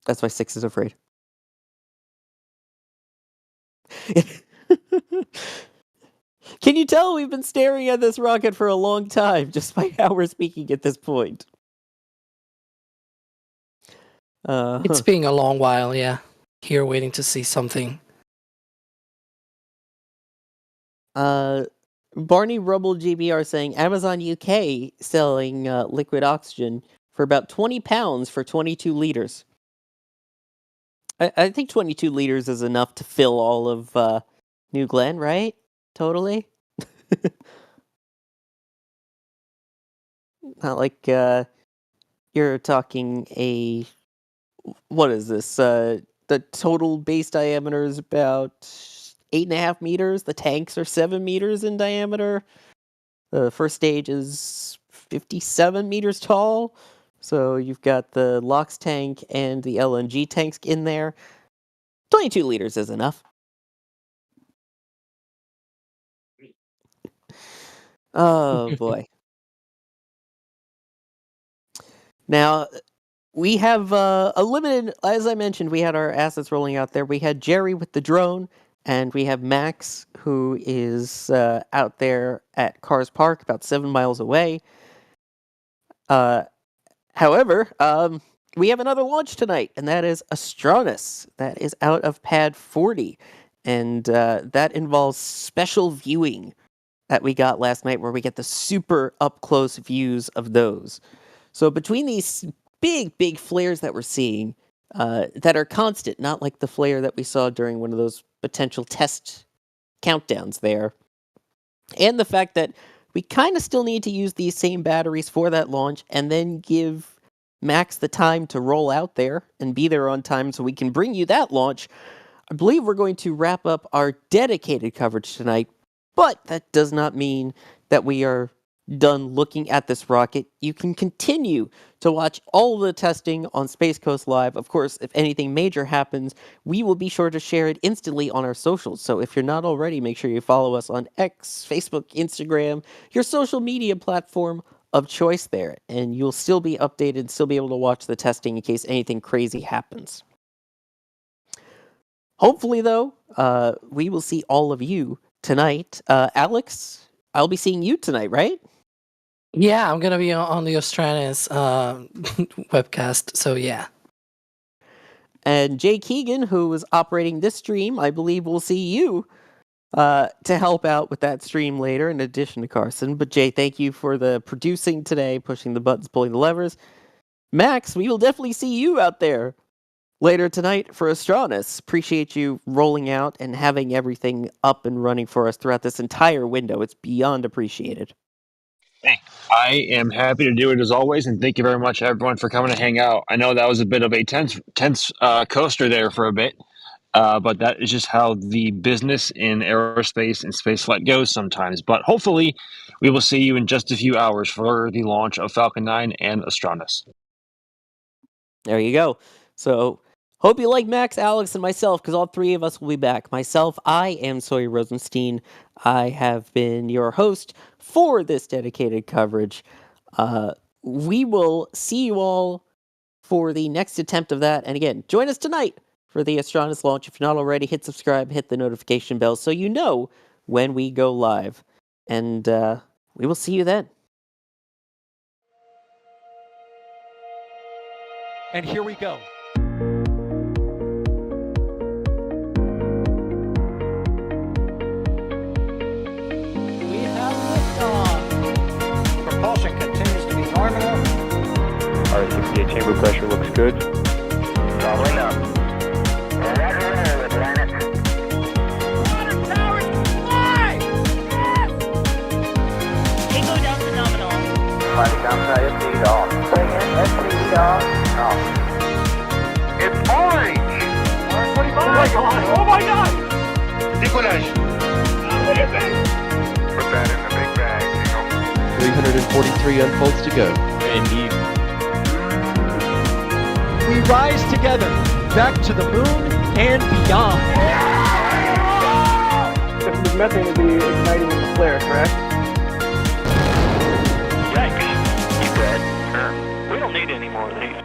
That's why 6 is afraid. Can you tell we've been staring at this rocket for a long time just by how we're speaking at this point? It's been a long while, yeah. Here waiting to see something. Barney Rubble GBR saying Amazon UK selling liquid oxygen for about £20 for 22 liters. I think 22 liters is enough to fill all of New Glenn, right? Totally. Not like you're talking what is this? The total base diameter is about 8.5 meters. The tanks are 7 meters in diameter. The first stage is 57 meters tall. So you've got the LOX tank and the LNG tanks in there. 22 liters is enough. Oh boy. Now, we have a limited, as I mentioned, we had our assets rolling out there. We had Jerry with the drone, and we have Max, who is out there at Cars Park, about 7 miles away. However, we have another launch tonight, and that is Astronus. That is out of Pad 40, and that involves special viewing that we got last night, where we get the super up-close views of those. So between these big flares that we're seeing, that are constant, not like the flare that we saw during one of those potential test countdowns there, and the fact that we kind of still need to use these same batteries for that launch, and then give Max the time to roll out there and be there on time so we can bring you that launch, I believe we're going to wrap up our dedicated coverage tonight, but that does not mean that we are done looking at this rocket. You can continue to watch all the testing on Space Coast Live. Of course, if anything major happens, we will be sure to share it instantly on our socials. So if you're not already, make sure you follow us on X, Facebook, Instagram, your social media platform of choice there, and you'll still be updated, still be able to watch the testing in case anything crazy happens. Hopefully, though, we will see all of you tonight. Alex, I'll be seeing you tonight, right? Yeah, I'm gonna be on the Australians webcast, so yeah. And Jay Keegan, who is operating this stream, I believe will see you to help out with that stream later, in addition to Carson. But Jay, thank you for the producing today, pushing the buttons, pulling the levers. Max, we will definitely see you out there later tonight for Astronis. Appreciate you rolling out and having everything up and running for us throughout this entire window. It's beyond appreciated. Hey, I am happy to do it as always, and thank you very much, everyone, for coming to hang out. I know that was a bit of a tense coaster there for a bit, but that is just how the business in aerospace and spaceflight goes sometimes. But hopefully, we will see you in just a few hours for the launch of Falcon 9 and Astronis. There you go. So, hope you like Max, Alex, and myself, because all three of us will be back. Myself, I am Sawyer Rosenstein. I have been your host for this dedicated coverage. We will see you all for the next attempt of that. And again, join us tonight for the Astronis launch. If you're not already, hit subscribe, hit the notification bell so you know when we go live. And we will see you then. And here we go. We have liftoff. Propulsion continues to be nominal. RTLS chamber pressure looks good. Doubling up. Roger, with planet. Water towers, fly! Yes! Tango down to nominal. Fighting downside speed off. Bring in speed off. Off. It's orange! Oh my god! Oh my god! Decollage. Put that in the big bag, 343 unfolds to go. Indeed. We rise together, back to the moon and beyond. This methane would be igniting in the flare, correct? Yikes. You dead? Sure. We don't need any more of these.